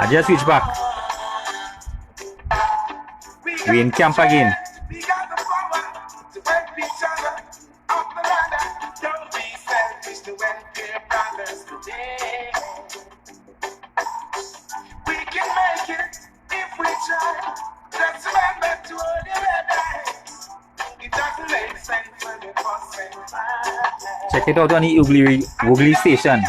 I just switch back. We in camp again. Check it out on the Ugly station.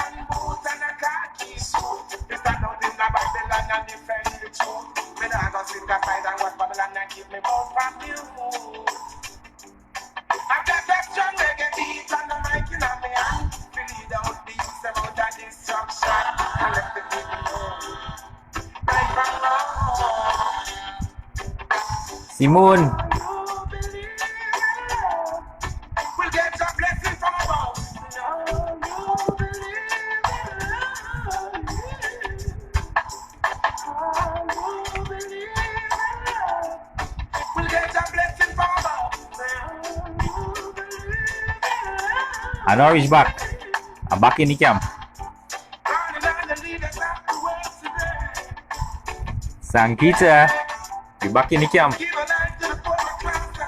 Simon. And now he's back. I'm back in the camp. Sankita, you back in the camp.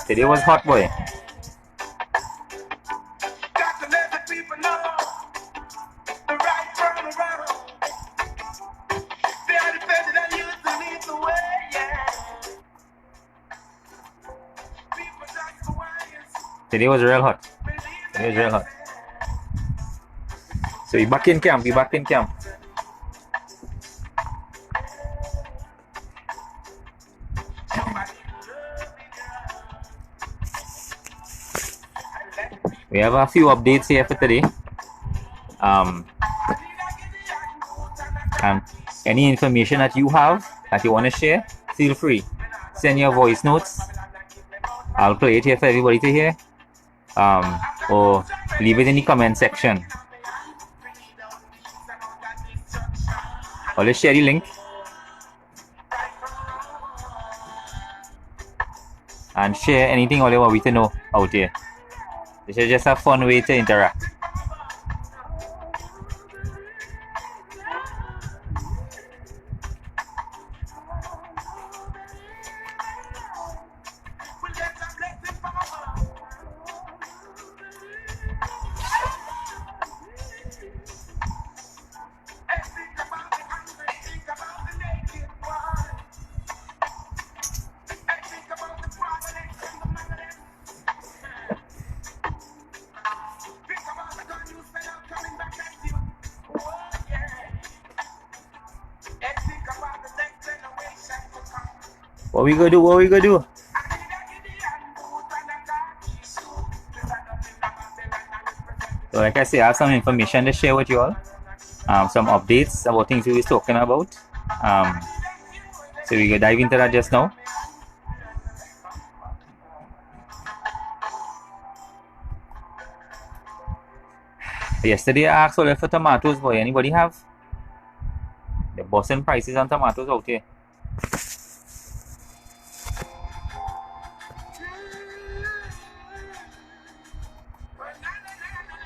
Today was hot, boy. Today was real hot. Today was real hot. So we back in camp. We back in camp. We have a few updates here for today. And any information that you have that you want to share, feel free. Send your voice notes. I'll play it here for everybody to hear. Or leave it in the comment section. Or let's share the link. And share anything all you want me to know out here. This is just a fun way to interact. What we gonna do? What we gonna do? So like I say, I have some information to share with you all. Some updates about things we were talking about. So we can dive into that just now. Yesterday I asked all for tomatoes, boy. Anybody have? The busting prices on tomatoes out here.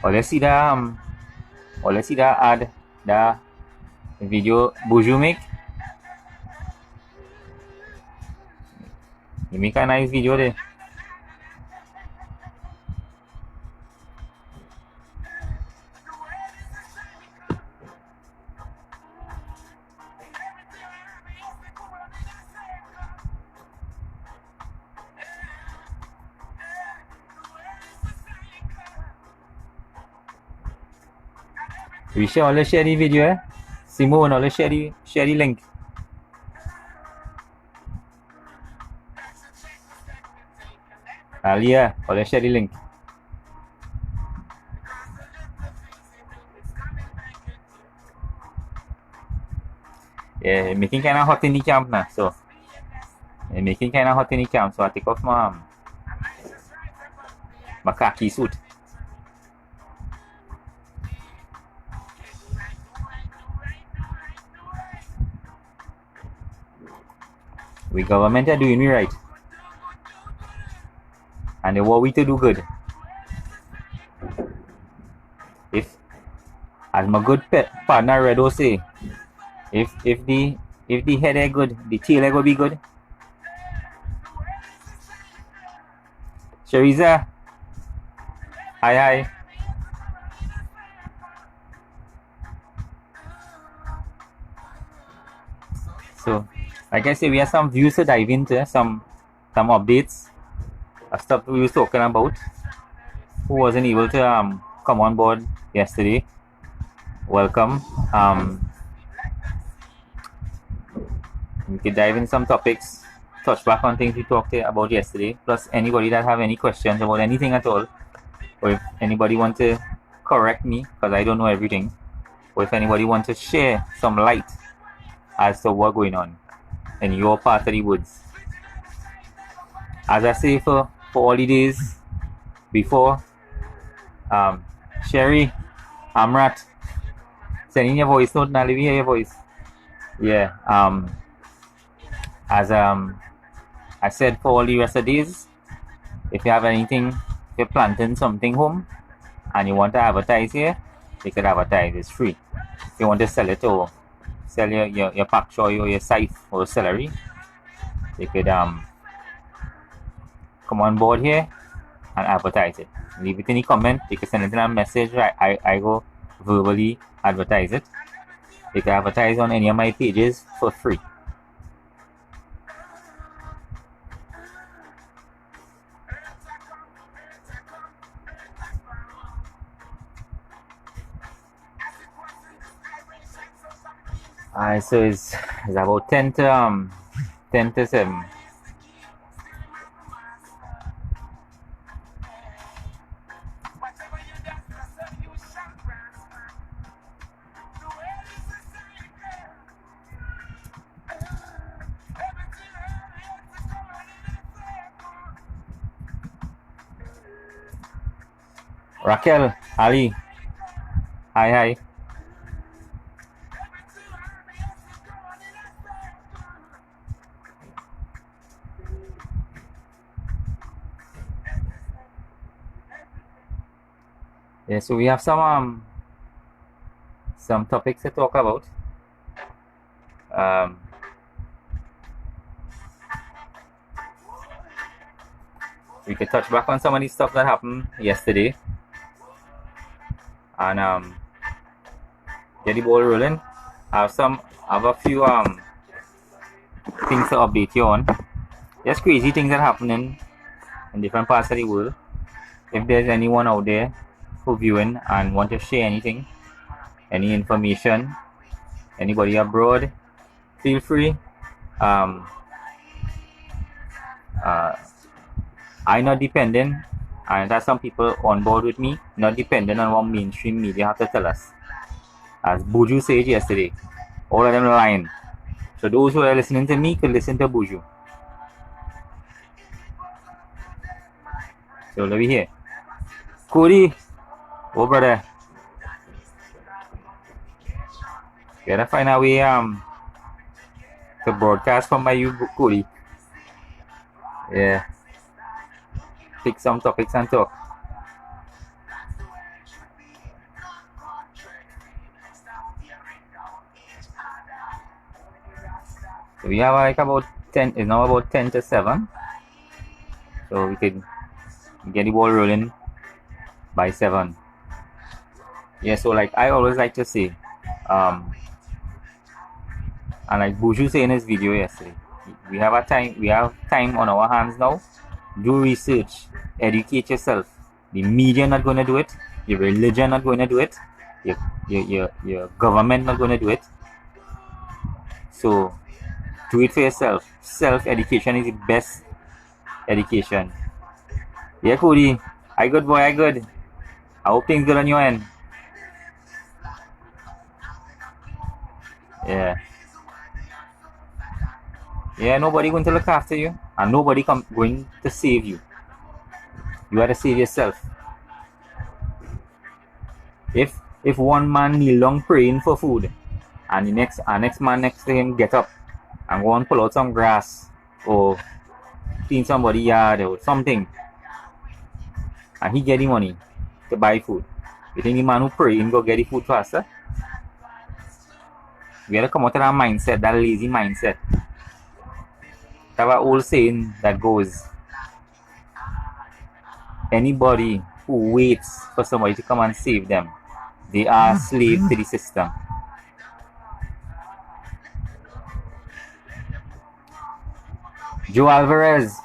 Or let's see the ad, the video Buju make. You make a nice video there. We share all the share the video, eh? Simone, all the share the link. Alia, all the share the link. Yeah, making kind of hot in the camp now, so making kind of hot in the camp, so I take off my khaki suit. We government are doing me right, and they want we to do good. If, as my good partner Redo say, if the head is good, the tail is gonna be good. Shariza, hi. So, like I say, we have some views to dive into, some updates of stuff we were talking about. Who wasn't able to come on board yesterday? Welcome. We could dive in some topics, touch back on things we talked about yesterday. Plus, anybody that have any questions about anything at all, or if anybody want to correct me because I don't know everything, or if anybody want to share some light as to what's going on in your part of the woods. As I say for all the days before, Sherry, Amrat, send in your voice note now, let me hear your voice. Yeah, as I said for all the rest of the days, if you have anything, if you're planting something home and you want to advertise here, you can advertise, it's free. If you want to sell it or sell your pak choy or your scythe or celery, you could come on board here and advertise it. Leave it in the comment. You can send it in a message. I go verbally advertise it. You can advertise on any of my pages for free. Alright, so it's about 10 to 7. Raquel, Ali, hi, hi. Yeah, so we have some topics to talk about. We could touch back on some of the stuff that happened yesterday, and get the ball rolling. I have a few things to update you on. Just crazy things that happening in different parts of the world. If there's anyone out there who viewing and want to share anything, any information, anybody abroad, feel free. I'm not dependent, and there's some people on board with me, not dependent on what mainstream media have to tell us. As Buju said yesterday, all of them lying. So those who are listening to me could listen to Buju. So let me hear. Cody, oh brother, gotta find a way to broadcast from my you, Cody. Yeah. Pick some topics and talk. So we have like about 10, it's now about 10 to 7. So we could get the ball rolling by 7. Yeah, so like I always like to say, and like Buju said in his video yesterday, we have time on our hands now. Do research, educate yourself. The media not gonna do it, your religion not gonna do it, your government not gonna do it. So do it for yourself. Self-education is the best education. Yeah, Cody. I good, boy. I good. I hope things good on your end. Yeah. Yeah, nobody going to look after you, and nobody going to save you. You have to save yourself. If one man kneel down praying for food, and the next man next to him get up and go and pull out some grass or clean somebody's yard or something, and he get the money to buy food, you think the man who pray him go get the food faster? We gotta come out of that mindset, that lazy mindset. Have an old saying that goes, anybody who waits for somebody to come and save them, they are a slave to the system. Joe Alvarez,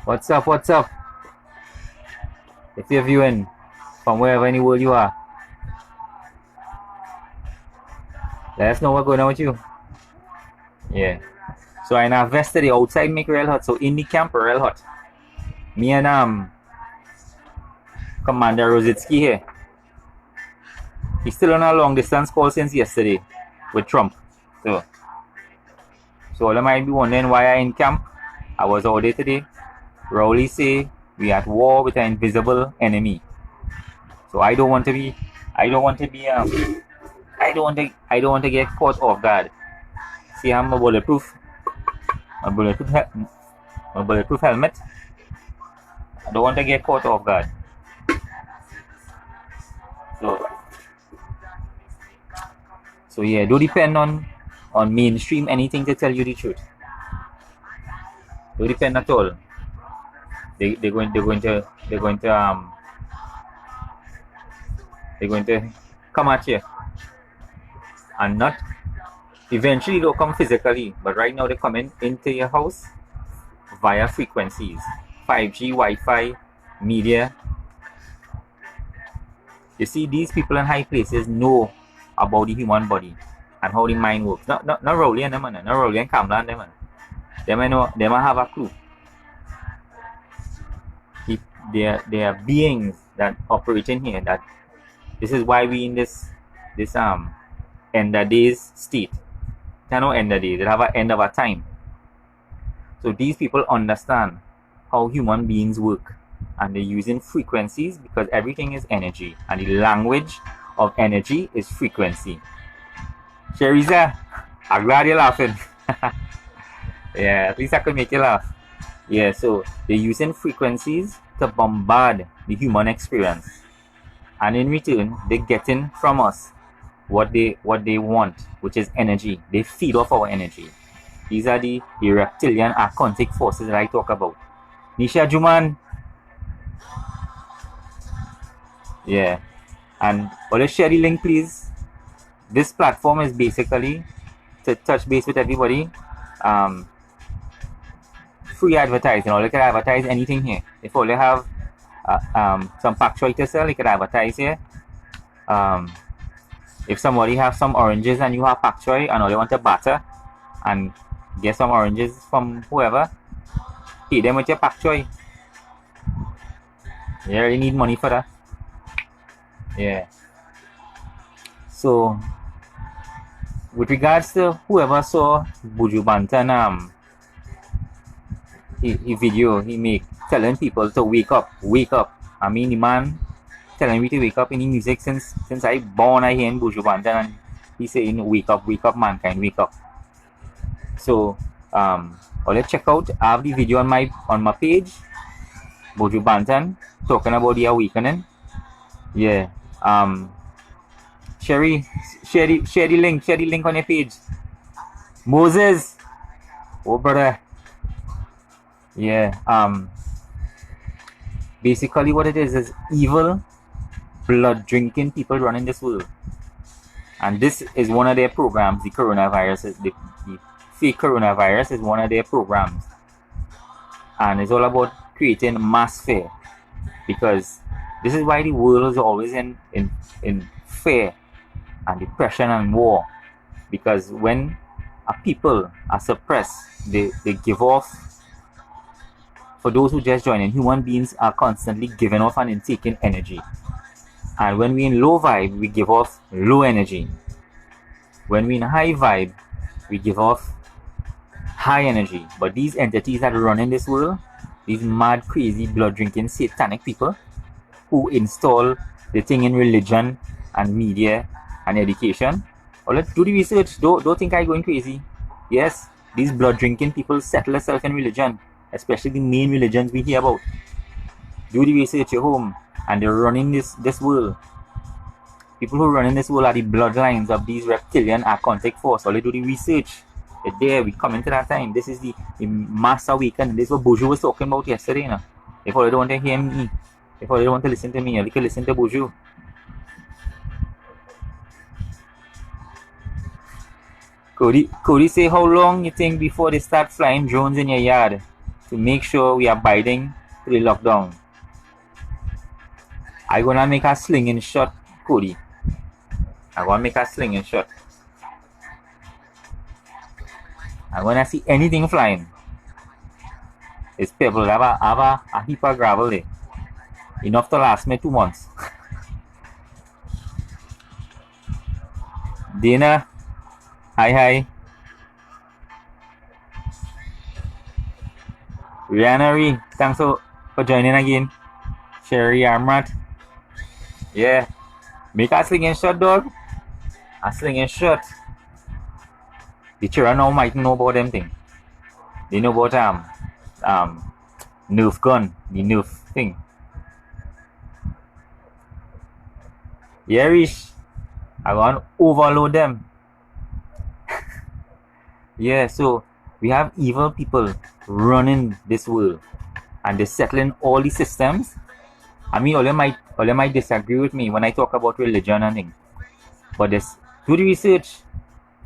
what's up? If you're viewing from wherever in the world you are, let us know what's going on with you. Yeah. So I invested the outside make real hot. So in the camp real hot. Me and Commander Rositsky here. He's still on a long distance call since yesterday with Trump. So all of might be wondering why I in camp. I was out there today. Rowley say we at war with an invisible enemy. So I don't want to get caught off guard. See, I'm a bulletproof helmet. I don't want to get caught off guard. So yeah, don't depend on mainstream anything to tell you the truth. Don't depend at all. They're going to come at you, and not eventually they'll come physically, but right now they're coming into your house via frequencies, 5G, Wi-Fi, media. You see, these people in high places know about the human body and how the mind works. Not Rowley and them, not Rowley and Kamla and them. They might have a clue. There are beings that operate in here. That this is why we in this end of days state. There are no end of days. They have an end of a time. So these people understand how human beings work. and they're using frequencies because everything is energy, and the language of energy is frequency. Shariza, I'm glad you're laughing. Yeah, at least I could make you laugh. Yeah, so they're using frequencies to bombard the human experience, and in return, they're getting from us what they want, which is energy. They feed off our energy. These are the reptilian archontic forces that I talk about. Nisha Juman. Yeah. And let's share the link, please. This platform is basically to touch base with everybody. Free advertising, or you can advertise anything here. If you have some pak choy to sell, you can advertise here. If somebody has some oranges and you have pak choy and all you want to batter and get some oranges from whoever, pay them with your pak choy. You really need money for that. Yeah. So, with regards to whoever saw Buju Banton he video he make telling people to wake up. I mean, the man telling me to wake up in the music since I born. I hear Buju Banton and he saying wake up, mankind, wake up. So let's check out. I have the video on my page. Buju Banton talking about the awakening. Yeah. Sherry, share the link on your page. Moses, oh brother. Yeah. Basically what it is evil, blood drinking people running this world, and this is one of their programs. The coronavirus, the fake coronavirus, is one of their programs, and it's all about creating mass fear, because this is why the world is always in fear and depression and war, because when a people are suppressed, they give off. For those who just join in, human beings are constantly giving off and taking energy, and when we're in low vibe, we give off low energy. When we're in high vibe, we give off high energy. But these entities that run in this world, these mad, crazy, blood drinking, satanic people who install the thing in religion and media and education. Well, let's do the research. Don't think I'm going crazy. Yes, these blood drinking people settle themselves in religion, especially the main religions we hear about. Do the research at home, and they're running this world. People who run in this world are the bloodlines of these reptilian archontic force. All they do the research. There we come into that time. This is the mass awakening. This is what Boju was talking about yesterday. You know? If all you don't want to hear me, if all you don't want to listen to me, you can listen to Boju. Cody say, how long you think before they start flying drones in your yard to make sure we are abiding to the lockdown? I'm gonna make a slinging shot, Cody. I'm gonna make a slinging shot. I'm gonna see anything flying. It's pebble. I have a heap of gravel there. Enough to last me 2 months. Dana, hi. Rihanna, thanks for joining again. Sherry Armrat. Yeah. Make a slinging shot, dog. A slinging shot. The children now might know about them thing. They know about Nerf gun, the Nerf thing. Yeah, Rish. I want to overload them. Yeah, so we have evil people running this world, and they're settling all the systems. I mean, all you might disagree with me when I talk about religion and things, but do the research.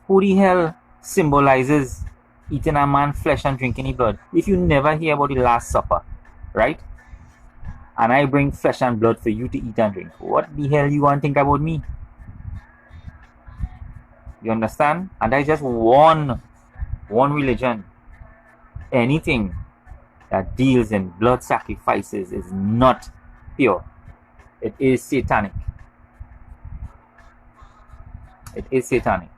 Who the hell symbolizes eating a man's flesh and drinking his blood? If you never hear about the Last Supper, right? And I bring flesh and blood for you to eat and drink, what the hell you want to think about me? You understand? And I just one religion. Anything that deals in blood sacrifices is not pure. It is satanic. It is satanic.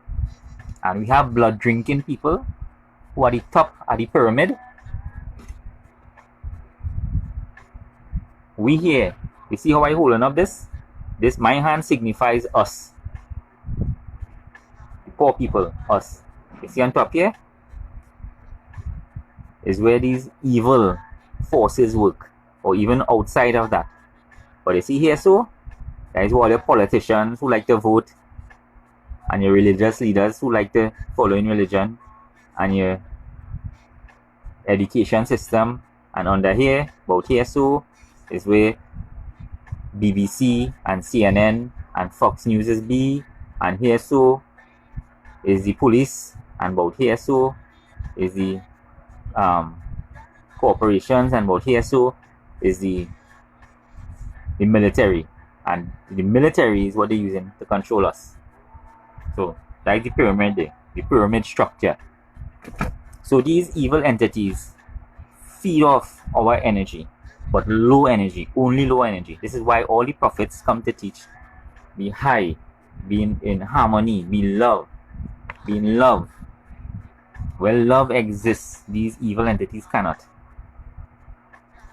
And we have blood drinking people who are the top of the pyramid. We here, you see how I holding up this? This, my hand signifies us, the poor people, us. You see on top here is where these evil forces work, or even outside of that. But you see here, so that is all your politicians who like to vote, and your religious leaders who like to follow in religion, and your education system. And under here, about here, so is where BBC and CNN and Fox News is be, and here so is the police, and about here so is the corporations, and about here so is the military, and the military is what they're using to control us. So that's the pyramid there, the pyramid structure. So these evil entities feed off our energy, but low energy, only low energy. This is why all the prophets come to teach: be high, be in harmony, be love, be in love. Where love exists, these evil entities cannot.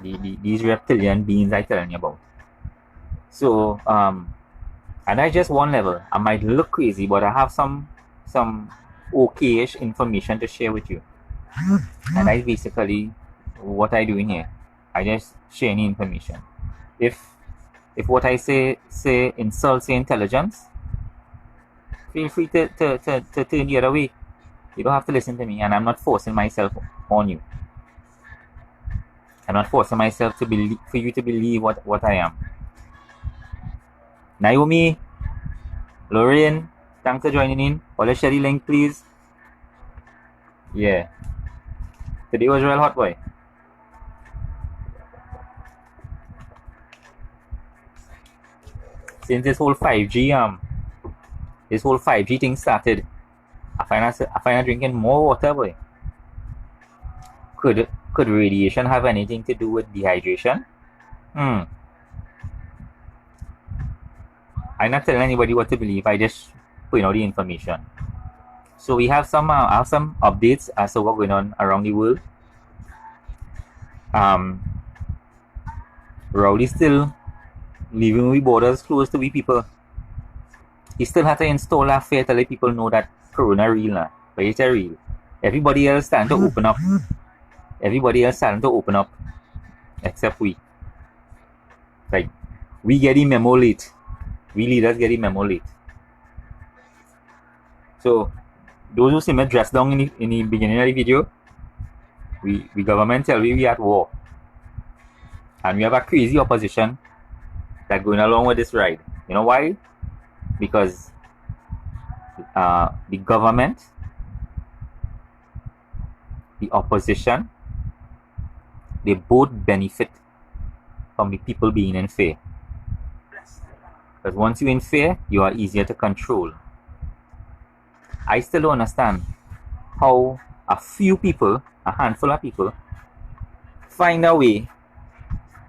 These reptilian beings I'm telling you about. So, and that's just one level. I might look crazy, but I have some okay-ish information to share with you. And that's basically what I do in here. I just share any information. If what I say insults your intelligence, feel free to turn the other way. You don't have to listen to me, and I'm not forcing myself on you. I'm not forcing myself to believe for you to believe what I am. Naomi, Lorraine, thanks for joining in. Let's share the link, please. Yeah. Today was real hot, boy. Since this whole 5G thing started, I find drinking more water, boy. Could radiation have anything to do with dehydration? I'm not telling anybody what to believe. I just putting out the information. So we have some updates as to what's going on around the world. Rowdy still leaving we borders closed to we people. He still had to install that fear to let people know that corona real now. But it's real. Everybody else starting to open up. Everybody else starting to open up, except we. Like, we get the memo late. We leaders get the memo late. So, those who see me dressed down in the beginning of the video, we government tell we at war. And we have a crazy opposition that going along with this ride. You know why? Because the government, the opposition, they both benefit from the people being in fear. Because once you're in fear, you are easier to control. I still don't understand how a few people, a handful of people, find a way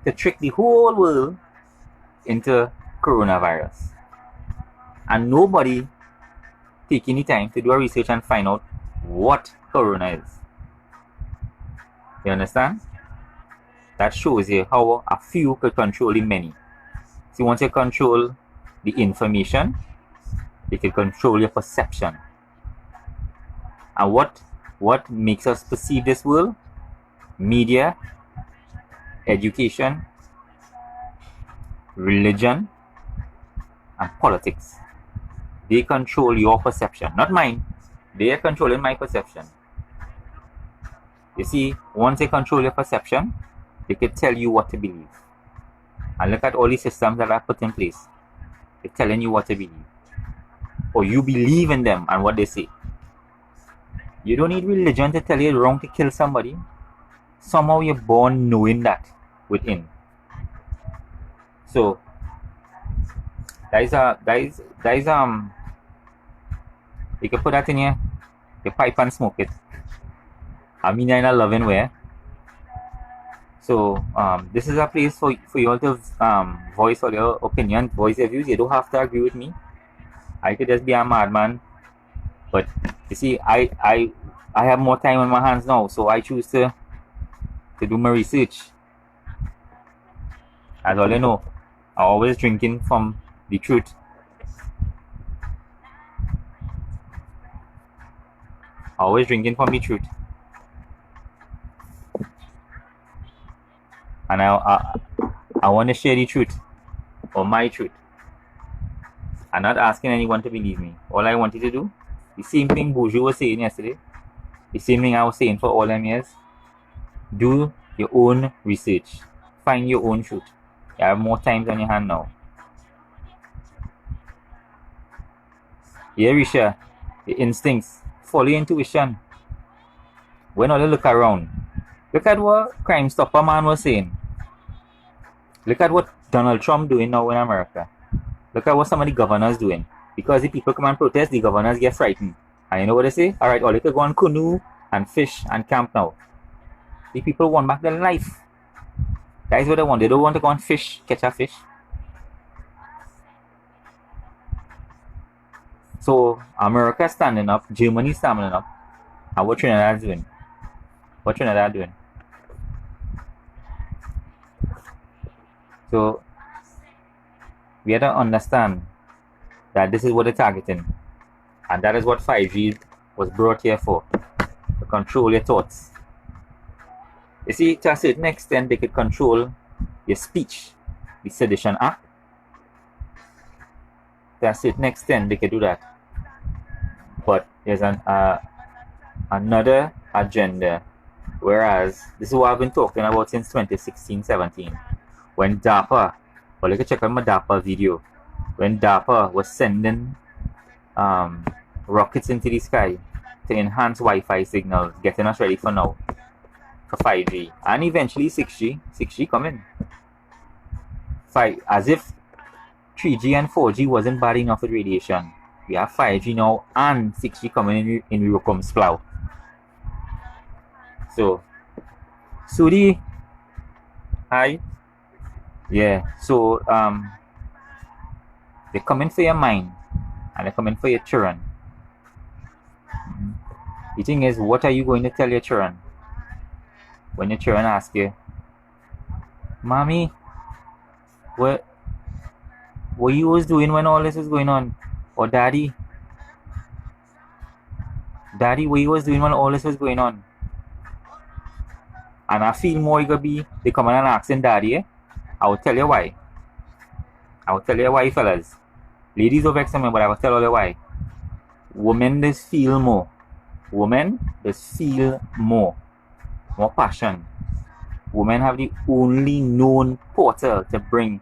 to trick the whole world into coronavirus. And nobody taking the time to do a research and find out what corona is. You understand? That shows you how a few could control the many. So once you control the information, you can control your perception. And what makes us perceive this world? Media, education, religion, and politics. They control your perception, not mine. They are controlling my perception. You see, once they control your perception, they can tell you what to believe. And look at all these systems that are put in place. They're telling you what to believe. Or you believe in them and what they say. You don't need religion to tell you it's wrong to kill somebody. Somehow you're born knowing that within. So, you can put that in here, your pipe and smoke it. I mean, in a loving way. So, this is a place for you all to voice all your opinion, voice your views. You don't have to agree with me. I could just be a madman. But you see, I have more time on my hands now, so I choose to do my research. As all you know, I'm always drinking from the truth. Always drinking from the truth. And I want to share the truth, or my truth. I'm not asking anyone to believe me. All I wanted to do, the same thing Bourgeois was saying yesterday, the same thing I was saying for all them years. Do your own research. Find your own truth. You have more time on your hand now. Yeah, Risha, your instincts, follow your intuition. When all you look around, look at what Crime Stopper man was saying. Look at what Donald Trump doing now in America. Look at what some of the governors doing. Because the people come and protest, the governors get frightened. And you know what they say? Alright, all you can go on canoe and fish and camp now. The people want back their life. That is what they want. They don't want to go and fish, catch a fish. So America standing up, Germany standing up, and what Trinidad doing? What Trinidad doing? So we have to understand that this is what they're targeting, and that is what 5G was brought here for, to control your thoughts. You see, to a certain extent, they could control your speech, the Sedition Act. To a certain extent, they could do that. But there's another agenda, whereas this is what I've been talking about since 2016-17, when DARPA, or you can check out my DARPA video, when DARPA was sending rockets into the sky to enhance Wi-Fi signals, getting us ready for now, for 5G, and eventually 6G coming. As if 3G and 4G wasn't bad enough with radiation. We have 5G now and 6G coming in Eurocom Splow. So, Sudi, hi. Yeah, so they're coming for your mind and they're coming for your children. The thing is, what are you going to tell your children when your children ask you, Mommy, what you was doing when all this was going on? Or Daddy, what you was doing when all this was going on? And I feel more you gonna be they coming and asking Daddy, eh? I will tell you why. I will tell you why, fellas. Ladies don't vex me, but I will tell you why. Women just feel more. Women just feel more passion. Women have the only known portal to bring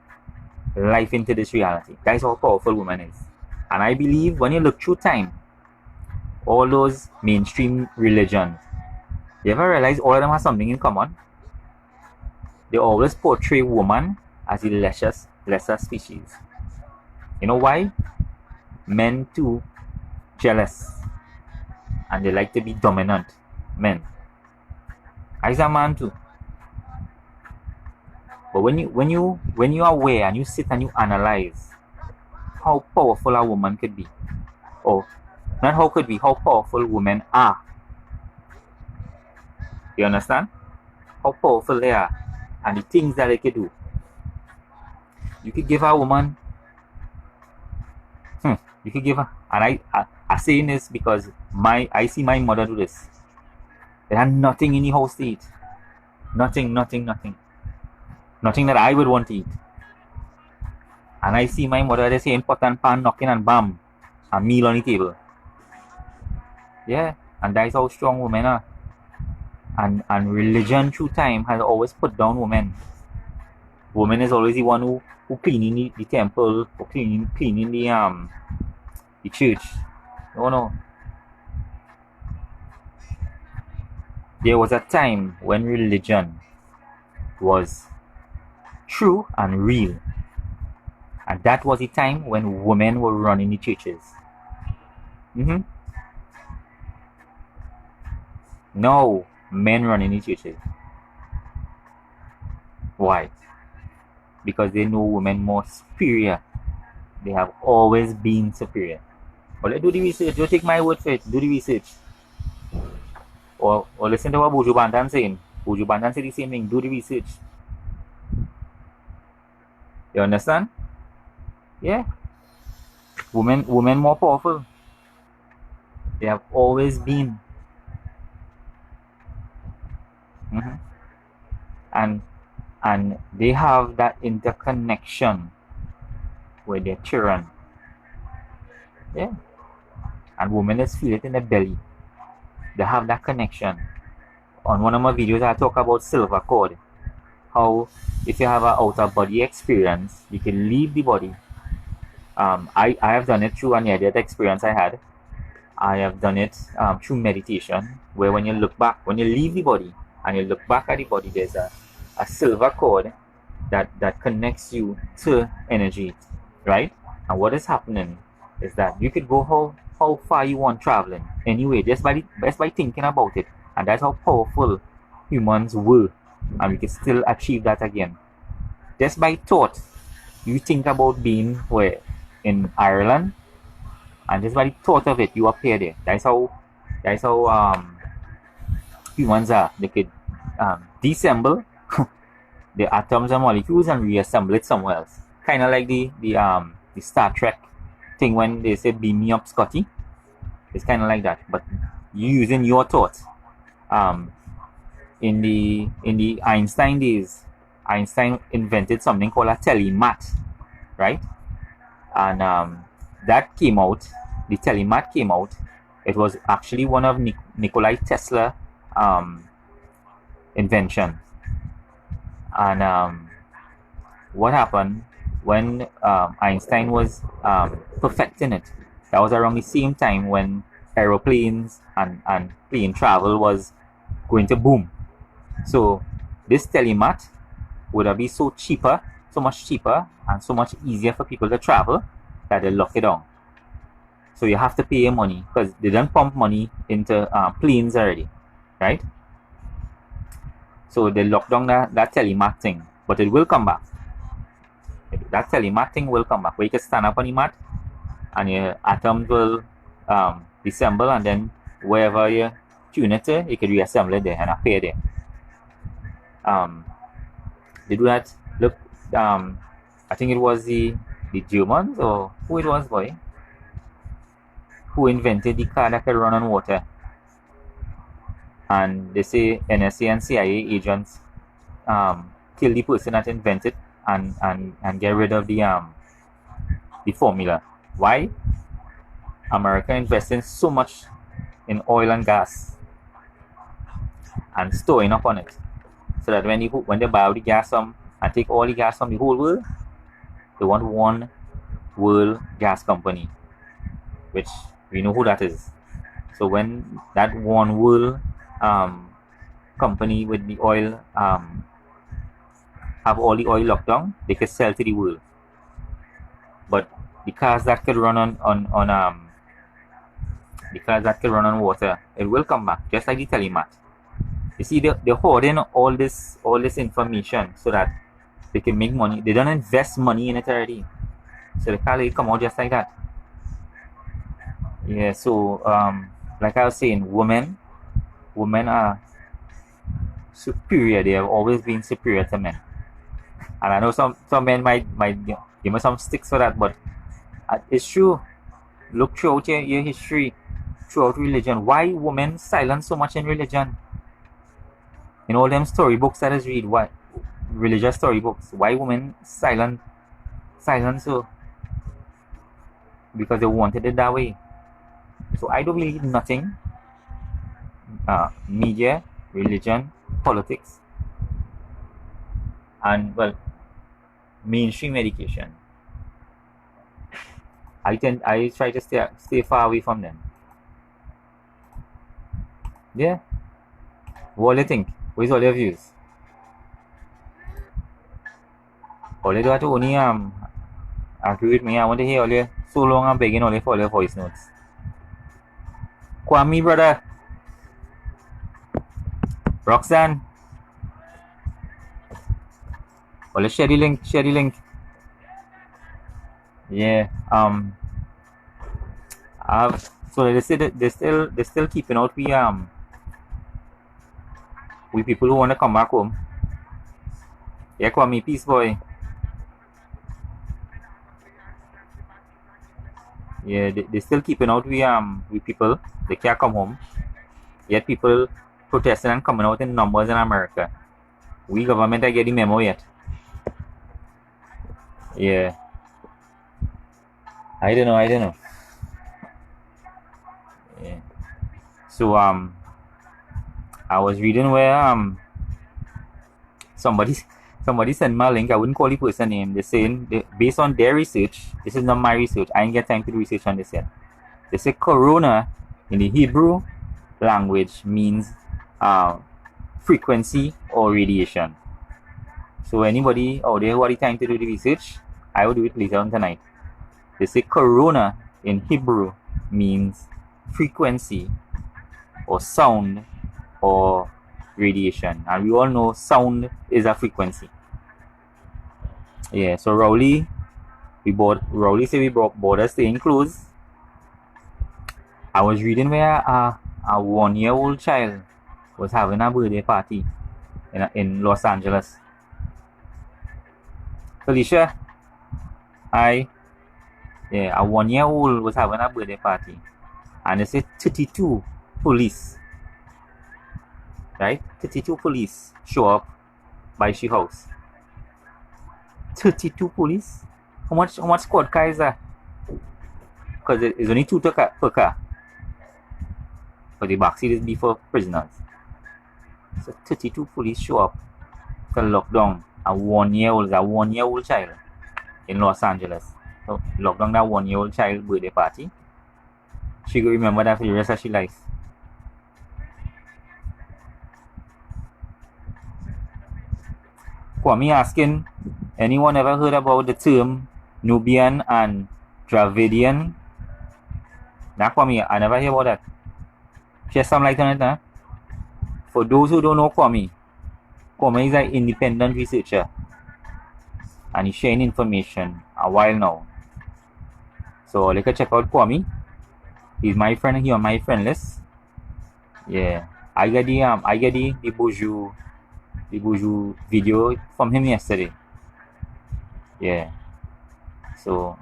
life into this reality. That is how powerful woman is. And I believe when you look through time, all those mainstream religions, you ever realize all of them have something in common? They always portray woman as the lesser species. You know why? Men too jealous, and they like to be dominant. Men. I a man too. But when you are aware and you sit and you analyze how powerful a woman could be, or not how could be, how powerful women are. You understand? How powerful they are and the things that they could do. You could give a woman, you could give her, and I saying this because I see my mother do this. They had nothing in the house to eat. Nothing that I would want to eat. And I see my mother, they say in pot and pan knocking and bam, a meal on the table. Yeah, and that is how strong women are. And religion through time has always put down women. Woman is always the one who cleaning the temple, or cleaning the church. No. There was a time when religion was true and real. And that was the time when women were running the churches. No, men running the churches. Why? Because they know women more superior. They have always been superior. But let's do the research. Don't take my word for it. Do the research. Or listen to what Buju Bantan saying. Buju Bantan say the same thing. Do the research. You understand? Yeah. Women more powerful. They have always been. Hmm. And they have that interconnection with their children. Yeah. And women just feel it in their belly. They have that connection. On one of my videos, I talk about silver cord. How if you have an outer body experience, you can leave the body. I have done it through an near-death experience I had. I have done it through meditation, where when you look back, when you leave the body and you look back at the body, there's a silver cord that connects you to energy, right? And what is happening is that you could go how far you want traveling anyway, just by thinking about it. And that's how powerful humans were. And we can still achieve that again. Just by thought. You think about being where in Ireland, and just by the thought of it, you appear there. That's how humans are. They could disassemble the atoms and molecules and reassemble it somewhere else. Kind of like the Star Trek thing when they say beam me up, Scotty. It's kind of like that, but you using your thoughts. In the Einstein days, Einstein invented something called a telemat, right? And that came out. The telemat came out. It was actually one of Nikola Tesla invention. And what happened when Einstein was perfecting it? That was around the same time when aeroplanes and plane travel was going to boom. So this telemat would have been so much cheaper and so much easier for people to travel that they lock it down. So you have to pay your money because they don't pump money into planes already, right? So they lock down that telemat thing, but it will come back. That telemat thing will come back where you can stand up on the mat and your atoms will disassemble, and then wherever you tune it to, you can reassemble it there and appear there. They do that. Look, I think it was the Germans, or who it was, boy, who invented the car that could run on water. And they say NSA and CIA agents kill the person that invented and get rid of the formula. Why? America investing so much in oil and gas and storing up on it, so that when they buy all the gas and take all the gas from the whole world, they want one world gas company, which we know who that is. So when that one world company with the oil have all the oil locked down, they can sell to the world. But the cars that could run on water, it will come back, just like the telemat. You see, they're hoarding all this information so that they can make money. They don't invest money in it already, so they can't come out just like that. Yeah. So like I was saying, women are superior. They have always been superior to men. And I know some men might give me some sticks for that, but it's true. Look throughout your history, throughout religion. Why women silent so much in religion? In all them storybooks that is read, why religious storybooks? Why women silent so? Because they wanted it that way. So I don't believe nothing. Media, religion, politics, and well, mainstream education. I try to stay far away from them. Yeah. What do you think? What's all your views? All you do have to only agree with me. I want to hear all your so long I'm begging all you for all your voice notes. Kwame, brother. Roxanne. All share the link. Yeah. So they say that they're still keeping out with people who want to come back home. Yeah, Kwame, peace boy. Yeah, they still keeping out with people. They can't come home. Yet people protesting and coming out in numbers in America. We government I get the memo yet. Yeah. I don't know. Yeah. So I was reading where somebody somebody sent me a link. I wouldn't call the person name. They're saying based on their research, this is not my research. I ain't get time to do research on this yet. They say corona in the Hebrew language means frequency or radiation. So anybody out there who had the time to do the research, I will do it later on tonight. They say corona in Hebrew means frequency or sound or radiation, and we all know sound is a frequency. Yeah, so Rowley say we brought borders staying closed. I was reading where a 1-year-old child was having a birthday party in Los Angeles. Felicia, hi. Yeah, a 1-year-old was having a birthday party, and they said 32 police, right? 32 police show up by she house. 32 police? How much squad car is that? Because it's only 2 per car. But the backseat is be for prisoners. So 32 police show up to lock down a 1-year-old child in Los Angeles. So lock down that 1-year-old child birthday party. She will remember that for the rest of her life. Kwame asking, anyone ever heard about the term Nubian and Dravidian? Nah, Kwame, I never hear about that. Share some light on it, huh? For those who don't know Kwame is an independent researcher, and he's sharing information a while now. So let's check out Kwame. He's my friend. He on my friend list. Yeah, I get the Bourgeois video from him yesterday. Yeah. So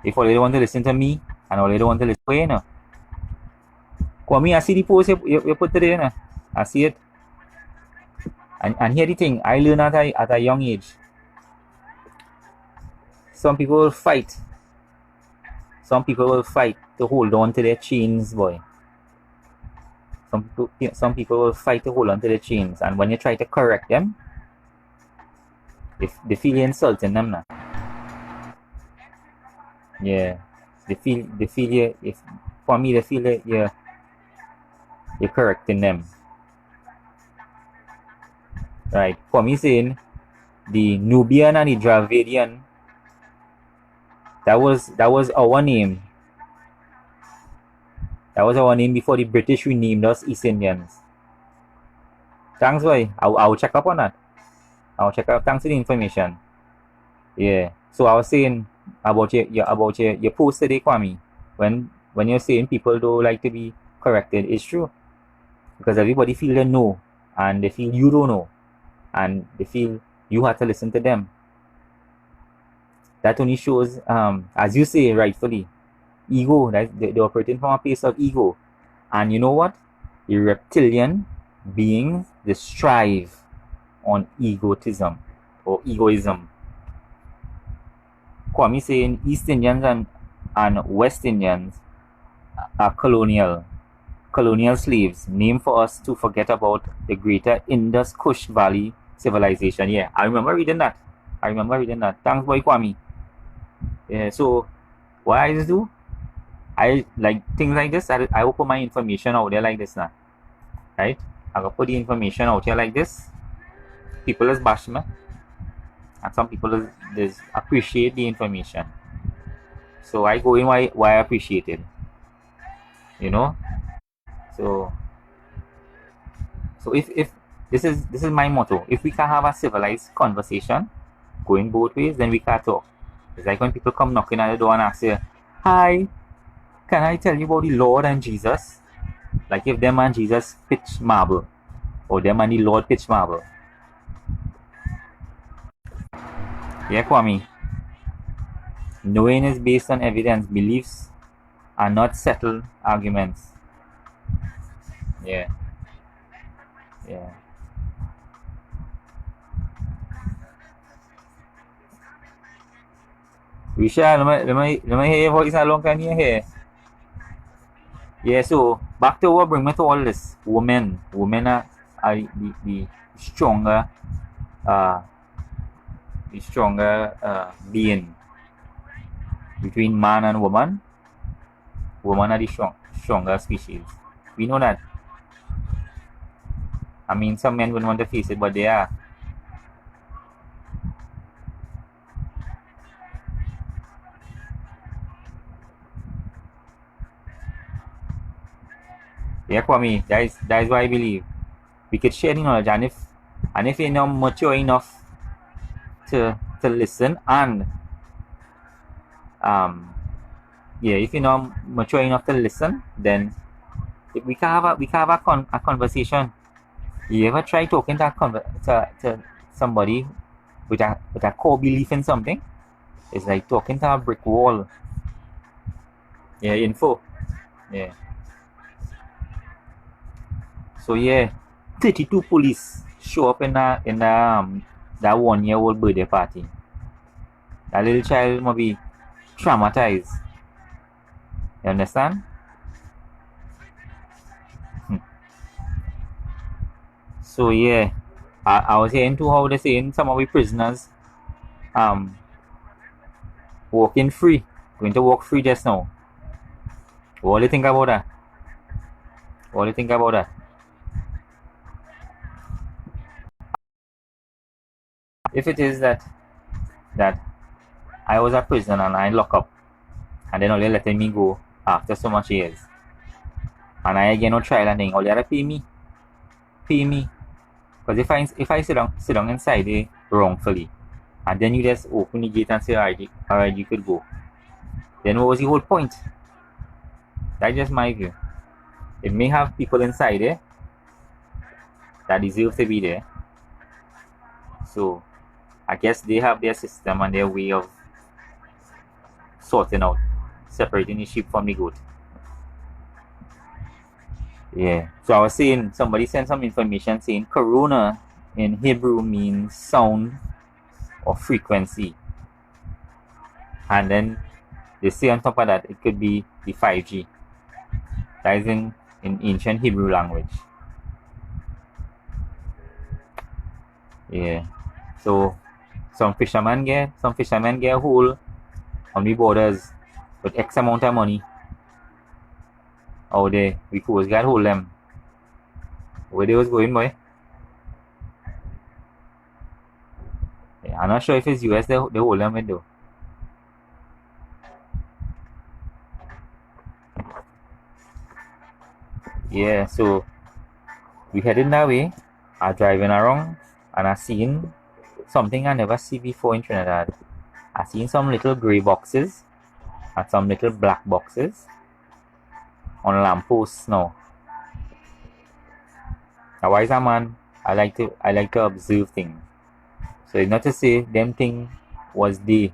if all you want to listen to me and all you want to listen to you know. Kwame, I see the post you put today, you know. I see it. And here the thing, I learned at a young age. Some people will fight. Some people will fight to hold on to their chains, boy. Some people will fight to hold on to their chains, and when you try to correct them, they feel you're insulting them now. Yeah, they feel you. If for me, they feel that you're correcting them. Right. For me, saying the Nubian and the Dravidian, that was our name. That was our name before the British renamed us East Indians. Thanks, boy. I'll check up on that. I'll check up. Thanks for the information. Yeah. So I was saying about your post today, Kwame. When you're saying people don't like to be corrected, it's true. Because everybody feel they know, and they feel you don't know, and they feel you have to listen to them. That only shows, as you say rightfully, ego. That they're operating from a place of ego. And you know what? The reptilian beings, they strive on egotism or egoism. Kwame saying East Indians and West Indians are colonial slaves, named for us to forget about the greater Indus Kush Valley civilization. Yeah, I remember reading that. Thanks, boy Kwame. Yeah, so what I just do, I like things like this. I will put my information out there like this now, right? I will put the information out here like this. People is bash me, and some people is appreciate the information. So I go in why I appreciate it, you know. So if this is my motto. If we can have a civilized conversation, going both ways, then we can talk. It's like when people come knocking at the door and ask you, "Hi, can I tell you about the Lord and Jesus?" Like if them and Jesus pitch marble, or them and the Lord pitch marble. Yeah, Kwame. Knowing is based on evidence. Beliefs are not settled arguments. Yeah. Yeah. Risha, let me hear your voice a long time here. Yeah, so back to what bring me to all this. Women. Women are the stronger uh being between man and woman. Women are the stronger species. We know that. I mean, some men wouldn't want to face it, but they are. Yeah, Kwame, that is what I believe. We could share the knowledge, and if you're not mature enough to listen, and yeah, if you're not mature enough to listen, then we can have a conversation. You ever try talking to somebody with a core belief in something? It's like talking to a brick wall. Yeah, info. Yeah. So yeah, 32 police show up in that 1-year-old birthday party. That little child must be traumatized. You understand? So yeah, I was hearing too how they saying some of the prisoners walking free, going to walk free just now. What do you think about that? What do you think about that? If it is that I was a prisoner and I lock up and then only letting me go after so much years, and I get no trial and thing, all you have to pay me. Because if I sit down inside there wrongfully, and then you just open the gate and say, alright, you could go. Then what was the whole point? That's just my view. It may have people inside there that deserve to be there. So I guess they have their system and their way of sorting out, separating the sheep from the goat. Yeah. So I was saying, somebody sent some information saying corona in Hebrew means sound or frequency. And then they say on top of that, it could be the 5G. That is in ancient Hebrew language. Yeah. So some fishermen get a hole on the borders with X amount of money. Out there, we could get hold them. Where they was going, boy? Yeah, I'm not sure if it's US they hold them with though. Yeah, so we heading that way. I driving around and I seen something I never see before in Trinidad. I seen some little grey boxes and some little black boxes on lampposts now. Now, why is a man? I like to observe things. So it's not to say them thing was there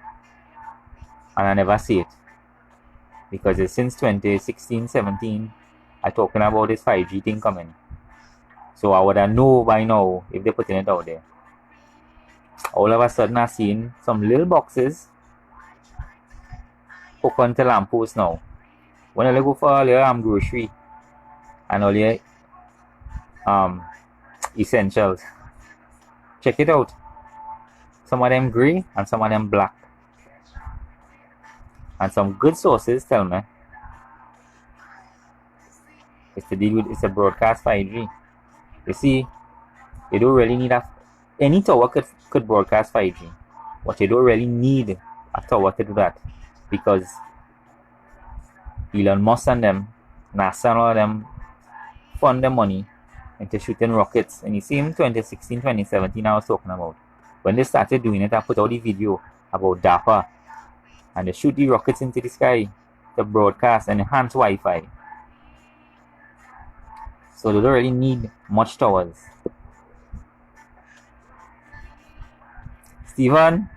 and I never see it. Because it's since 2016, 17, I talking about this 5G thing coming. So I would have know by now if they're putting it out there. All of a sudden I seen some little boxes hooked onto lampposts now. When I go for all your grocery and all your essentials, check it out. Some of them grey and some of them black. And some good sources tell me it's a broadcast 5G. You see, you don't really need any tower could broadcast 5G. But you don't really need a tower to do that. Because Elon Musk and them, NASA and all of them fund the money into shooting rockets. And you see in 2016, 2017 I was talking about. When they started doing it, I put out the video about DARPA. And they shoot the rockets into the sky to broadcast and enhance Wi-Fi. So they don't really need much towers. Steven?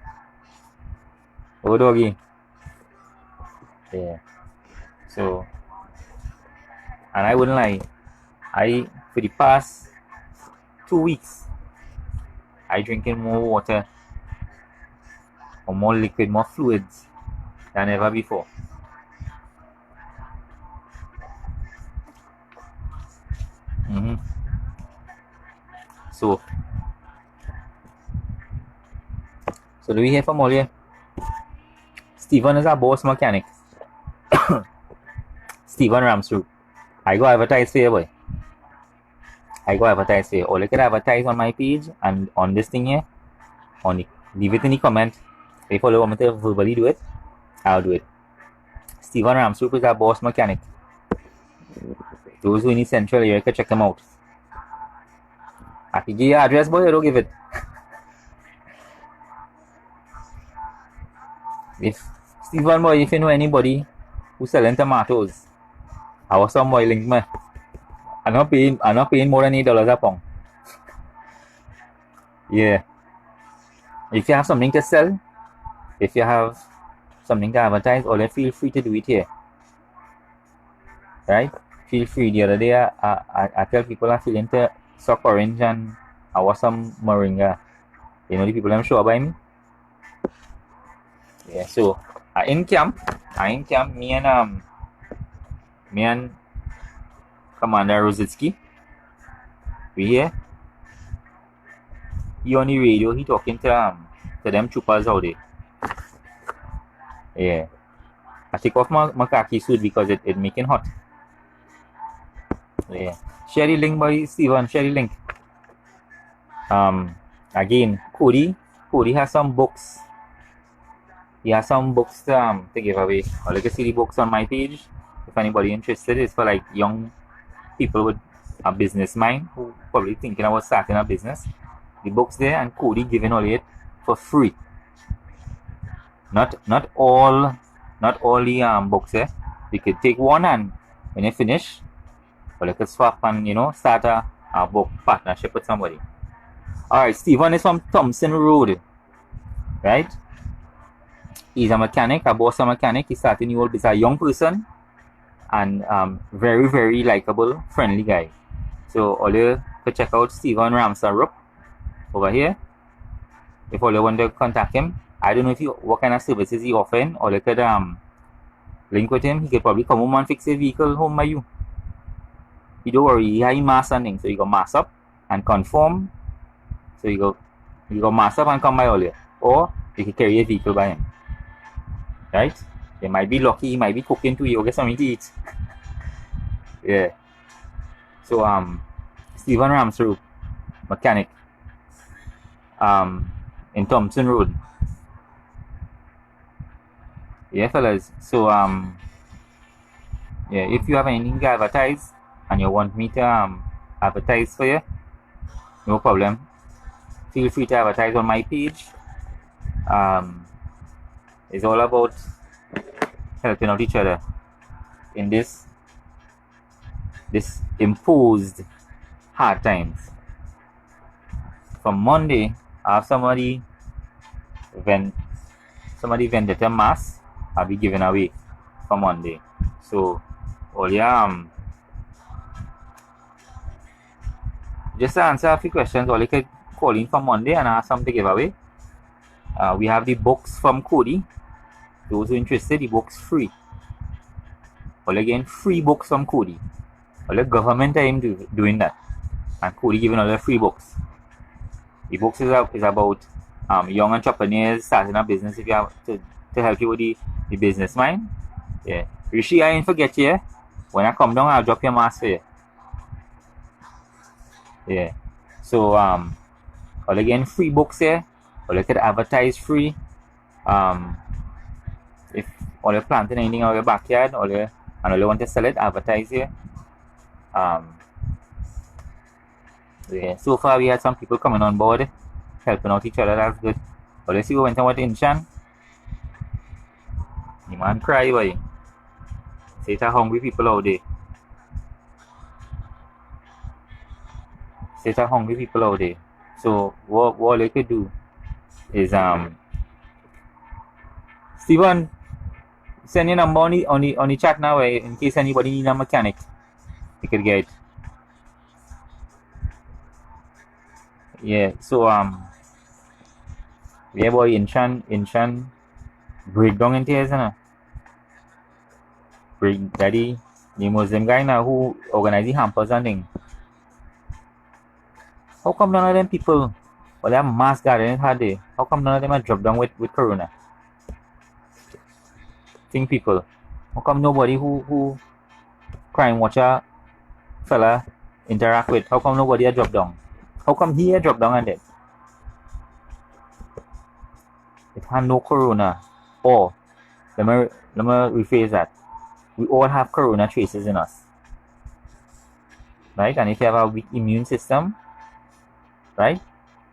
Oh, doggy. Yeah. So, and I wouldn't lie, for the past 2 weeks, I drinking more water or more liquid, more fluids than ever before. Mm-hmm. So do we hear from all here? Stephen is our boss mechanic. Stephen Ramsru. I go advertise for you, boy. I go advertise for you. Or you can advertise on my page and on this thing here. Leave it in the comment. If you want me to verbally do it, I'll do it. Stephen Ramsru is our boss mechanic. Those who in the central area can check him out. I can give you address, boy, I don't give it. If Stephen, boy, if you know anybody who's selling tomatoes, I was some boy link me. I'm not paying more than $8 a pound. Yeah. If you have something to sell, if you have something to advertise, or feel free to do it here. Right? Feel free. The other day, I tell people I'm feeling to suck orange and I was some moringa. You know the people I'm sure by me? Yeah, so I in camp, me and Commander Rositsky, we here. He on the radio, he talking to them troopers out there. Yeah. I take off my khaki suit because it making hot. Yeah. Share the link by Steven, share the link. Again, Cody has some books. He has some books to give away. Or you can see the books on my page. If anybody interested, it's for like young people with a business mind who probably thinking about starting a business. The books there, and Cody giving all it for free. Not all the books there. You could take one, and when you finish, or you could swap and start a book partnership with somebody. Alright, Stephen is from Thompson Road. Right? He's a mechanic, a boss a mechanic. He's starting new business. A young person and very, very likable, friendly guy. So all you could check out Stephen Ramsarup over here. If all you want to contact him, I don't know what kind of services he offering, or you could link with him. He could probably come home and fix a vehicle home by you. You don't worry, he has mass and things, so you go mass up and conform. So you go mass up and come by all here, or you can carry a vehicle by him. Right? You might be lucky, he might be cooking to you, or get something to eat. Yeah. So Stephen Ramsru, mechanic, in Thompson Road. Yeah, fellas. So yeah, if you have anything to advertise and you want me to advertise for you, no problem. Feel free to advertise on my page. It's all about helping out each other in this imposed hard times. From Monday, I have somebody vendetta mask I'll be giving away for Monday. So all just to answer a few questions, or you could call in for Monday and ask something to give away. We have the books from Cody. Those who are interested, the books free. All again, free books from Cody. All the government time doing that, and Cody giving all the free books. The books is about young entrepreneurs starting a business. If you have to help you with the business mind. Yeah. Rishi, I ain't forget you. When I come down, I'll drop your mask for you. Yeah. So all again, free books here. Or you could advertise free. If all you're planting anything out your backyard, all you want to sell it, advertise here. Yeah. So far we had some people coming on board, helping out each other. That's good. But let's see what went on with Inshan. The man cry, boy. Say it's hungry people out there. So what they could do is Stephen, Send your number on the chat now, in case anybody need a mechanic. You could get it. Yeah. So yeah, boy, Inshan breakdown into here, isn't it? Daddy, the Muslim guy now who organize the hampers and thing. How come none of them people, well, they have mass gathering had they? How come none of them are dropped down with corona? Think people. How come nobody who crime watcher fella interact with? How come nobody are dropped down? How come he are dropped down and dead? It had no corona. Or let me rephrase that. We all have corona traces in us. Right? And if you have a weak immune system, right,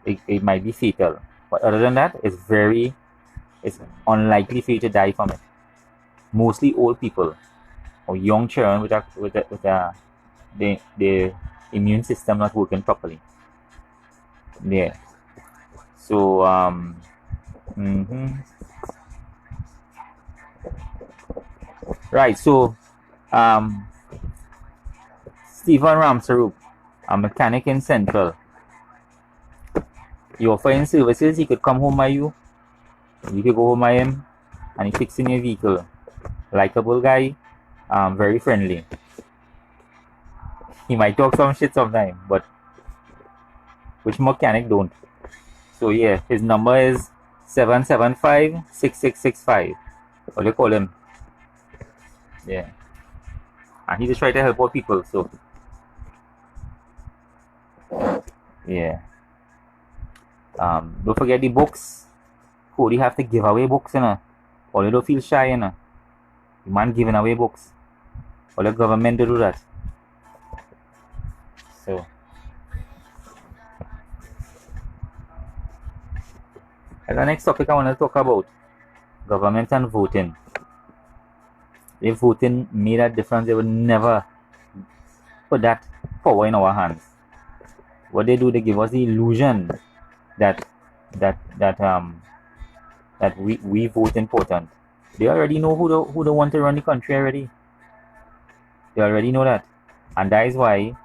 it might be fatal. But other than that, it's unlikely for you to die from it. Mostly old people or young children with the immune system not working properly. Yeah. So right. So Stephen Ramsarup, a mechanic in Central. You offering services, he could come home by you. You could go home by him and he fixing your vehicle. Likeable guy, very friendly. He might talk some shit sometime, but which mechanic don't? So yeah, his number is 775-6665. What do you call him? Yeah. And he just try to help out people, so yeah. Don't forget the books. Who do you have to give away books, you know? Or you don't feel shy, you know? You man giving away books. Or the government to do that. So and the next topic I want to talk about government and voting. If voting made a difference, they would never put that power in our hands. What they do, they give us the illusion that we vote important. They already know who they want to run the country already. They already know that, and that is why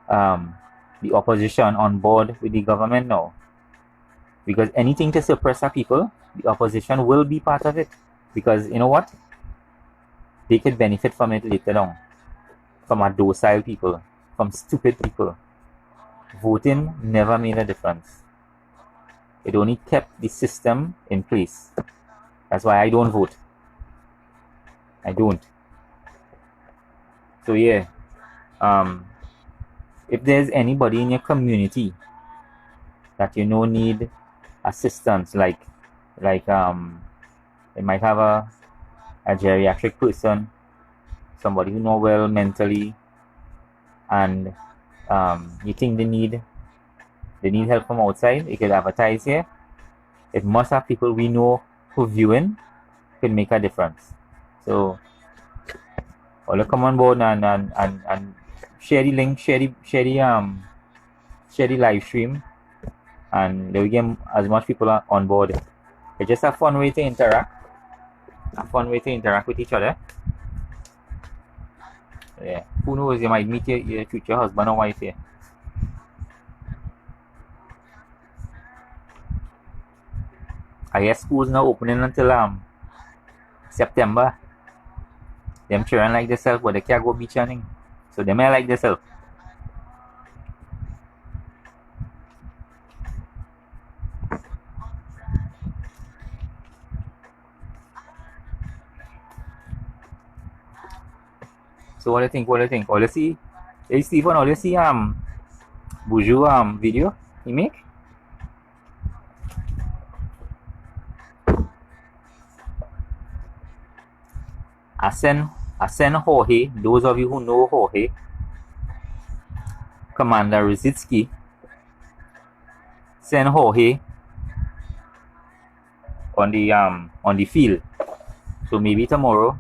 the opposition on board with the government now. Because anything to suppress our people, the opposition will be part of it. Because you know what? They could benefit from it later on. From our docile people, from stupid people. Voting never made a difference. It only kept the system in place. That's why I don't vote. I don't. So yeah, if there's anybody in your community that you know need assistance, like it might have a geriatric person, somebody who know well mentally, and you think they need help from outside, you could advertise here. It must have people we know who viewing could make a difference. So all come on board and share the link, share the live stream, and they will get as much people on board. It's just a fun way to interact. With each other. Yeah. Who knows, you might meet your future husband or wife here. I guess schools now opening until September. Them children like themselves, but they can't go beach running. So they may like themselves. So what do you think? All you see, hey Stephen, all you see Buju video he make? I send Jorge, those of you who know Jorge, Commander Rositsky, send Jorge on the field. So maybe tomorrow,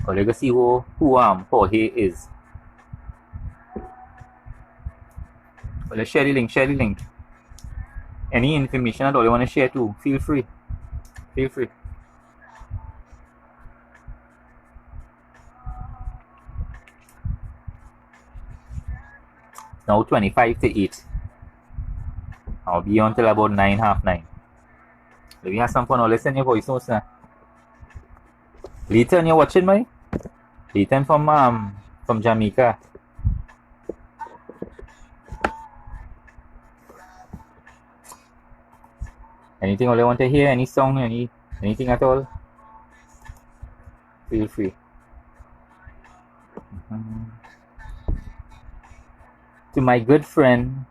or let's see who Jorge is. Well, let's share the link. Any information at all you want to share too, feel free. now 25 to 8. I'll be on till about 9, half 9. Let me have some fun. I'll listen to your voice notes now. Leighton, you're watching me? Leighton from Jamaica. Anything all I want to hear? Any song? Anything at all? Feel free. To my good friend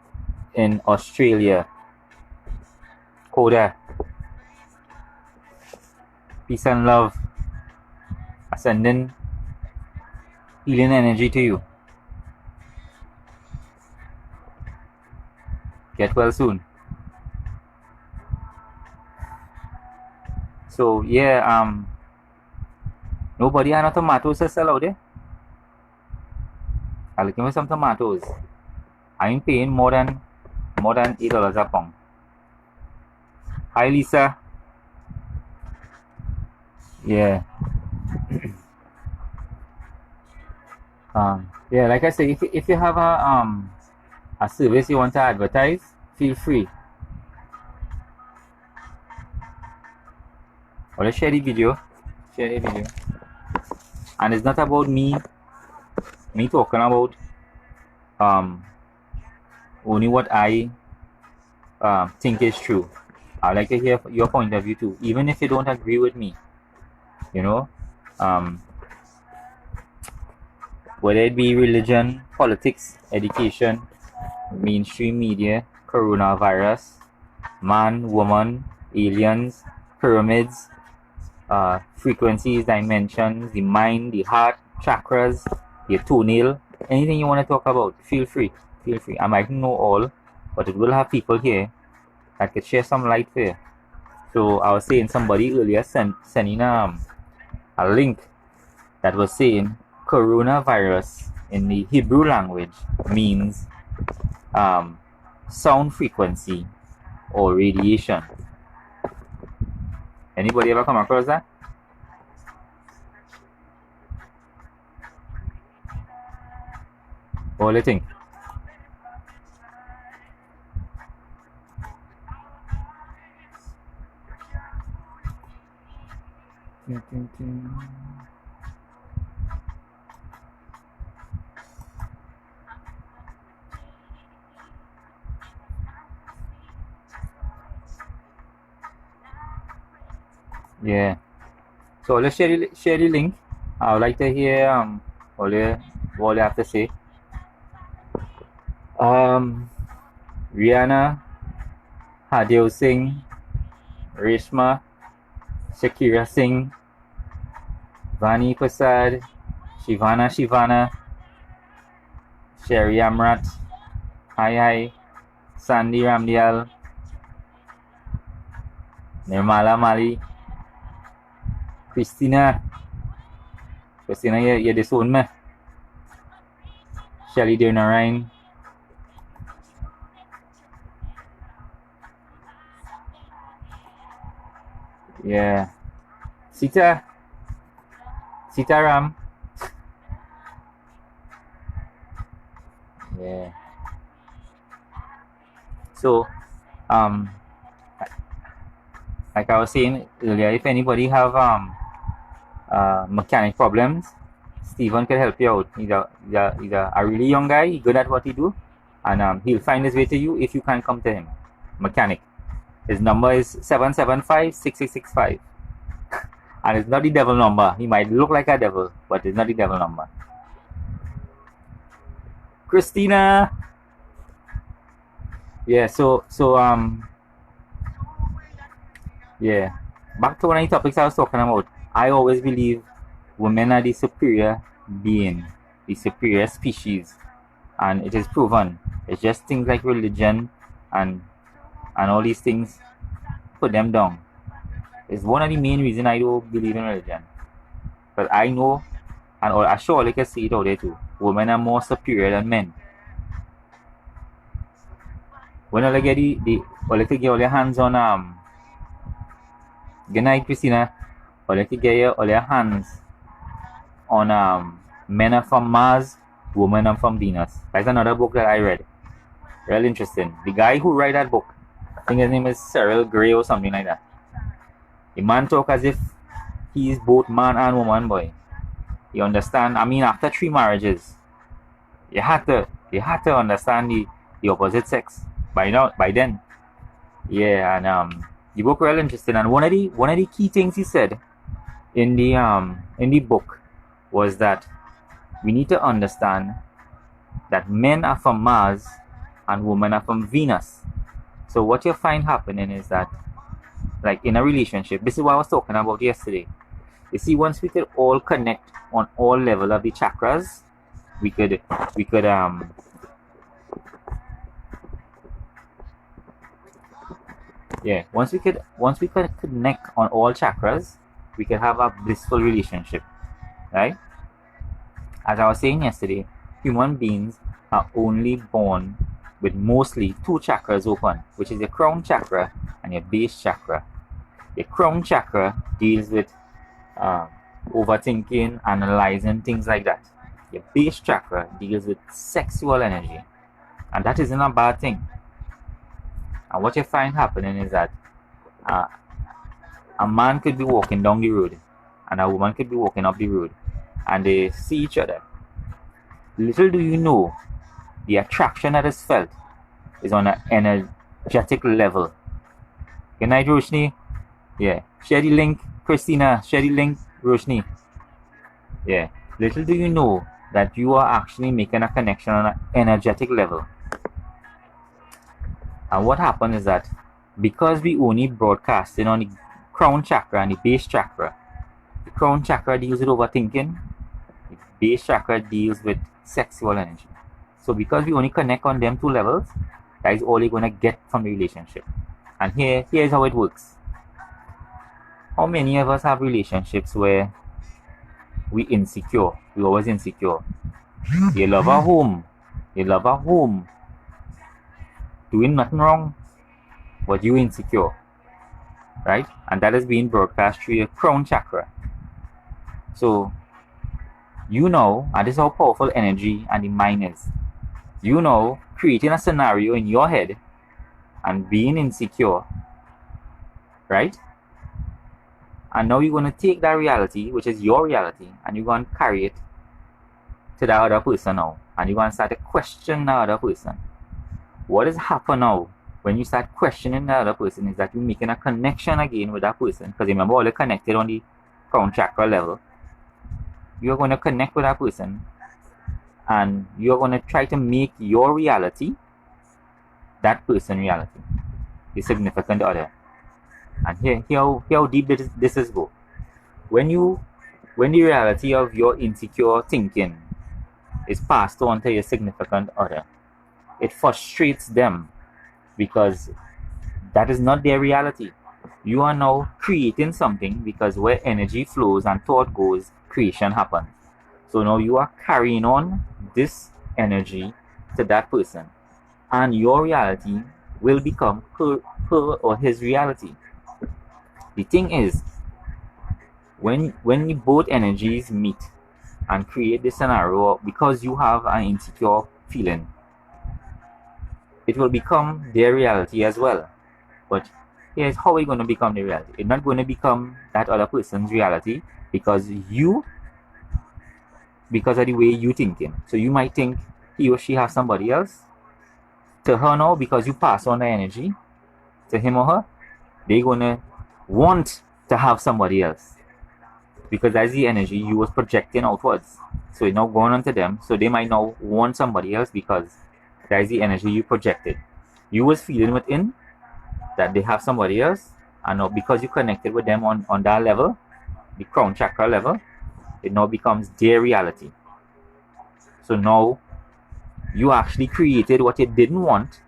in Australia, Koda, peace and love, ascending healing energy to you. Get well soon. So yeah, nobody had no tomatoes to sell out there. I'll give me some tomatoes. I'm paying more than $8 a pound. Hi Lisa. Yeah. Yeah, like I say, if you have a service you want to advertise, feel free. Or let's share the video. And it's not about me talking about only what I think is true. I'd like to hear your point of view too, even if you don't agree with me. You know, whether it be religion, politics, education, mainstream media, coronavirus, man, woman, aliens, pyramids, frequencies, dimensions, the mind, the heart, chakras, your toenail, anything you want to talk about, feel free. I might know all, but it will have people here that could share some light for you. So I was saying, somebody earlier sending a link that was saying coronavirus in the Hebrew language means sound frequency or radiation. Anybody ever come across that? What do you think? Yeah. So let's share the link. I would like to hear all you have to say. Rihanna, Hadil Singh, Reshma, Shakira Singh, Vani Prasad, Shivana, Sherry Amrat, Hi, Sandy Ramdial, Nirmala Mali, Christina, you're this one, man. Shelly Narain, yeah, Sitaram, yeah. So, like I was saying earlier, if anybody have mechanic problems, Steven can help you out. He's a really young guy, he's good at what he do, and he'll find his way to you if you can come to him. Mechanic. His number is 775-6665. And it's not the devil number. He might look like a devil, but it's not the devil number. Christina. Yeah, so yeah. Back to one of the topics I was talking about. I always believe women are the superior being, the superior species, and it is proven. It's just things like religion and all these things put them down. It's one of the main reasons I don't believe in religion. But I know, and I surely can see it out there too, women are more superior than men. When I get get all your hands on good night, Christina. Or get all your hands on men are from Mars, Woman, I'm from Venus. That's another book that I read. Real interesting. The guy who wrote that book, I think his name is Cyril Gray or something like that. The man talk as if he is both man and woman, boy. You understand? I mean, after 3 marriages, you had to understand the opposite sex by then. Yeah, and the book real interesting. And one of the key things he said in the book was that we need to understand that men are from Mars and women are from Venus. So what you find happening is that, like in a relationship, this is what I was talking about yesterday. You see, once we could all connect on all level of the chakras, we could once we could connect on all chakras, we could have a blissful relationship, right? As I was saying yesterday, human beings are only born with mostly 2 chakras open, which is your crown chakra and your base chakra. Your crown chakra deals with overthinking, analyzing, things like that. Your base chakra deals with sexual energy, and that isn't a bad thing. And what you find happening is that a man could be walking down the road and a woman could be walking up the road, and they see each other. Little do you know, the attraction that is felt is on an energetic level. Good night, Roshni. Yeah. Share the link, Christina. Share the link, Roshni. Yeah. Little do you know that you are actually making a connection on an energetic level. And what happens is that because we only broadcasting on the crown chakra and the base chakra, the crown chakra deals with overthinking, the base chakra deals with sexual energy. So because we only connect on them 2 levels, that is all you're going to get from the relationship. And here's how it works. How many of us have relationships where we insecure? We always insecure. You love our home. You love our home. Doing nothing wrong, but you insecure. Right? And that is being broadcast through your crown chakra. So, and this is how powerful energy and the mind is. Creating a scenario in your head and being insecure, right? And now you're going to take that reality, which is your reality, and you're going to carry it to the other person now. And you're going to start to question the other person. What has happened now when you start questioning the other person is that you're making a connection again with that person. Because remember, all are connected on the crown chakra level. You're going to connect with that person, and you're going to try to make your reality that person's reality, the significant other. And here how deep this is go. When the reality of your insecure thinking is passed on to your significant other, it frustrates them because that is not their reality. You are now creating something, because where energy flows and thought goes, creation happens. So now you are carrying on this energy to that person, and your reality will become her or his reality. The thing is, when both energies meet and create this scenario, because you have an insecure feeling, it will become their reality as well. But here's how it's going to become the reality. It's not going to become that other person's reality because of the way you thinking. So you might think he or she has somebody else. To her now, because you pass on the energy to him or her, they're going to want to have somebody else, because that's the energy you was projecting outwards. So it's now going on to them. So they might now want somebody else because that's the energy you projected. You was feeling within that they have somebody else, and now because you connected with them on that level, the crown chakra level, it now becomes their reality. So now you actually created what you didn't want,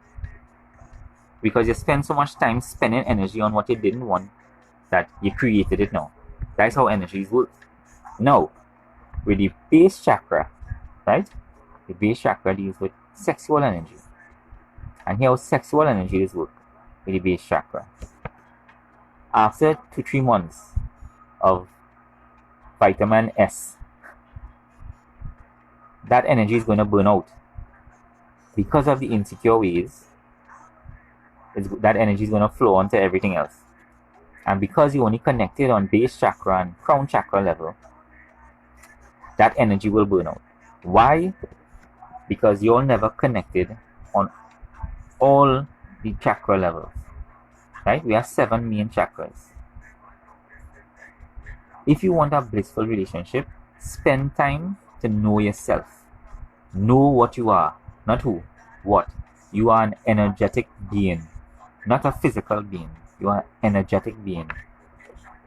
because you spend so much time spending energy on what you didn't want that you created it now. That's how energies work. Now, with the base chakra, right? The base chakra deals with sexual energy. And here how sexual energies work with the base chakra. After 2-3 months of vitamin S, that energy is going to burn out because of the insecure ways. That energy is going to flow onto everything else. And because you only connected on base chakra and crown chakra level, that energy will burn out. Why? Because you're never connected on all the chakra levels. Right? We have 7 main chakras. If you want a blissful relationship, spend time to know yourself. Know what you are, not who, what. You are an energetic being, not a physical being. You are an energetic being.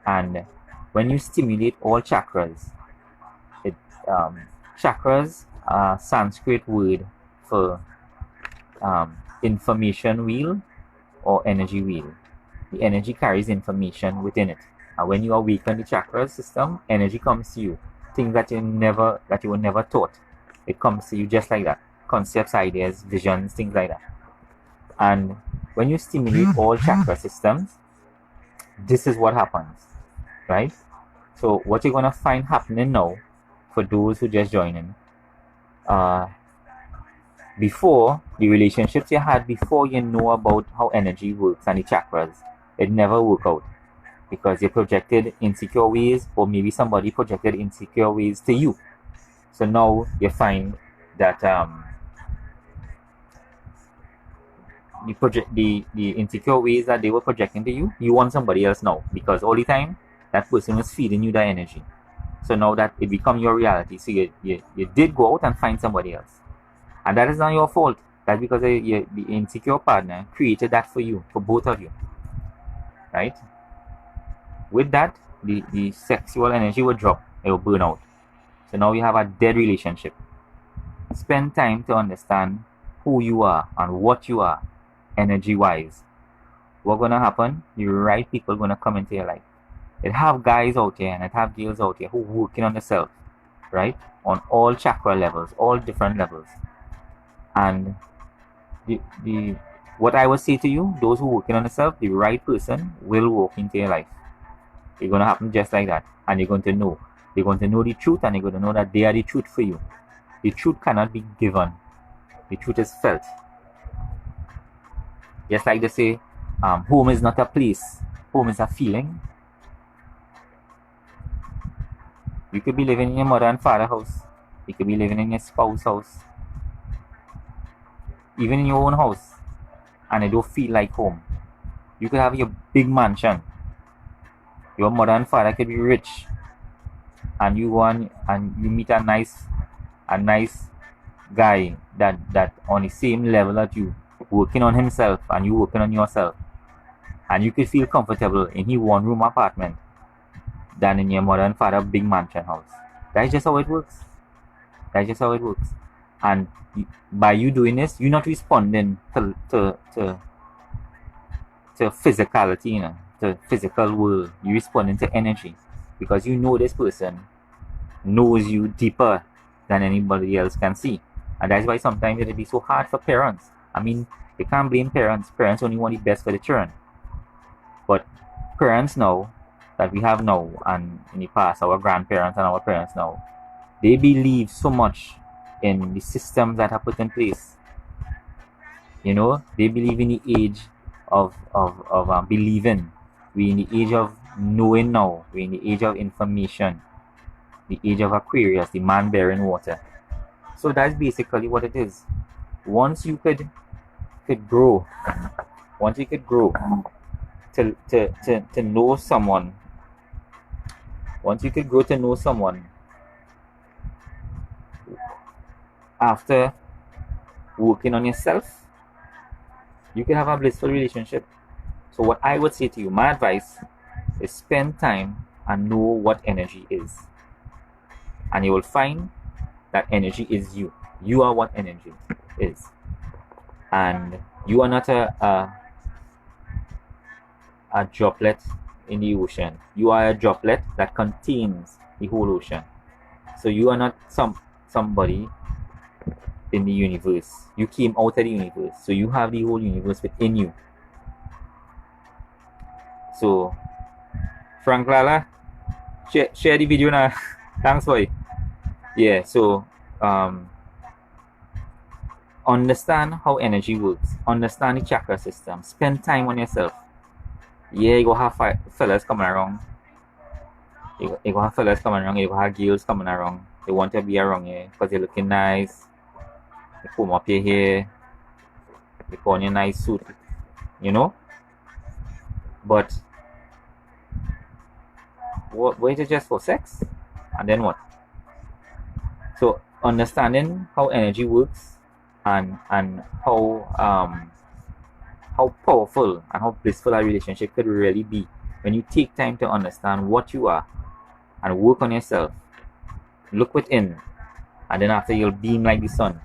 And when you stimulate all chakras, chakras are a Sanskrit word for information wheel or energy wheel. The energy carries information within it. And when you awaken the chakra system, energy comes to you. Things that you were never taught. It comes to you just like that. Concepts, ideas, visions, things like that. And when you stimulate all chakra systems, this is what happens, right? So what you're gonna find happening now, for those who just joined in, before the relationships you had before you know about how energy works and the chakras, it never worked out because you projected insecure ways, or maybe somebody projected insecure ways to you. So now you find that the insecure ways that they were projecting to you, you want somebody else now, because all the time that person was feeding you that energy. So now that it becomes your reality, so you did go out and find somebody else, and that is not your fault. That's because the insecure partner created that for you, for both of you, right? With that, the sexual energy will drop, it will burn out. So now you have a dead relationship. Spend time to understand who you are and what you are, energy wise. What's gonna happen? The right people gonna come into your life. It have guys out here and it have girls out here who working on themselves, right? On all chakra levels, all different levels. And the what I would say to you, those who working on themselves, the right person will walk into your life. It's gonna happen just like that, and you're going to know. They're going to know the truth, and you're going to know that they are the truth for you. The truth cannot be given. The truth is felt. Just like they say, home is not a place. Home is a feeling. You could be living in your mother and father house. You could be living in your spouse's house. Even in your own house. And it don't feel like home. You could have your big mansion. Your mother and father could be rich. And you go and you meet a nice guy that on the same level that you, working on himself and you working on yourself, and you could feel comfortable in his 1-room apartment than in your mother and father big mansion house. That's just how it works. That's just how it works. And by you doing this, you're not responding to physicality, you know, to physical world. You're responding to energy, because you know this person knows you deeper than anybody else can see. And that's why sometimes it'll be so hard for parents. I mean, you can't blame parents. Parents only want the best for the children. But parents now, that we have now, and in the past, our grandparents and our parents now, they believe so much in the systems that are put in place. You know, they believe in the age of believing. We're in the age of knowing now. We're in the age of information. The age of Aquarius, the man bearing water. So that's basically what it is. Once you could grow, to know someone, once you could grow to know someone after working on yourself, you can have a blissful relationship. So what I would say to you, my advice is spend time and know what energy is. And you will find that energy is you. You are what energy is. And you are not a droplet in the ocean. You are a droplet that contains the whole ocean. So you are not somebody in the universe. You came out of the universe. So you have the whole universe within you. So, Frank Lala, share the video now. Thanks for it. Yeah, so understand how energy works, understand the chakra system, spend time on yourself. Yeah, you go have fellas coming around. You go have fellas coming around, you go have girls coming around. They want to be around you because you're looking nice. They comb up your hair, they put on your nice suit, you know. But wait it just for sex? And then what? So understanding how energy works and how powerful and how blissful a relationship could really be when you take time to understand what you are and work on yourself. Look within, and then after you'll beam like the sun.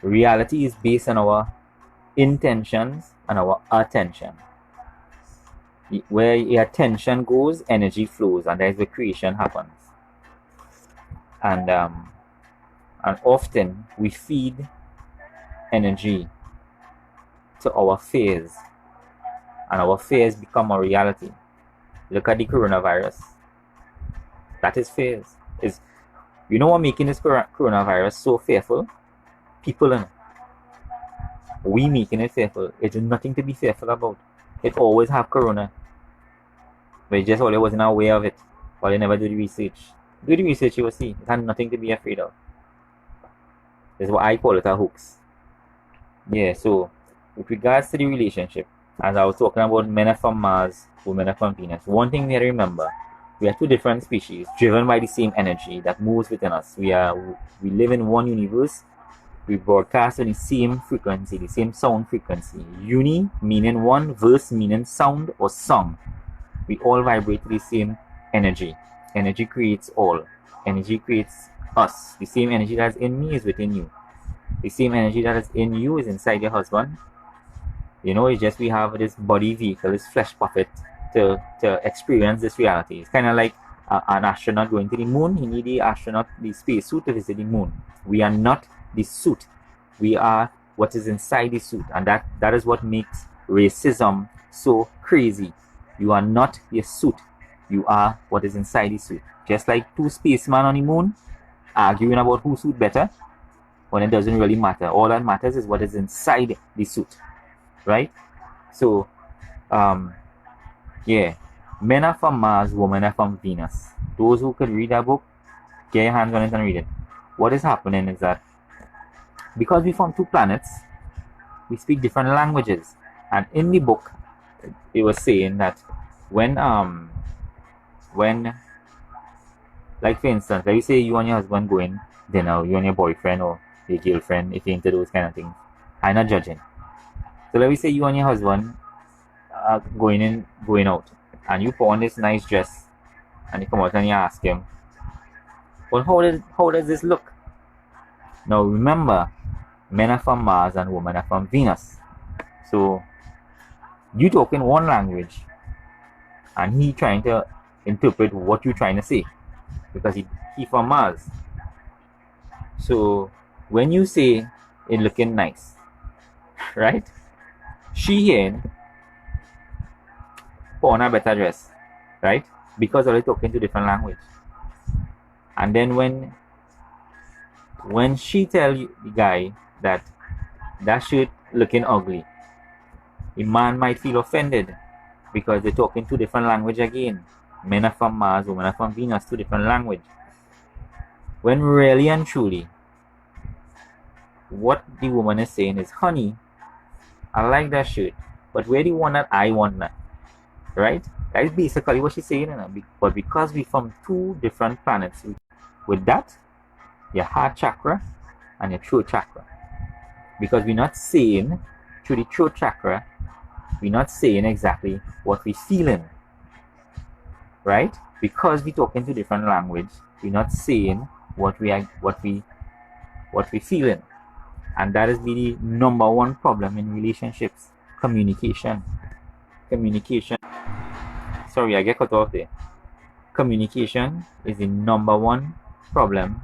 Reality is based on our intentions and our attention. Where your attention goes, energy flows, and that's where creation happens. And often we feed energy to our fears, and our fears become a reality. Look at the coronavirus. That is fears. Is you know what making this coronavirus so fearful? People in it. We making it fearful. It's nothing to be fearful about. It always have corona. But just all they wasn't aware of it. Or they never do the research. Do the research, you will see. It had nothing to be afraid of. That's what I call it a hoax. Yeah, so with regards to the relationship, as I was talking about, men are from Mars, women are from Venus. One thing we have to remember, we are two different species driven by the same energy that moves within us. We live in one universe. We broadcast on the same frequency, the same sound frequency. Uni meaning one, verse meaning sound or song. We all vibrate to the same energy. Energy creates all. Energy creates us. The same energy that's in me is within you. The same energy that is in you is inside your husband. You know, it's just we have this body vehicle, this flesh puppet to experience this reality. It's kind of like an astronaut going to the moon. He needs the space suit to visit the moon. We are not the suit. We are what is inside the suit. And that is what makes racism so crazy. You are not your suit. You are what is inside the suit. Just like two spacemen on the moon arguing about whose suit better, when it doesn't really matter. All that matters is what is inside the suit. Right? So, yeah. Men are from Mars, women are from Venus. Those who could read that book, get your hands on it and read it. What is happening is that because we from two planets, we speak different languages. And in the book, it was saying that when like for instance, let me say you and your husband going dinner, you and your boyfriend or your girlfriend, if you're into those kind of things. I'm not judging. So let me say you and your husband are going out, and you put on this nice dress, and you come out and you ask him, well, how does this look? Now remember, men are from Mars and women are from Venus. So you talk in one language, and he trying to interpret what you're trying to say, because he from Mars. So when you say it looking nice, right? She here put on a better dress, right? Because they're talking to different language. And then when she tell the guy that shirt looking ugly, the man might feel offended because they're talking two different language again. Men are from Mars, women are from Venus, two different language. When really and truly, what the woman is saying is, honey, I like that shirt, but where do you want that? I want that. Right? That is basically what she's saying. But because we from two different planets, with that, your heart chakra and your throat chakra. Because we're not saying through the throat chakra, we're not saying exactly what we're feeling. Right? Because we're talking to different language, we're not saying what we're feeling. And that is the number one problem in relationships. Communication. Sorry, I get cut off there. Communication is the number one problem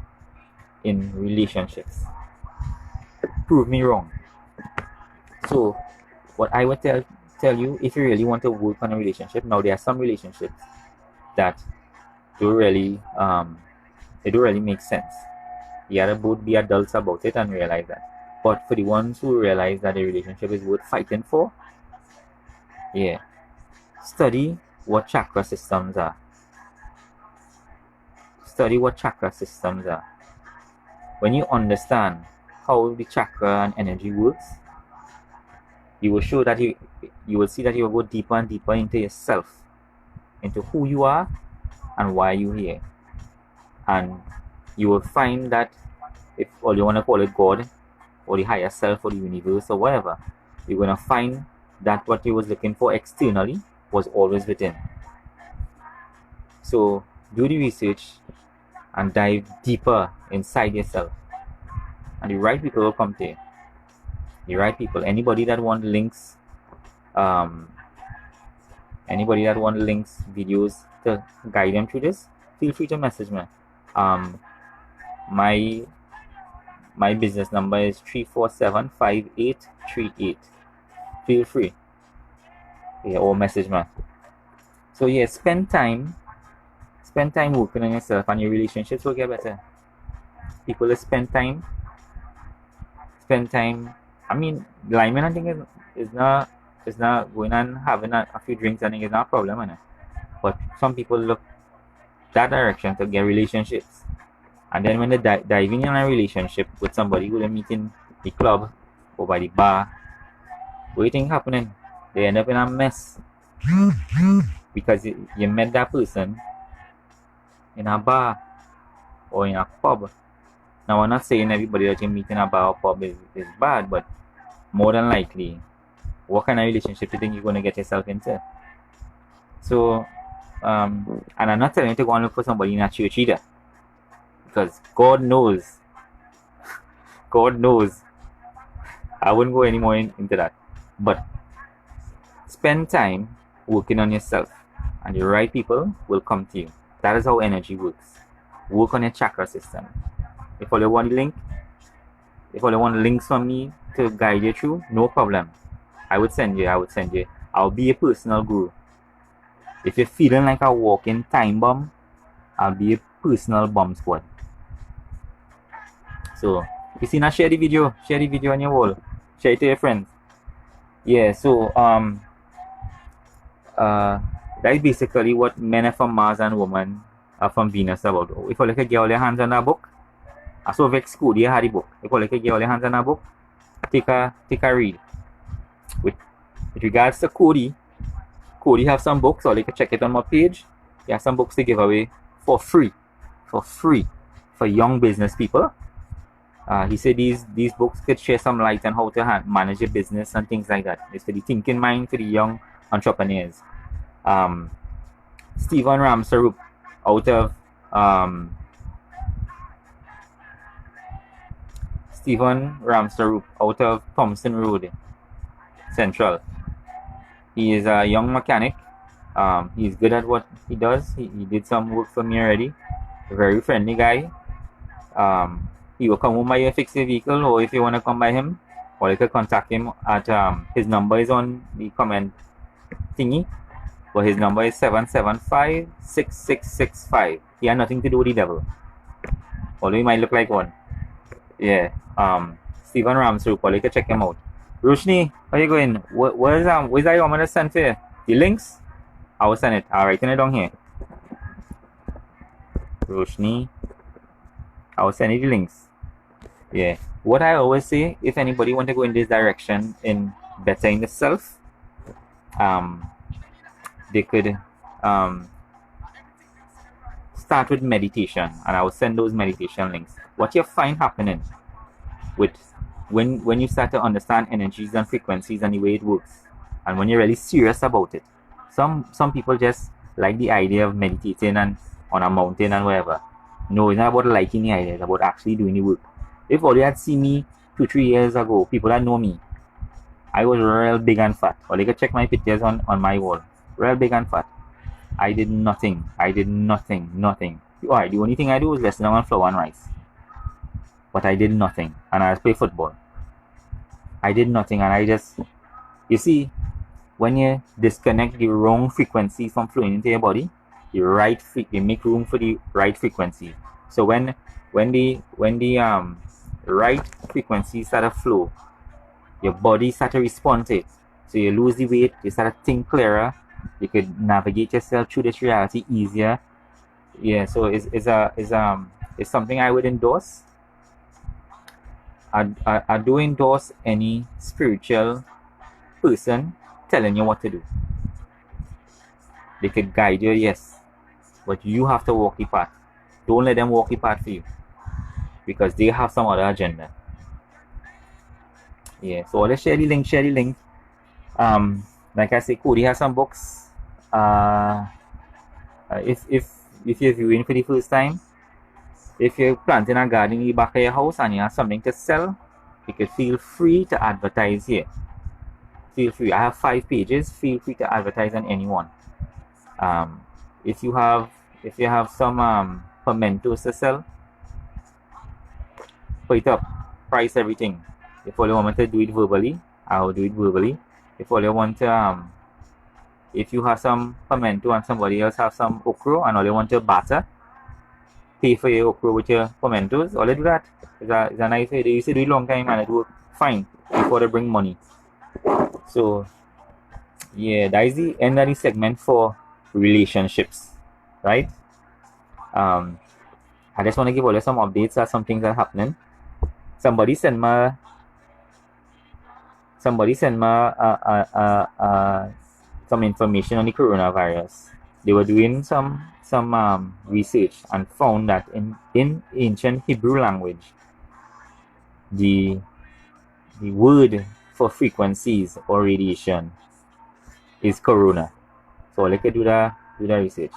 in relationships. Prove me wrong. So, what I would tell you, if you really want to work on a relationship, now there are some relationships that don't really make sense. You gotta both be adults about it and realize that. But for the ones who realize that the relationship is worth fighting for, yeah, study what chakra systems are. Study what chakra systems are. When you understand how the chakra and energy works, you will show that you will see that you will go deeper and deeper into yourself, into who you are and why you're here. And you will find that if all you want to call it God or the higher self or the universe or whatever, you're going to find that what you was looking for externally was always within. So do the research and dive deeper inside yourself, and the right people will come to you. The right people. Anybody that want links, videos to guide them through this, feel free to message me. My business number is 3475838. Feel free. Yeah, or message me. So yeah, spend time working on yourself, and your relationships will get better. People that spend time. I mean, lying I think is not going and having a few drinks. I think is not a problem, innit? But some people look that direction to get relationships, and then when they diving in a relationship with somebody who they meet in the club or by the bar, what do you think happening? They end up in a mess because you met that person in a bar or in a pub. Now, I'm not saying everybody that you meet in a bar or pub is bad, but more than likely, what kind of relationship do you think you're going to get yourself into? So, and I'm not telling you to go and look for somebody in a church either, because God knows, I wouldn't go any more into that. But spend time working on yourself, and the right people will come to you. That is how energy works. Work on your chakra system. If all you want links from me to guide you through, no problem. I would send you. I'll be a personal guru. If you're feeling like a walking time bomb, I'll be a personal bomb squad. So if you see now, share the video on your wall. Share it to your friends. Yeah, so that is basically what men are from Mars and women are from Venus about. If you look at your hands on that book, I saw Vex Cody had the book. If you look at your hands on that book, take a read. With regards to Cody have some books, or you can check it on my page. He has some books to give away for free for young business people. He said these books could share some light on how to manage a business and things like that. It's for the thinking mind, for the young entrepreneurs. Stephen Ramsarup out of Thompson Road, Central. He is a young mechanic. He's good at what he does. He did some work for me already. A very friendly guy. He will come home by you, fix your vehicle, or if you want to come by him, or you can contact him at his number is on the comment thingy. But his number is 775-6665. He had nothing to do with the devil, although he might look like one. Yeah. Stephen Ramsrup, or you can check him out. Roshni, how you going? Where's that you want me to send for you? The links? I will send it. I'll write it down here. Roshni, I will send you the links. Yeah. What I always say, if anybody want to go in this direction in bettering the self, they could start with meditation, and I will send those meditation links. What you find happening with when you start to understand energies and frequencies and the way it works, and when you're really serious about it, some people just like the idea of meditating and on a mountain and whatever. No, it's not about liking the idea, it's about actually doing the work. If all you had seen me 2-3 years ago, people that know me, I was real big and fat. Or they could check my pictures on my wall. Real big and fat. I did nothing. Alright, the only thing I do is listen on flour and rice. But I did nothing. And I play football. I did nothing, and I just... You see, when you disconnect the wrong frequencies from flowing into your body, you make room for the right frequency. So when when the right frequencies start to flow, your body start to respond to it. So you lose the weight, you start to think clearer, you could navigate yourself through this reality easier. Yeah, so it's something I would endorse. I do endorse any spiritual person telling you what to do. They could guide you, yes, but you have to walk the path. Don't let them walk the path for you, because they have some other agenda. Yeah, so let's share the link. Like I say, Cody has some books. If you're viewing for the first time, if you're planting a garden in the back of your house and you have something to sell, you can feel free to advertise here. Feel free. I have 5 pages. Feel free to advertise on any one. If you have some pimentos to sell, put it up. Price everything. If all you want me to do it verbally, I will do it verbally. If all you want to if you have some pimento and somebody else have some okra and all you want to batter, pay for your okra with your pimentos, all you do that. It's a nice way. They used to do it long time and it worked fine before they bring money. So yeah, that is the end of the segment for relationships, right? I just want to give all you some updates on some things that are happening. Somebody sent me some information on the coronavirus. They were doing some research and found that in ancient Hebrew language, the word for frequencies or radiation is corona. So let's do the research.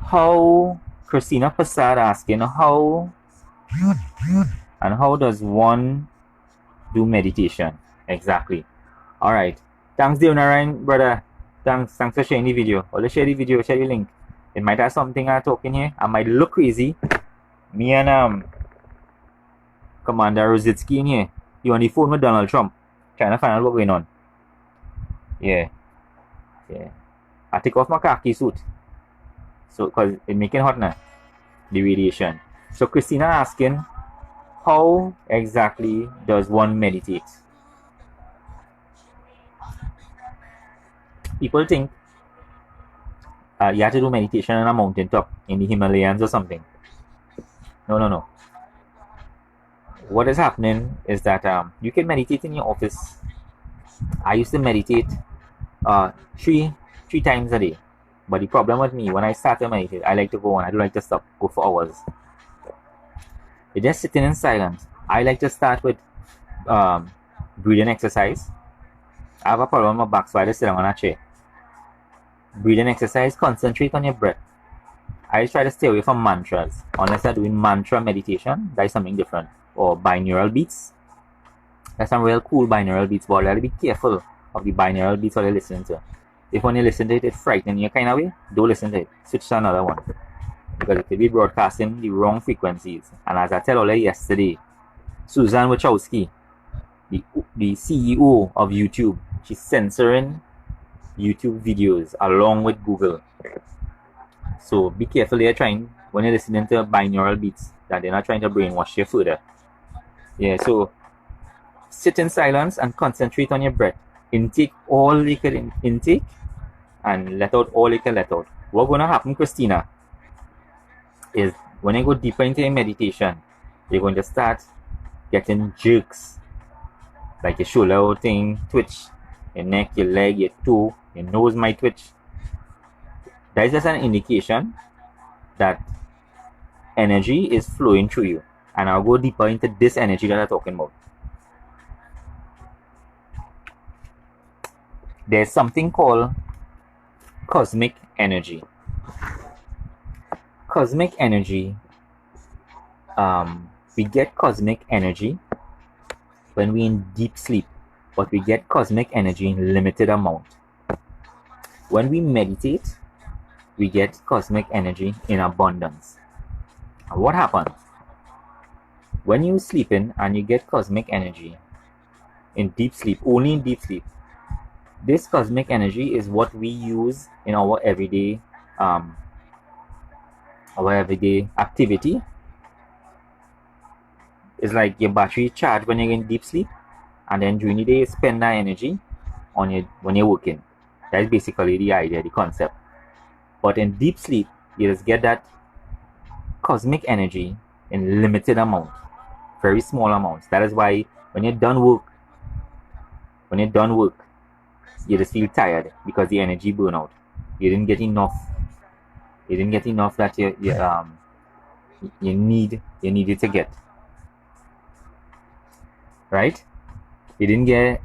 How Christina Passad asking how does one do meditation exactly? All right. Thanks, Deonarayan, brother. Thanks for sharing the video. Or let's share the video, share the link. It might have something I talking here. I might look crazy. Me and Commander Rositsky in here. You on the phone with Donald Trump, trying to find out what's going on. Yeah. I take off my khaki suit. So, because it's making hot now. The radiation. So Christina asking, how exactly does one meditate? People think you have to do meditation on a mountaintop in the Himalayas or something. No. What is happening is that you can meditate in your office. I used to meditate three times a day. But the problem with me, when I start to meditate, I like to go on. I don't like to stop, go for hours. You're just sitting in silence. I like to start with breathing exercise. I have a problem with my back, so I just sit down on a chair. Breathing exercise, concentrate on your breath. I try to stay away from mantras. Unless I'm doing mantra meditation, that is something different. Or binaural beats. There's some real cool binaural beats, but you have to be careful of the binaural beats that you're listening to. If when you listen to it, it's frightening you kind of way, don't listen to it. Switch to another one. Because it could be broadcasting the wrong frequencies. And as I tell all yesterday, Susan Wachowski, the CEO of YouTube, she's censoring YouTube videos along with Google. So be careful when you're listening to binaural beats, that they're not trying to brainwash you further. Yeah, so sit in silence and concentrate on your breath. Intake all you can intake and let out all you can let out. What's going to happen, Christina, is when you go deeper into your meditation, you're going to start getting jerks. Like your shoulder thing twitch, your neck, your leg, your toe, your nose might twitch. That is just an indication that energy is flowing through you. And I'll go deeper into this energy that I'm talking about. There's something called cosmic energy. Cosmic energy, we get cosmic energy when we're in deep sleep, but we get cosmic energy in limited amount. When we meditate, we get cosmic energy in abundance. And what happens? When you're sleeping and you get cosmic energy in deep sleep, only in deep sleep, this cosmic energy is what we use in our everyday activity It's like your battery charge when you're in deep sleep, and then during the day you spend that energy on your when you're working. That's basically the idea, the concept. But in deep sleep, you just get that cosmic energy in limited amount, very small amounts. That is why when you're done work, you just feel tired because the energy burn out. You didn't get enough. You didn't get enough that you needed to get. Right? You didn't get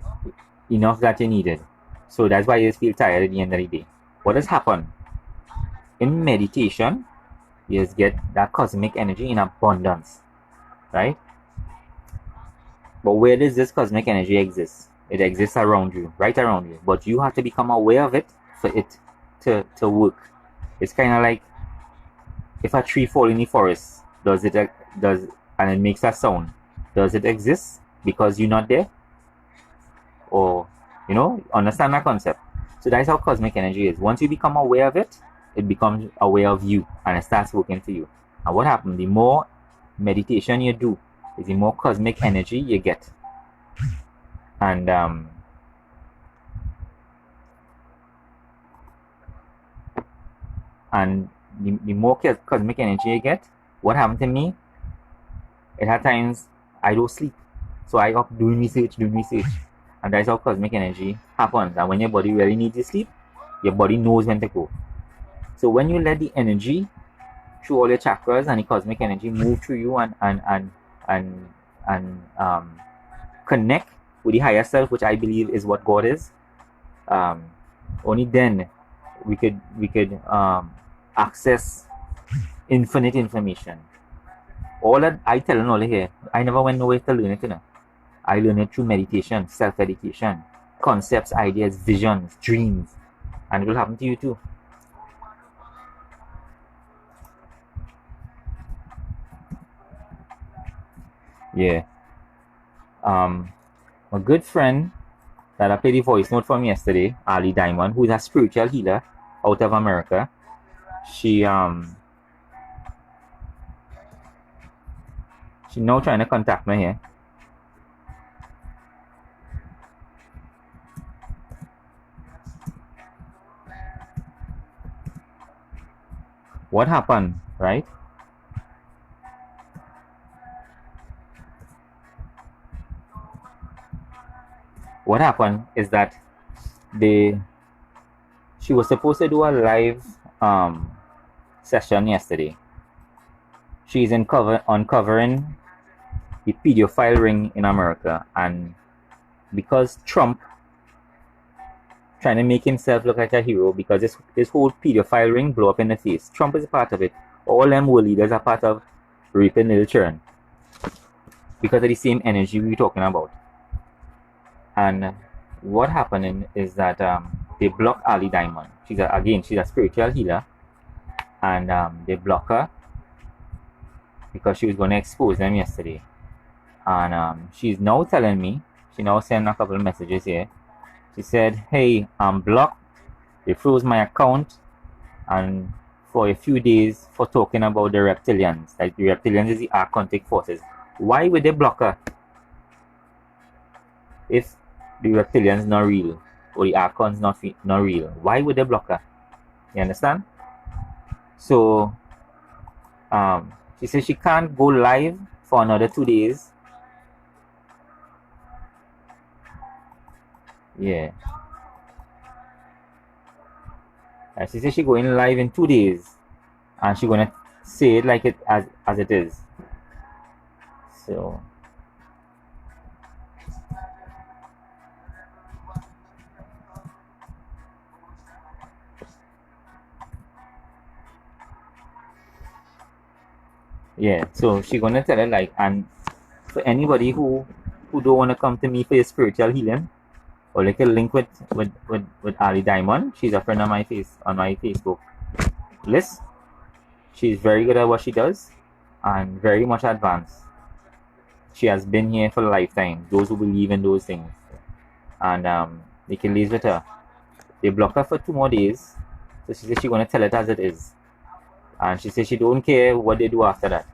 enough that you needed. So that's why you just feel tired at the end of the day. What has happened? In meditation, you just get that cosmic energy in abundance. Right? But where does this cosmic energy exist? It exists around you, right around you. But you have to become aware of it for it to work. It's kind of like if a tree falls in the forest, and it makes a sound. Does it exist because you're not there? Or, understand that concept. So that's how cosmic energy is. Once you become aware of it, it becomes aware of you and it starts working for you. And what happens? The more meditation you do, is the more cosmic energy you get. And the more cosmic energy you get, what happened to me? It had times I don't sleep. So I up doing research. And that's how cosmic energy happens. And when your body really needs to sleep, your body knows when to go. So when you let the energy through all your chakras and the cosmic energy move through you and connect with the higher self, which I believe is what God is, only then we could access infinite information. All that I tell you all here, I never went nowhere to learn it. I learned it through meditation, self-education, concepts, ideas, visions, dreams, and it will happen to you too. Yeah. A good friend that I played the voice note for me yesterday, Ali Diamond, who is a spiritual healer out of America. She now trying to contact me here. What happened, right? What happened is that she was supposed to do a live session yesterday. She's uncovering the pedophile ring in America, and because Trump trying to make himself look like a hero, because this whole pedophile ring blew up in the face. Trump is a part of it. All them world leaders are part of raping little children because of the same energy we were talking about. And what happened is that they blocked Ali Diamond. She's a spiritual healer, and they blocked her because she was going to expose them yesterday. And she's now telling me, she now sent a couple of messages here. She said, "Hey, I'm blocked. They froze my account, and for a few days for talking about the reptilians. Like the reptilians is the Archontic forces. Why would they block her? If the reptilians not real or the Archons not real, why would they block her? You understand? So she says she can't go live for another 2 days. Yeah. And she says she's going live in 2 days, and she's gonna say it like it as it is. So yeah, so she's gonna tell it like, and for anybody who don't wanna come to me for your spiritual healing, or like a link with Ali Diamond. She's a friend on my Facebook list. She's very good at what she does and very much advanced. She has been here for a lifetime. Those who believe in those things, and they can live with her. They block her for 2 more days, so she says she's gonna tell it as it is, and she says she don't care what they do after that.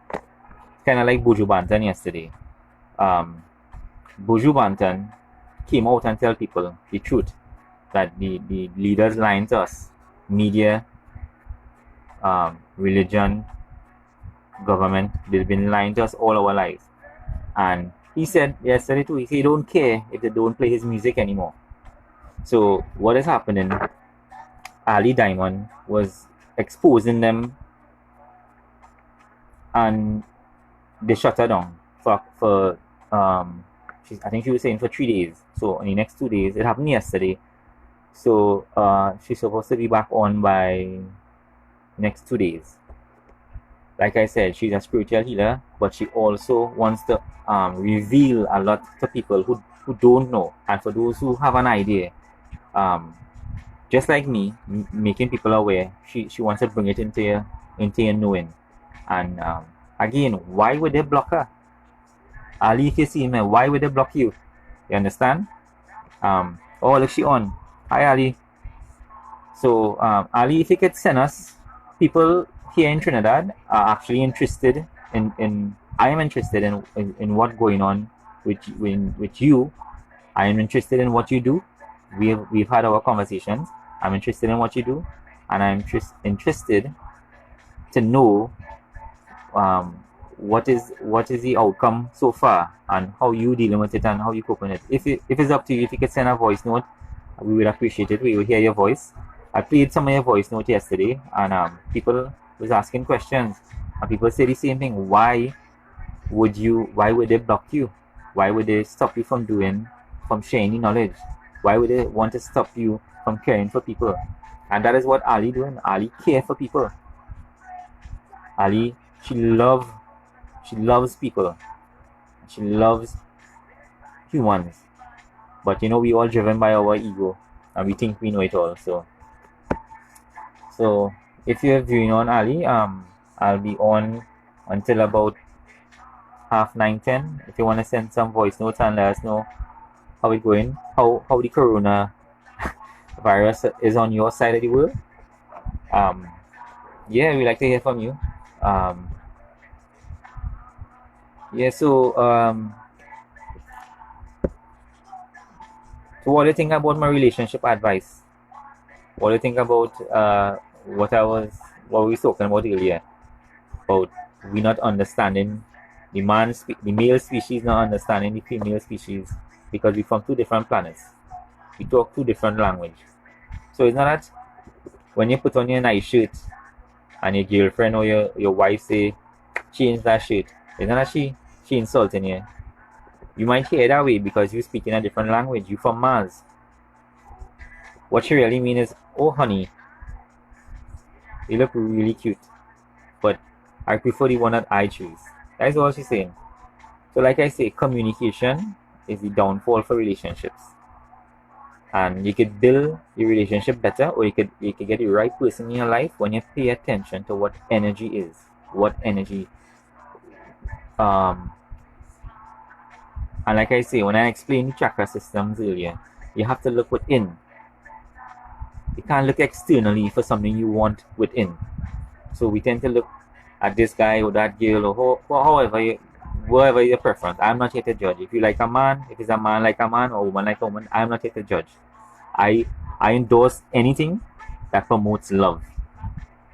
Kind of like Buju Banton yesterday. Buju Banton came out and tell people the truth that the leaders lying to us, media, religion, government, they've been lying to us all our lives. And he said yesterday too, he don't care if they don't play his music anymore. So what is happening? Ali Diamond was exposing them, and they shut her down for I think she was saying for 3 days. So in the next 2 days, it happened yesterday. So she's supposed to be back on by next 2 days. Like I said, she's a spiritual healer, but she also wants to reveal a lot to people who don't know, and for those who have an idea, just like me, making people aware. She wants to bring it into your knowing. And again, why would they block her? Ali, if you see me, why would they block you? You understand? Oh, look, she on. Hi, Ali. So, Ali, if you could send us, people here in Trinidad are actually interested in I am interested in what's going on with you. I am interested in what you do. We've had our conversations. I'm interested in what you do, and I'm interested to know what is the outcome so far, and how you dealing with it and how you coping it. If it's up to you, if you could send a voice note, we would appreciate it. We will hear your voice. I played some of your voice note yesterday, and people was asking questions, and people say the same thing. Why would they block you? Why would they stop you from sharing the knowledge? Why would they want to stop you from caring for people? And that is what Ali doing. Ali care for people. Ali, she loves people. She loves humans. But we all driven by our ego, and we think we know it all. So if you're viewing on Ali, I'll be on until about 9:30, 10. If you want to send some voice notes and let us know how it's going, how the corona virus is on your side of the world. Yeah, we'd like to hear from you. So what do you think about my relationship advice? What do you think about what we were talking about earlier, about we not understanding the male species, not understanding the female species, because we're from two different planets. We talk two different language. So it's not that when you put on your nice shirt and your girlfriend or your wife say change that shirt, it's not that she insulting you. You might hear that way because you speak in a different language. You from Mars. What she really means is, oh honey, you look really cute, but I prefer the one that I choose. That's all she's saying. So like I say, communication is the downfall for relationships. And you could build your relationship better, or you could get the right person in your life when you pay attention to what energy is. What energy. And like I say, when I explained the chakra systems earlier, you have to look within. You can't look externally for something you want within. So we tend to look at this guy or that girl or whatever your preference. I'm not here to judge. If you like a man, if it's a man like a man or a woman like a woman, I'm not here to judge. I endorse anything that promotes love.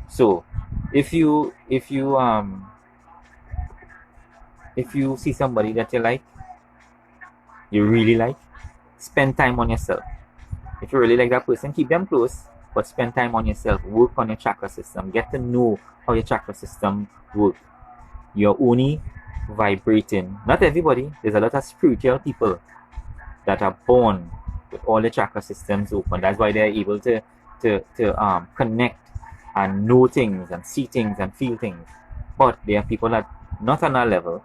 So if you see somebody that you really like, spend time on yourself. If you really like that person, keep them close, but spend time on yourself. Work on your chakra system. Get to know how your chakra system works. You're only vibrating. Not everybody. There's a lot of spiritual people that are born with all the chakra systems open. That's why they're able to connect and know things and see things and feel things. But there are people that not on that level.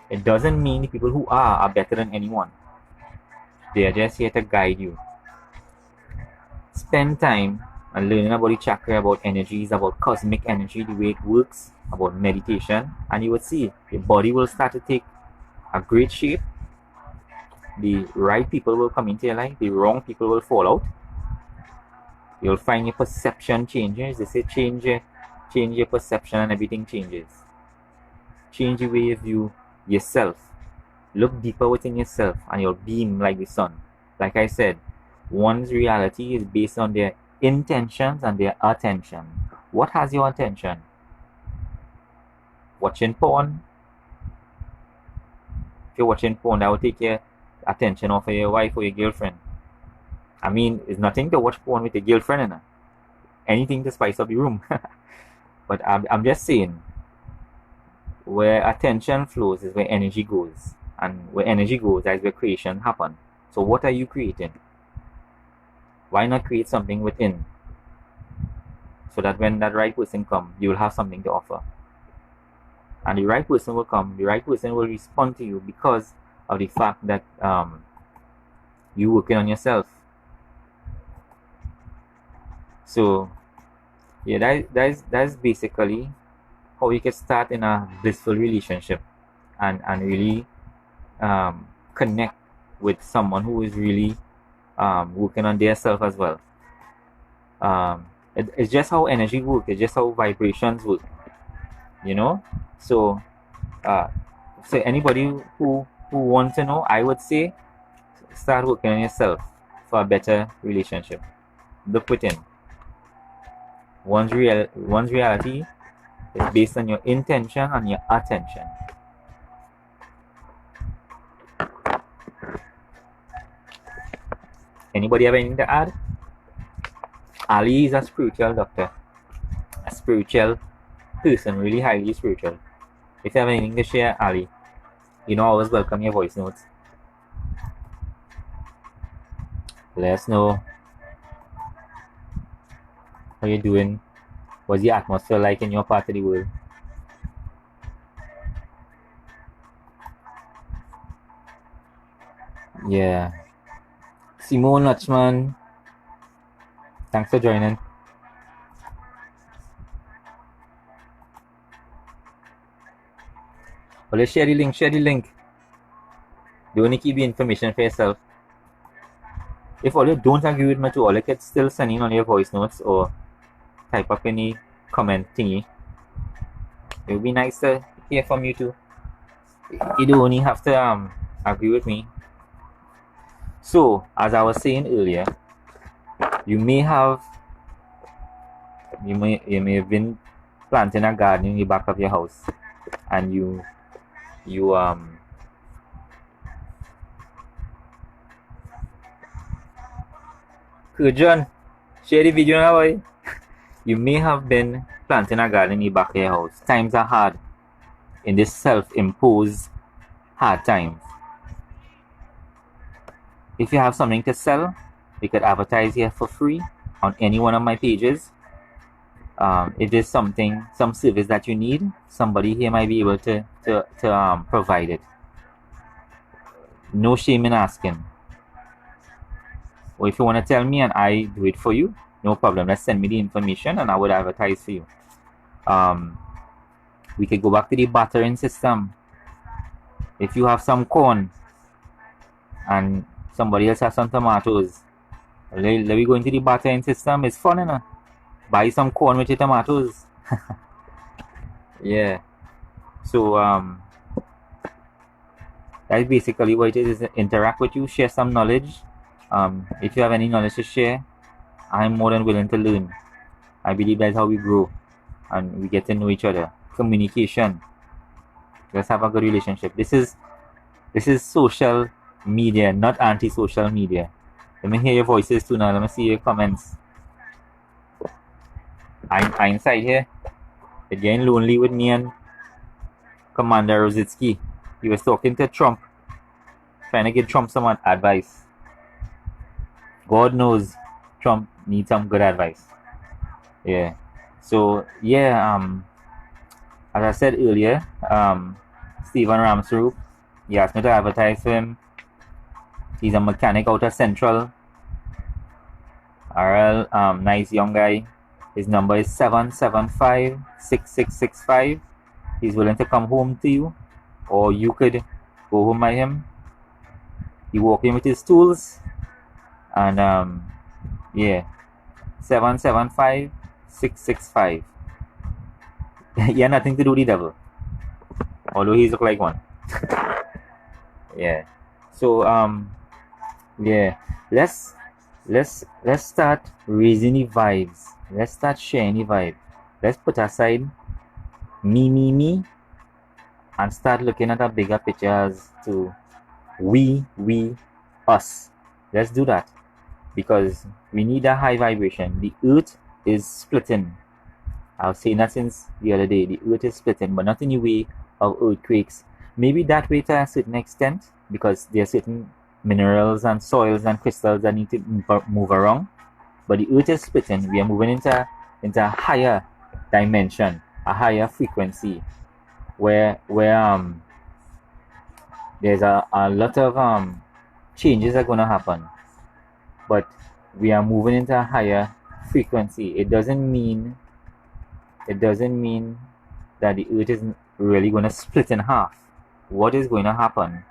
It doesn't mean the people who are better than anyone. They are just here to guide you. Spend time and learning about the chakra, about energies, about cosmic energy, the way it works, about meditation, and you will see your body will start to take a great shape. The right people will come into your life, the wrong people will fall out. You'll find your perception changes. They say change your perception and everything changes. Change the way you view yourself. Look deeper within yourself and you'll beam like the sun. Like I said, one's reality is based on their intentions and their attention. What has your attention? Watching porn? If you're watching porn, that will take your attention off of your wife or your girlfriend. I mean, it's nothing to watch porn with your girlfriend and anything to spice up your room. But I'm just saying, where attention flows is where energy goes. And where energy goes, that's where creation happens. So what are you creating? Why not create something within? So that when that right person comes, you will have something to offer. And the right person will come, the right person will respond to you because of the fact that you're working on yourself. So yeah, that's basically how you can start in a blissful relationship and really connect with someone who is really working on their self as well. It's just how energy works, it's just how vibrations work, you know. So so anybody who wants to know, I would say start working on yourself for a better relationship. Look within. One's reality is based on your intention and your attention. Anybody have anything to add? Ali is a spiritual doctor, a spiritual person, really highly spiritual. If you have anything to share, Ali, you know, I always welcome your voice notes. Let us know how you're doing. What's the atmosphere like in your part of the world? Yeah. Simone Lachman, thanks for joining. Well, let's share the link. Share the link. You only keep the information for yourself. If all you don't agree with me to all, you can still send in on your voice notes or type up any comment thingy. It would be nice to hear from you too. You don't only have to agree with me. So, as I was saying earlier, you may have been planting a garden in the back of your house, and you John, share the video now, boy. You may have been planting a garden in the back of your house. Times are hard in this self-imposed hard times. If you have something to sell, you could advertise here for free on any one of my pages. If there's some service that you need, somebody here might be able to provide it. No shame in asking. Or if you want to tell me and I do it for you, no problem. Just send me the information and I would advertise for you. We could go back to the bartering system. If you have some corn and somebody else has some tomatoes, let me go into the bartering system. It's fun, enough. Buy some corn with your tomatoes. Yeah. So that's basically what it is. Interact with you, share some knowledge. If you have any knowledge to share, I'm more than willing to learn. I believe that's how we grow and we get to know each other. Communication. Let's have a good relationship. This is social media, not anti-social media. Let me hear your voices too now. Let me see your comments. I'm inside here. It's getting lonely with me and Commander Rositsky. He was talking to Trump, trying to give Trump some advice. God knows Trump needs some good advice. Yeah. So yeah, as I said earlier, Stephen Ramsroop, he asked me to advertise for him. He's a mechanic out of Central. RL, nice young guy. His number is 775-6665. He's willing to come home to you, or you could go home by him. He walk in with his tools, and yeah, 775-665. He had nothing to do with the devil, although he look like one. Yeah. So yeah, let's let's start raising the vibes. Let's start sharing the vibe. Let's put aside me, and start looking at a bigger picture as to we, us. Let's do that because we need a high vibration. The earth is splitting. I was saying that since the other day. The earth is splitting, but not in the way of earthquakes. Maybe that way to a certain extent because there are certain minerals and soils and crystals that need to move around. But the earth is splitting. We are moving into a higher dimension, a higher frequency, where there's a lot of changes are gonna happen. But we are moving into a higher frequency. It doesn't mean that the earth is really going to split in half. What is going to happen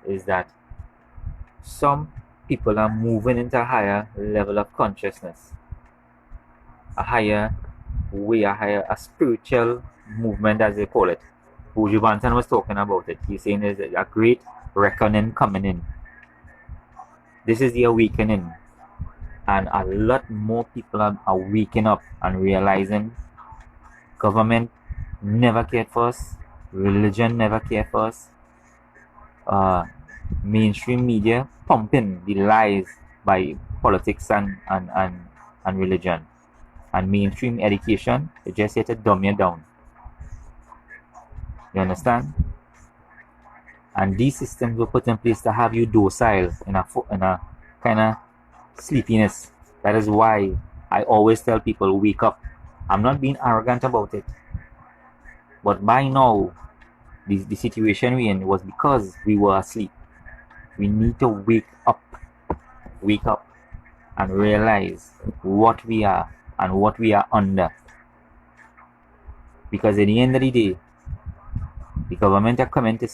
is that some people are moving into a higher level of consciousness, a higher way, a spiritual movement, as they call it. Buju Banton was talking about it. He's saying there's a great reckoning coming in. This is the awakening, and a lot more people are waking up and realizing government never cared for us, religion never cared for us, mainstream media pumping the lies by politics and religion, and mainstream education is just here to dumb you down. You understand? And these systems were put in place to have you docile in a kind of sleepiness. That is why I always tell people, wake up. I'm not being arrogant about it, but by now the situation we're in was because we were asleep. We need to wake up and realize what we are and what we are under. Because at the end of the day, the government are coming to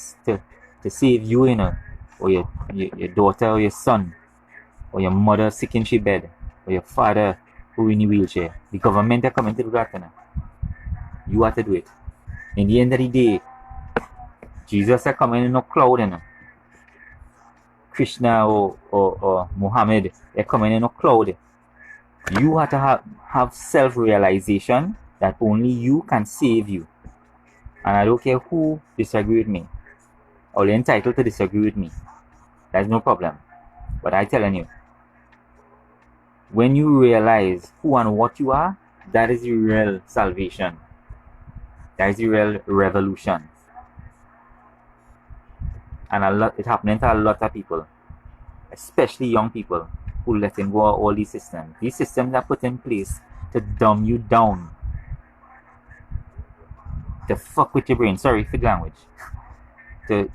save you, or your daughter or your son, or your mother sick in she bed, or your father who in a wheelchair. The government are coming to do that, You have to do it. In the end of the day, Jesus are coming in a cloud, Krishna or Muhammad, they're coming in a cloud. You have to have self-realization that only you can save you. And I don't care who disagree with me, or you're entitled to disagree with me. That's no problem. But I'm telling you, when you realize who and what you are, that is the real salvation. That is the real revolution. And it's happening to a lot of people, especially young people who letting go of all these systems. These systems are put in place to dumb you down, to fuck with your brain. Sorry for the language.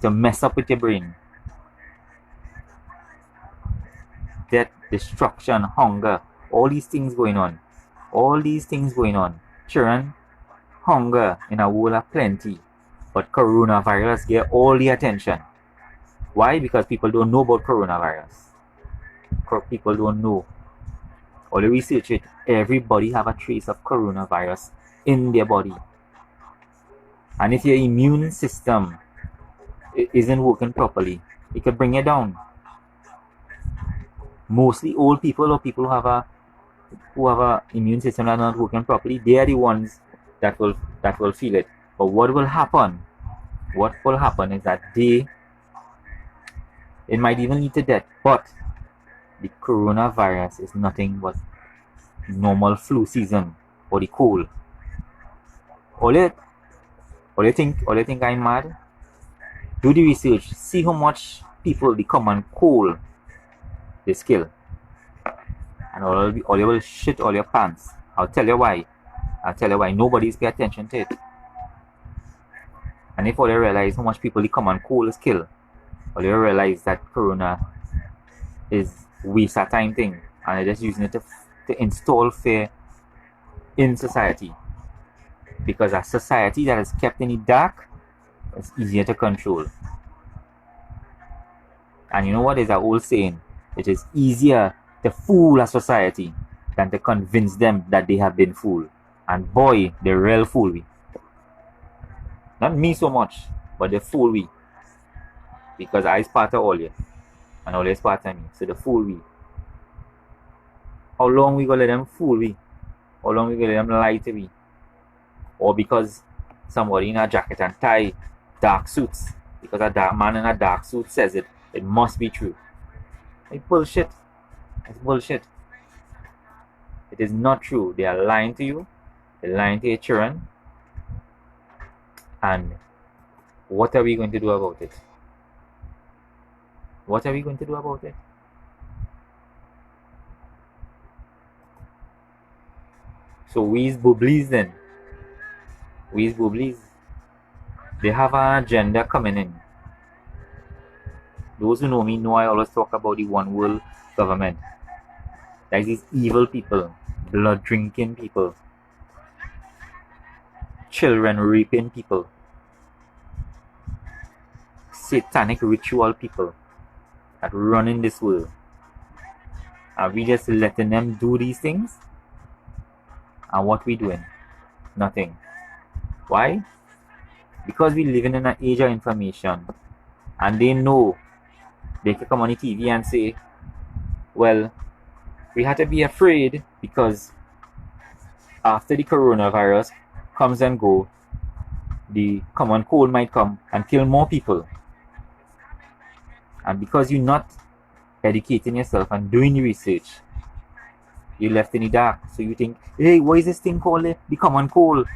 To mess up with your brain. Death, destruction, hunger, all these things going on. Children, hunger in a world of plenty. But coronavirus get all the attention. Why? Because people don't know about coronavirus. People don't know. All the research it, everybody have a trace of coronavirus in their body. And if your immune system isn't working properly, it could bring you down. Mostly old people or people who have a immune system that not working properly, they are the ones that will feel it. But what will happen? What will happen is that it might even lead to death. But the coronavirus is nothing but normal flu season or the cold. All you think I'm mad? Do the research. See how much people the common cold they kill. And all you will shit all your pants. I'll tell you why. Nobody's pay attention to it. And if all you realize how much people the common cold is kill, all you realize that corona is waste of time thing, and they're just using it to install fear in society. Because a society that is kept in the dark is easier to control. And you know what is that old saying? It is easier to fool a society than to convince them that they have been fooled. And boy, the real fool we. Not me so much, but the fool we. because I part of all you and all you part of me. So they fool we. How long we gonna let them fool we? How long we gonna let them lie to we? Or because somebody in a jacket and tie, dark suits, because a dark man in a dark suit says it, it must be true. It's bullshit. It's bullshit. It is not true. They are lying to you. They're lying to your children. And what are we going to do about it? What are we going to do about it? So we's bubblies then. We's bubblies. They have an agenda coming in. Those who know me know I always talk about the one world government. Like these evil people, blood drinking people, children raping people, satanic ritual people that run in this world. Are we just letting them do these things? And what we doing? Nothing. Why? Because we living in an age of information, and they know they can come on the TV and say, well, we had to be afraid because after the coronavirus comes and go, the common cold might come and kill more people. And because you're not educating yourself and doing the research, you're left in the dark. So you think, hey, what is this thing called the common cold?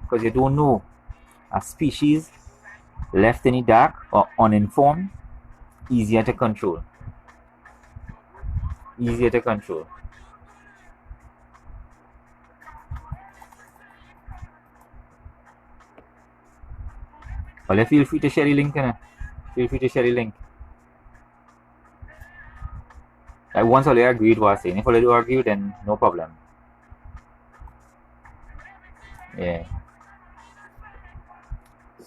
Because you don't know. A species left in the dark or uninformed, easier to control. Easier to control. Well, feel free to share the link. Feel free to share the link. Like once all you agreed was saying, if all you argue, then no problem. Yeah.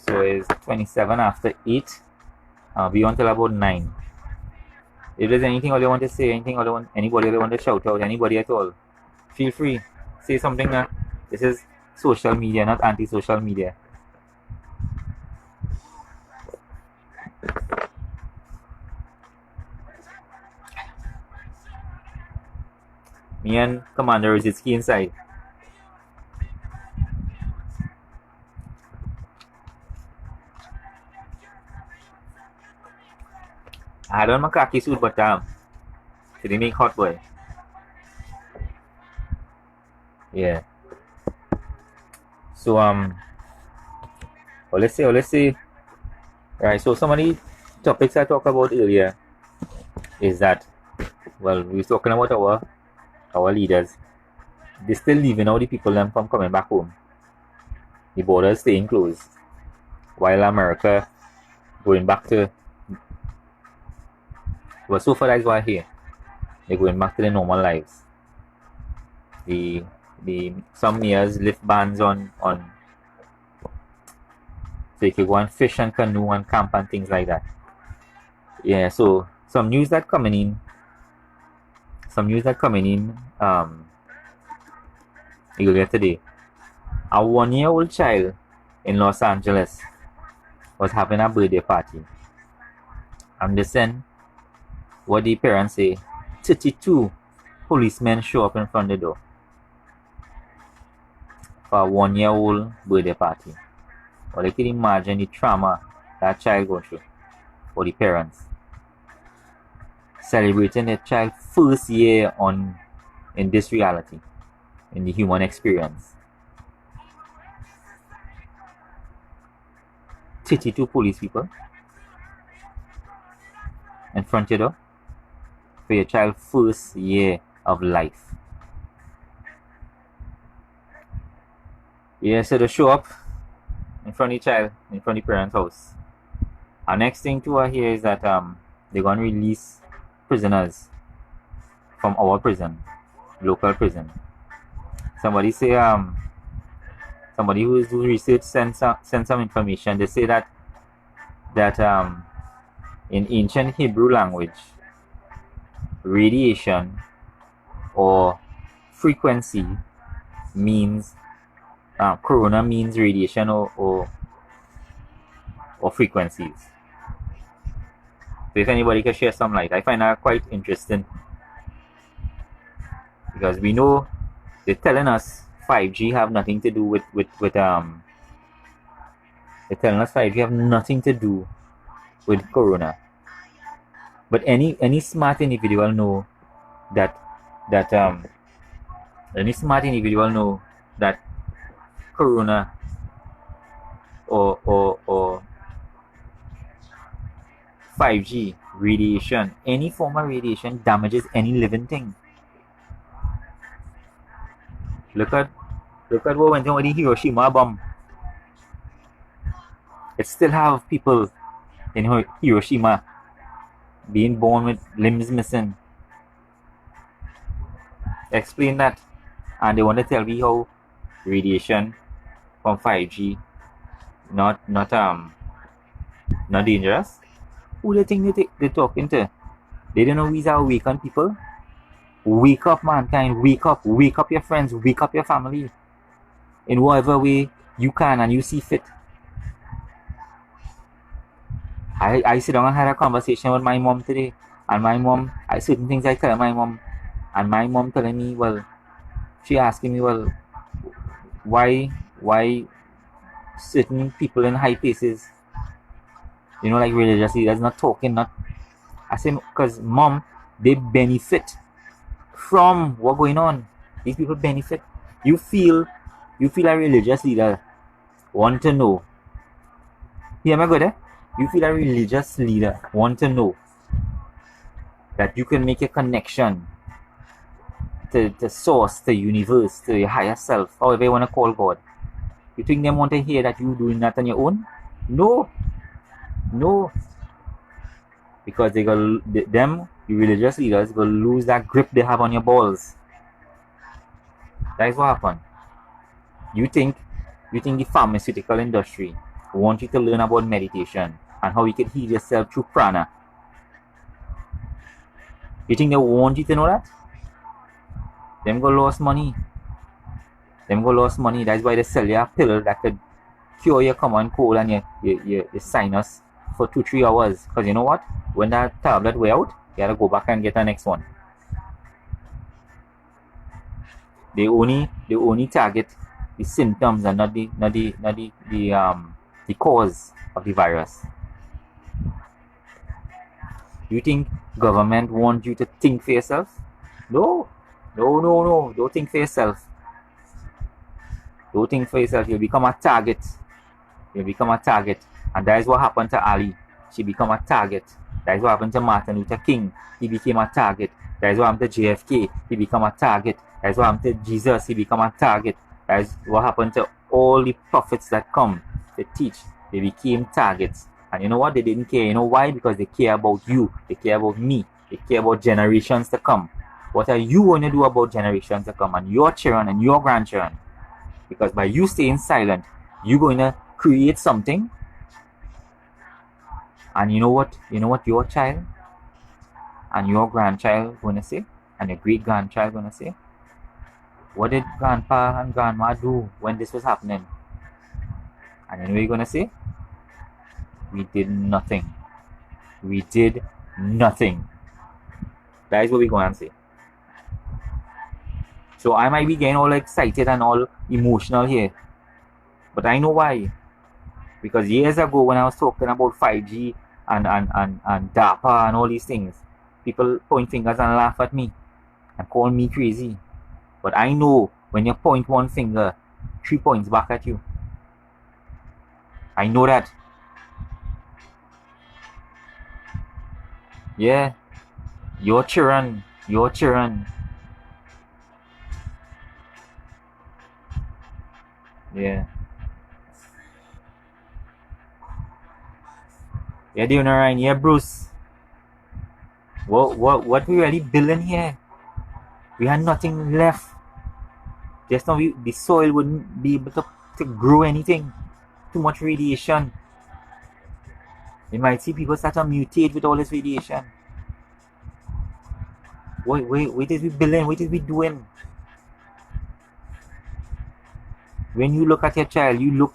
So it's 27 after 8. I'll be on till about 9. If there's anything all you want to say, anything all you want, anybody you want to shout out, anybody at all, feel free. Say something. This is social media, not anti-social media. Me and Commander Rizitsky inside. I had on my khaki suit, but so they make hot boy. Yeah. So well, let's say. Right. So some of the topics I talked about earlier is that, well, we were talking about our leaders. They're still leaving all the people them from coming back home. The borders staying closed, while America going back to. Well, so far that's why here they're going back to their normal lives. The some mayors lift bans on so you can go and fish and canoe and camp and things like that. Yeah, so some news that coming in earlier today. A 1-year-old child in Los Angeles was having a birthday party, and listen what the parents say. 32 policemen show up in front of the door for a 1-year-old birthday party. Well, you can imagine the trauma that child goes through for the parents. Celebrating their child's first year in this reality, in the human experience. 32 police people in front of your door for your child's first year of life. Yeah, so they show up in front of the child, in front of the parents' house. Our next thing to hear is that they're going to release prisoners from our prison, local prison. Somebody say somebody who is doing research sent some information. They say that in ancient Hebrew language, radiation or frequency means corona means radiation or or frequencies. So if anybody can share some light, I find that quite interesting, because we know they're telling us 5G have nothing to do with they're telling us 5G have nothing to do with corona. But any smart individual know that any smart individual know that corona or 5G radiation, any form of radiation damages any living thing. Look at what went on with the Hiroshima bomb. It still have people in Hiroshima being born with limbs missing. Explain that. And they want to tell me how radiation from 5G not dangerous. Who do you think they're talking to? They don't know these are awakened people. Wake up, mankind. Wake up your friends, wake up your family in whatever way you can and you see fit. I sit down and had a conversation with my mom today, and my mom, certain things I tell my mom, and my mom telling me, well, she asking me, well, why certain people in high places, like religious leaders, not talking, I say, because mom, they benefit from what going on. These people benefit. You feel a religious leader want to know. Hear me good, eh? You feel a religious leader want to know that you can make a connection to source, to universe, to your higher self, however you want to call God. You think them want to hear that you doing that on your own? No. Because the religious leaders will lose that grip they have on your balls. That is what happened. You think the pharmaceutical industry want you to learn about meditation and how you can heal yourself through prana? You think they want you to know that? Them go lost money. That's why they sell you a pill that could cure your common cold and your sinus for 2-3 hours. Because you know what? When that tablet wear out, you gotta go back and get the next one. They only target the symptoms and not the cause of the virus. You think government want you to think for yourself? No. Don't think for yourself. Don't think for yourself. You'll become a target. And that is what happened to Ali. She became a target. That is what happened to Martin Luther King. He became a target. That is what happened to JFK. He became a target. That is what happened to Jesus. He became a target. That is what happened to all the prophets that come to teach. They became targets. And you know what? They didn't care. You know why? Because they care about you. They care about me. They care about generations to come. What are you going to do about generations to come and your children and your grandchildren? Because by you staying silent, you're going to create something. And you know what your child and your grandchild going to say? And your great-grandchild going to say? What did grandpa and grandma do when this was happening? And you know what you're going to say? We did nothing. That is what we're going to say. So I might be getting all excited and all emotional here. But I know why. Because years ago when I was talking about 5G and DAPA and all these things, people point fingers and laugh at me and call me crazy. But I know when you point one finger, 3 points back at you. I know that. Yeah. Your children. Yeah. Yeah, doing alright. Yeah, Bruce. What we really building here? We had nothing left. Just now the soil wouldn't be able to grow anything. Too much radiation. You might see people start to mutate with all this radiation. What is we building? What is we doing? When you look at your child, you look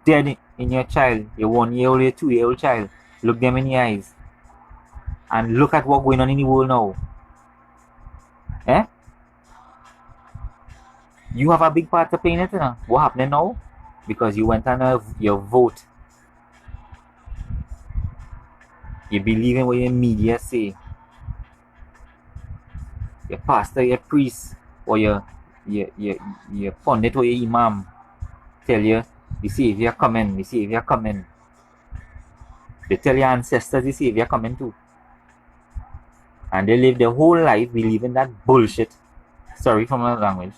dead in your child, your 1-year-old, your 2-year-old child, look them in the eyes and look at what's going on in the world now. Eh? You have a big part to play in it, you know? What happening now? Because you went on your vote. You believe in what your media say. Your pastor, your priest, or your pundit or your imam tell you the Savior coming, the Savior coming. They tell your ancestors the Savior coming too. And they live their whole life believing that bullshit. Sorry for my language.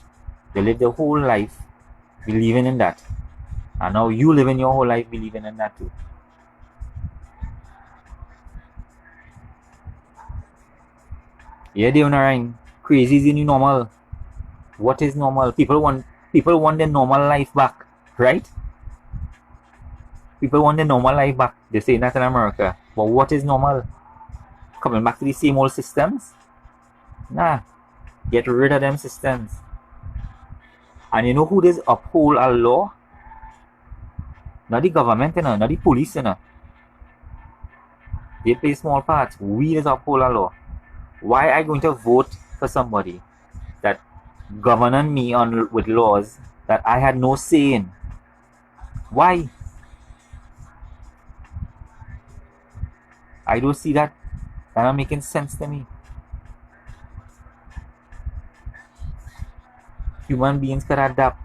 They live their whole life believing in that. And now you living your whole life believing in that too. Yeah, they are crazy is the new normal. What is normal? People want their normal life back, right? People want their normal life back. They say that in America. But what is normal? Coming back to the same old systems? Nah. Get rid of them systems. And you know who does uphold a law? Not the government, you know, not the police, you know. They play small parts. We just uphold a law. Why are you going to vote for somebody that governed me on with laws that I had no say in? Why? I don't see that. That's not making sense to me. Human beings can adapt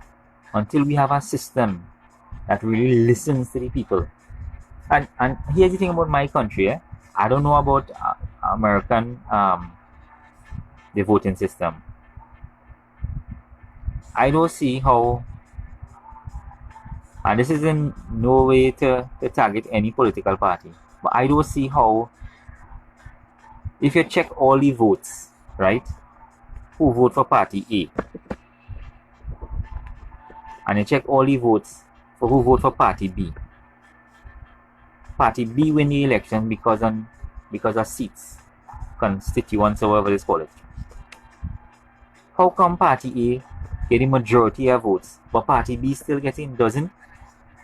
until we have a system that really listens to the people. And here's the thing about my country. I don't know about American the voting system. I don't see how, and this is in no way to target any political party, but I don't see how, if you check all the votes, right, who vote for party A, and you check all the votes for who vote for party B. Party B win the election because of seats, constituents, or whatever it's called. How come party A get the majority of votes, but party B still doesn't?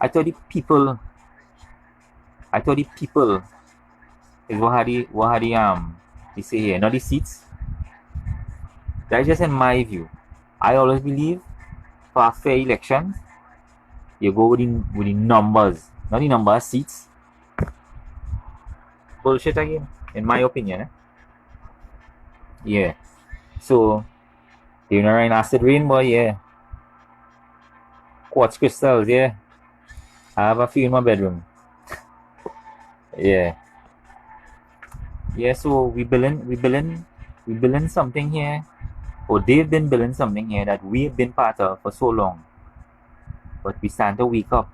I thought the people is what had they say here, not the seats. That's just in my view. I always believe for a fair election, you go with the numbers, not the number of seats. Bullshit again, in my opinion. Yeah. So, you know, in acid rain, boy, yeah. Quartz crystals, yeah. I have a few in my bedroom. Yeah. Yeah, so we building something here, or they've been building something here that we've been part of for so long. But we stand to wake up.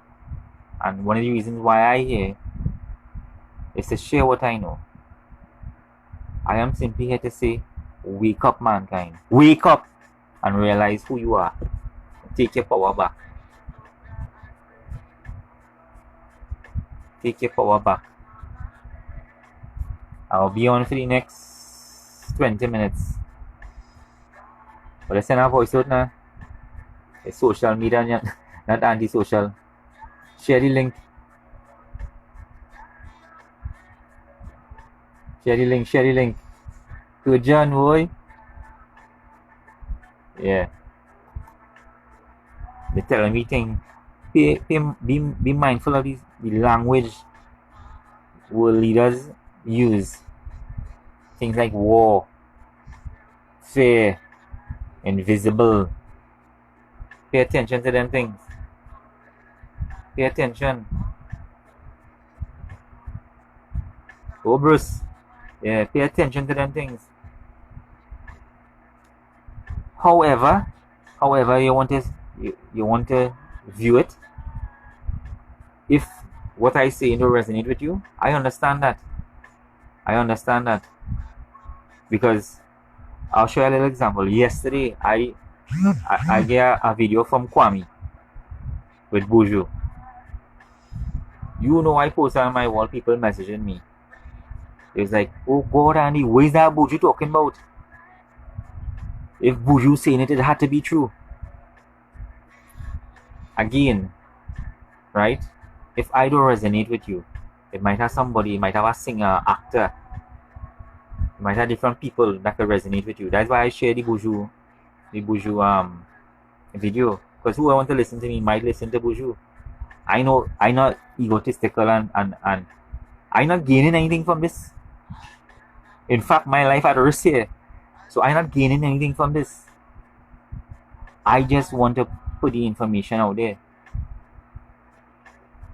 And one of the reasons why I here is to share what I know. I am simply here to say, wake up, mankind. Wake up and realize who you are. Take your power back. Take your power back. I'll be on for the next 20 minutes. But let's send our voice out now. It's social media, not anti-social. Share the link. Share the link. Good John, boy. Yeah. They're telling me things. Be mindful of the language world leaders use. Things like war, fear, invisible. Pay attention to them things. Pay attention. Oh, Bruce. Yeah, pay attention to them things. However, you want to view it. If what I say don't resonate with you, I understand that. Because I'll show you a little example. Yesterday, I get a video from Kwame with Buju. You know, I posted on my wall, people messaging me. It was like, oh God, Andy, what is that Buju talking about? If Buju saying it had to be true. Again, right? if I don't resonate with you, it might have somebody, it might have a singer, actor, it might have different people that could resonate with you. That's why I share the Buju video. Because who I want to listen to me might listen to Buju. I know I'm not egotistical and I'm not gaining anything from this. In fact, my life at risk here. So I'm not gaining anything from this. I just want to put the information out there.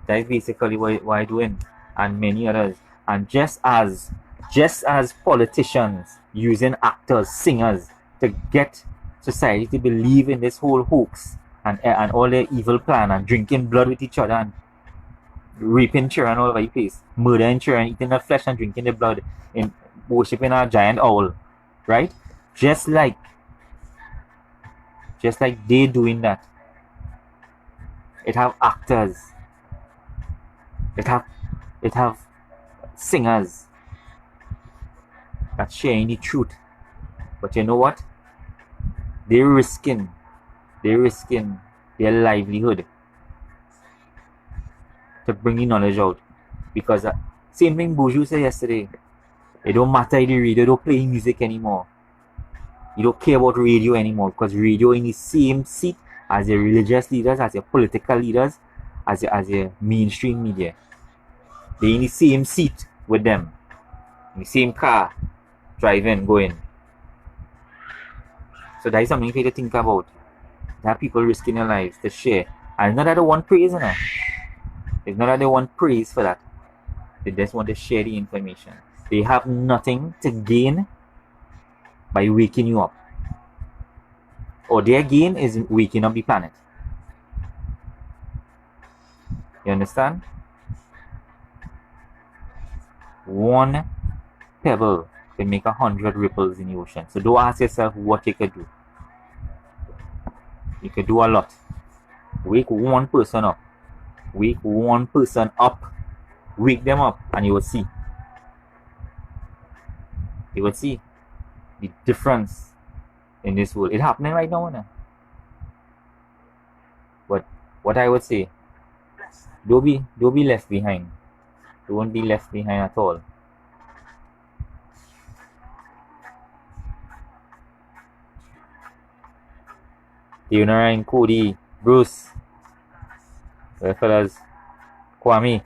That is basically what I'm doing, and many others. And just as politicians using actors, singers to get society to believe in this whole hoax and all their evil plan and drinking blood with each other and raping children all over the place, murdering children, eating their flesh and drinking their blood, in worshipping a giant owl, right? Just like they doing that. It have actors. It have singers that's sharing the truth. But you know what? They're risking their livelihood to bring the knowledge out. Because same thing Buju said yesterday. It don't matter if the radio don't play music anymore. You don't care about radio anymore because radio in the same seat as your religious leaders, as your political leaders, as your mainstream media. They're in the same seat with them. In the same car, driving, going. So that is something for you to think about. There are people risking their lives to share. And it's not that they want praise, you know. It's not that they want praise for that. They just want to share the information. They have nothing to gain by waking you up. Or their gain is waking up the planet. You understand? One pebble can make 100 ripples in the ocean. So don't ask yourself what you could do. You could do a lot. Wake one person up. Wake one person up. Wake them up and you will see. You will see the difference in this world. It's happening right now. Nah? But what I would say, don't be left behind. Don't be left behind at all. Ryan, Cody, Bruce, the fellas, Kwame.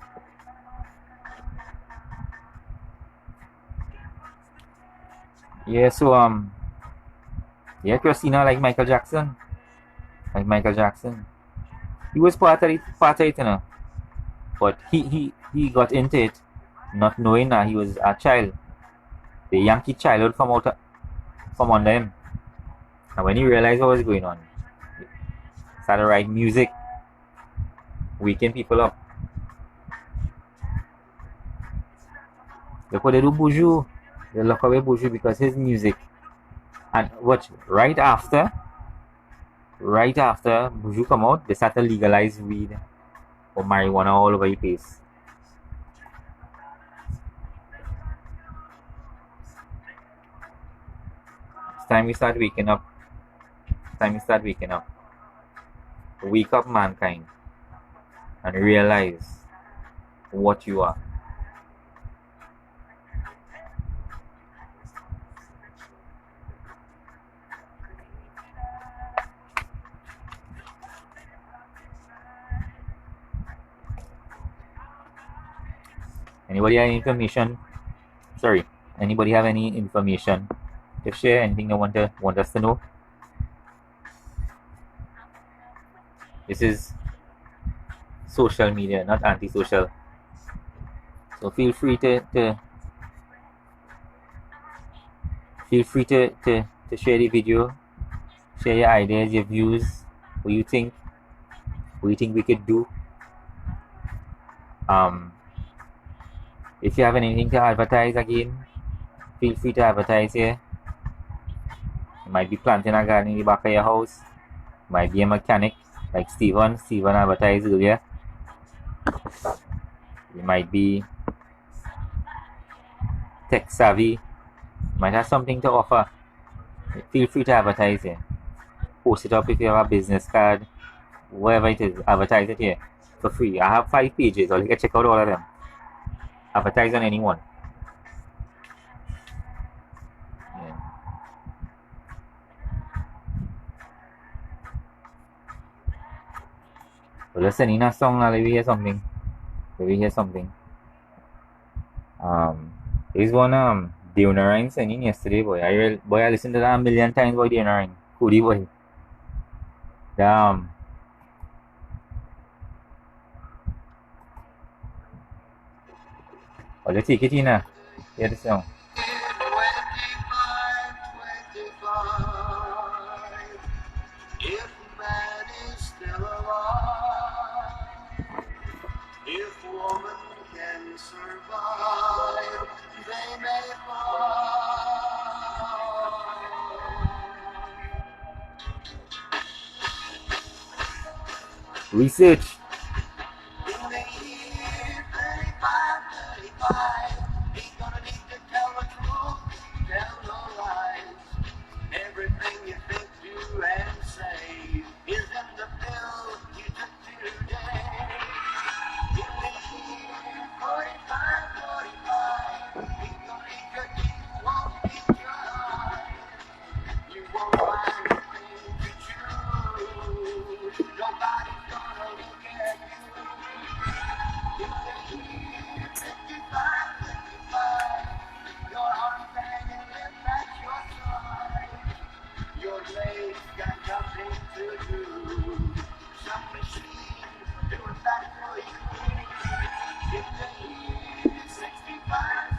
Yeah, so yeah, Christina like Michael Jackson. He was part of it, you know. But he got into it not knowing that he was a child. The Yankee childhood come out from under him. And when he realized what was going on, he started writing music, waking people up. Look what they do Buju. They lock away Buju because his music. And what right after Buju come out, they started legalize weed or marijuana all over the place. It's time we start waking up. Wake up, mankind, and realize what you are. Anybody have any information? Sorry, anybody have any information to share? Anything they want us to know? This is social media, not anti-social. So feel free to share the video, share your ideas, your views, what you think we could do. If you have anything to advertise again, feel free to advertise here. You might be planting a garden in the back of your house. You might be a mechanic like Steven advertised earlier. You might be tech savvy. You might have something to offer. Feel free to advertise here. Post it up if you have a business card. whatever it is, advertise it here for free. I have 5 pages, or you can check out all of them. Advertise on anyone. Yeah. But listen, in a song, let me hear something. Let me hear something. There's one Deonarine singing yesterday, boy. I listened to that a million times, boy. Deonarine, Cody, boy. Damn. Oh, let's take it in now. Hear the song. 25, if man is still alive, if woman can survive, they may find. Research. In the year 35, he's gonna need to tell the truth, tell no lies. Everything you think, do, and say is in the pill you took today. In the year 45, he's gonna eat your teeth, won't eat your eyes. You won't find a thing to choose. Nobody's gonna look at you. In the year 55, your arms hanging limp at your side. Your legs got nothing to do. Some machine doing that for you. In the year 65,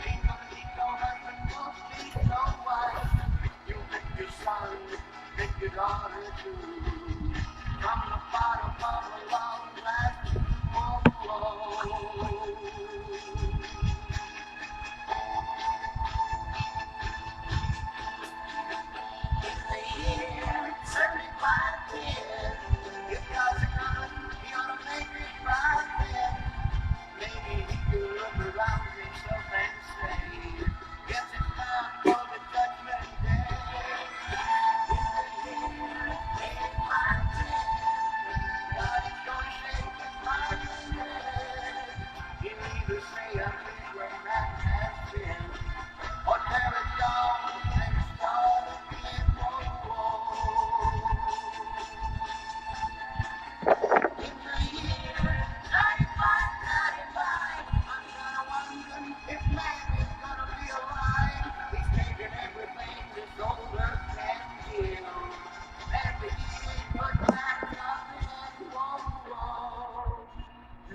ain't gonna need no husband, don't need no wife. You pick your son, pick your daughter too. From the bottom of a long glass in the year 75, if God's a gun, he ought to make it right then. Maybe he could look around himself and say, guess it's time for the judgment day. In the year 85, God is gonna shake his mighty head. He'll either say, I think where man has been, or tear it down and start again. In the year 95, I'm gonna wonder if man is gonna be alive. He's taking everything this old earth can give, and he ain't put back nothing. Whoa.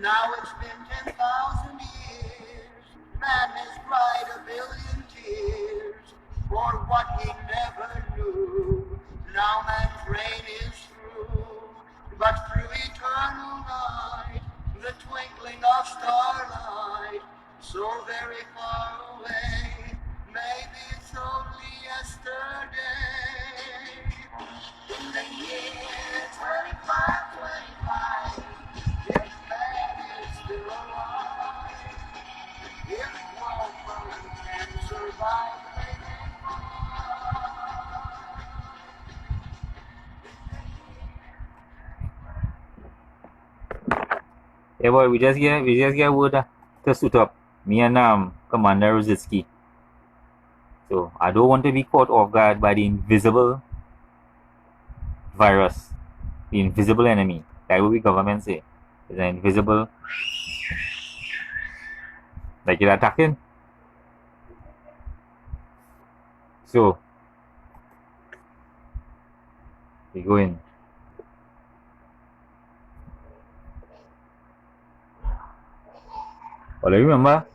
Now it's been 10,000 years. Man has cried a billion tears for what he never knew. Now man's reign is through, but through eternal night, the twinkling of starlight, so very far away, maybe it's only yesterday. In the year 25, if man is still alive, if woman can survive, they may Yeah, boy, we just get wood to suit up. Me and Commander Rositsky. So I don't want to be caught off guard by the invisible virus, the invisible enemy. That's what the government say. It's an invisible, like it's attacking. So we go in. Well, I remember.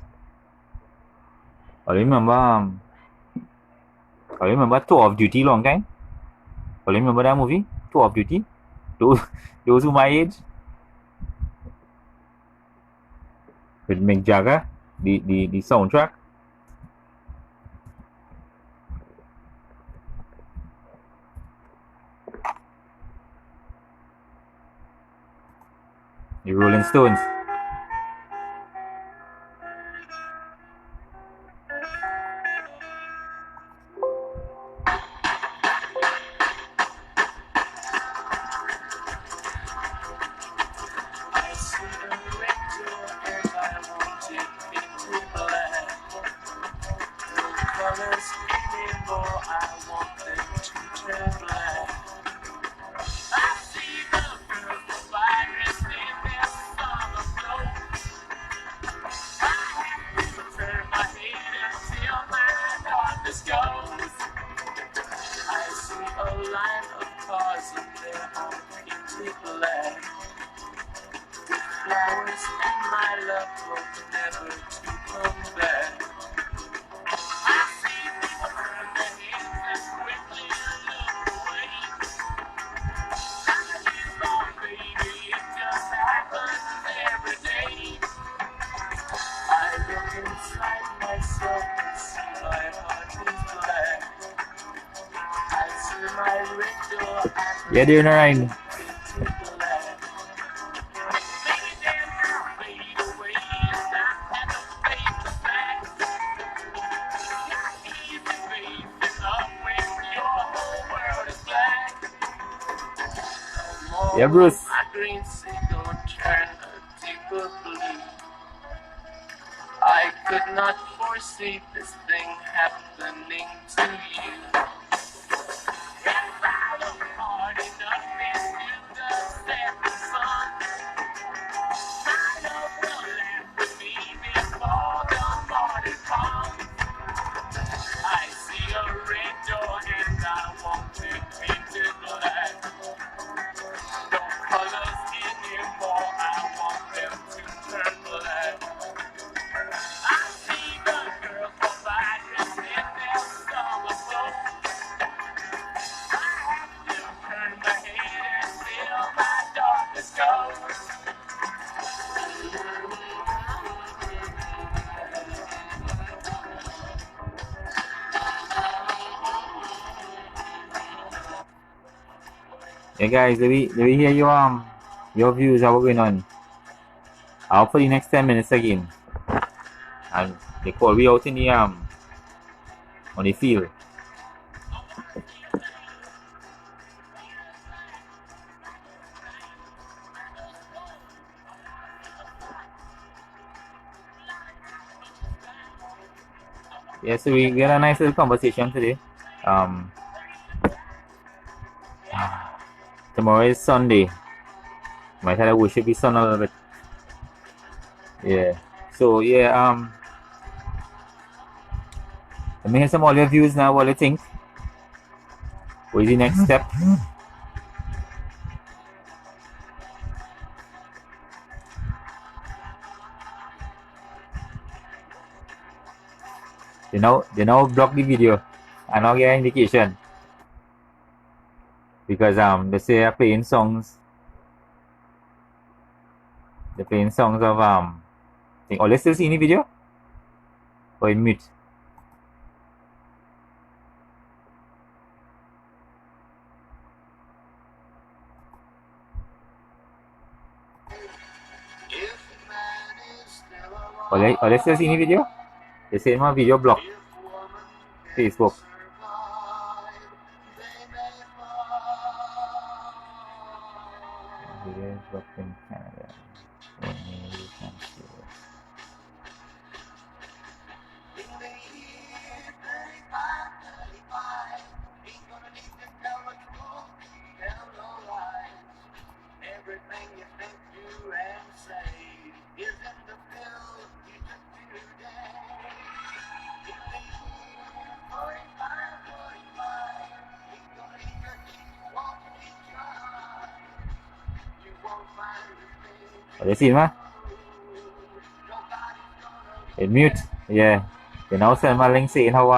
I remember. I remember Tour of Duty long time. I remember that movie, Tour of Duty. Those, those who my age, with Mick Jagger, the soundtrack. The Rolling Stones. hope never to come back. I see people turn their heads and quickly look away. Like a newborn baby, it just happens every day. I look inside myself and see my heart is black. I see my red door and Yeah, they're nine. into black. Maybe then I'll fade away and I have to face the facts. Not easy facing up when your whole world is black. No more Yeah, Bruce. my green signal turn a deeper blue. I could not foresee this thing happening to you. If I look hard enough into the setting sun, my love will laugh with me before the morning comes. I see a red door and I want it painted black. No colors anymore, I want them to turn black. I see the girls go by dressed in their summer clothes. I have to turn my head and feel my darkness goes. Yeah, guys, let me hear your views how we're going on. Out for the next 10 minutes again. And they call we out in the on the field. Yeah, so we had a nice little conversation today. Tomorrow is Sunday. Might have to worship the sun a little bit. Yeah. So yeah, let me hear some all your views now, what you think. What is the next step? They now block the video. I now get an indication. Because they say they're playing songs. They're playing songs of oh, let's still see any video? Or in mute? If man is still alive, Or let's still see any video? They say my video blocked. if woman can Facebook. survive, they may fall. Video is blocked in Canada. Only you can see it. In the year 35, he's gonna need to tell the truth, tell no lies. Everything you think, do, and say is in the pill you took today. In the year 45, he's gonna need to keep walking each other. You won't find the thing Or let's see, man. nobody's gonna In mute. Yeah. They now send my link saying how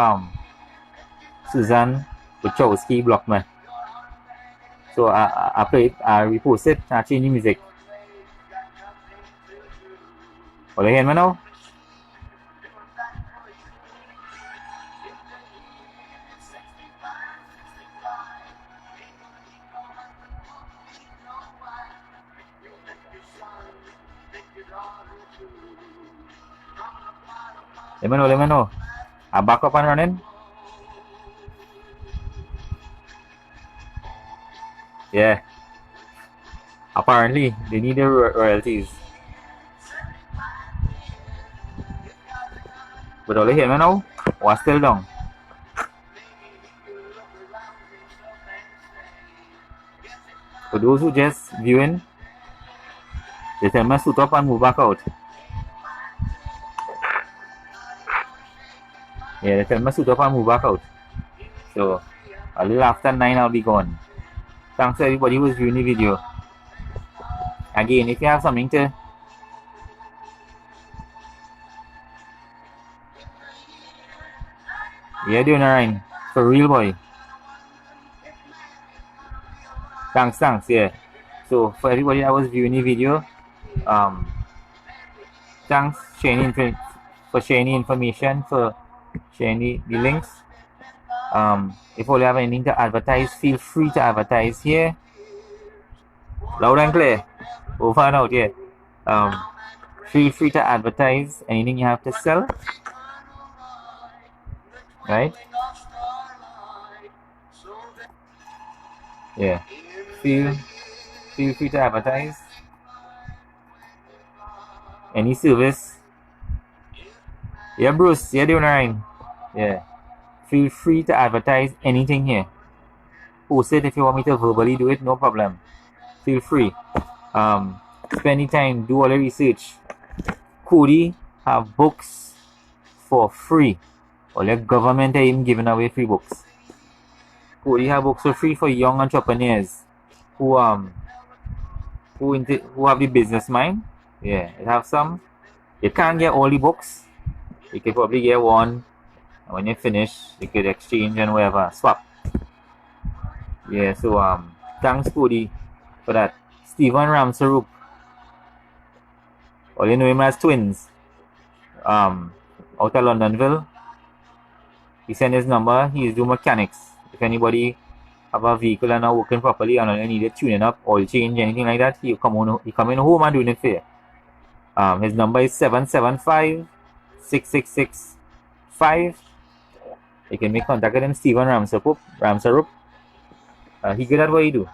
Susan Wachowski blocked me. So I played, I reposted, I changed the music. Or you hear me now? Let me know. I back up and running. Yeah. Apparently, they need the royalties. But all you hear me now? Was still down. For those who just viewing, they tell me suit up and move back out. Yeah, they tell me suit up and move back out. So, a little after 9 I'll be gone. Thanks to everybody who's viewing the video. Again, if you have something to Yeah, doing alright. For real, boy. Thanks, yeah. So, for everybody that was viewing the video, thanks for sharing the information, for sharing the links. If you have anything to advertise, feel free to advertise here. Loud and clear. Over and out, yeah. Um, feel free to advertise anything you have to sell, right? Yeah. Feel free to advertise any service. Yeah, Bruce, you're doing alright. Yeah. Feel free to advertise anything here. Post it if you want me to verbally do it, no problem. Feel free. Spend the time, do all the research. Cody have books for free. Or the government are even giving away free books. Cody have books for free for young entrepreneurs who have the business mind. Yeah, it have some. You can't get all the books. You could probably get one. And when you finish, you could exchange and whatever, swap. Yeah, so thanks Cody for that. Stephen Ramsarup, or you know him as Twins, out of Londonville. He sent his number. He's doing mechanics. If anybody have a vehicle and not working properly and you need it tuning up, oil change, anything like that, he come in home and doing it for you. His number is 775-666-5. You can make contact with him, Stephen Ramsarup. He good at what he do.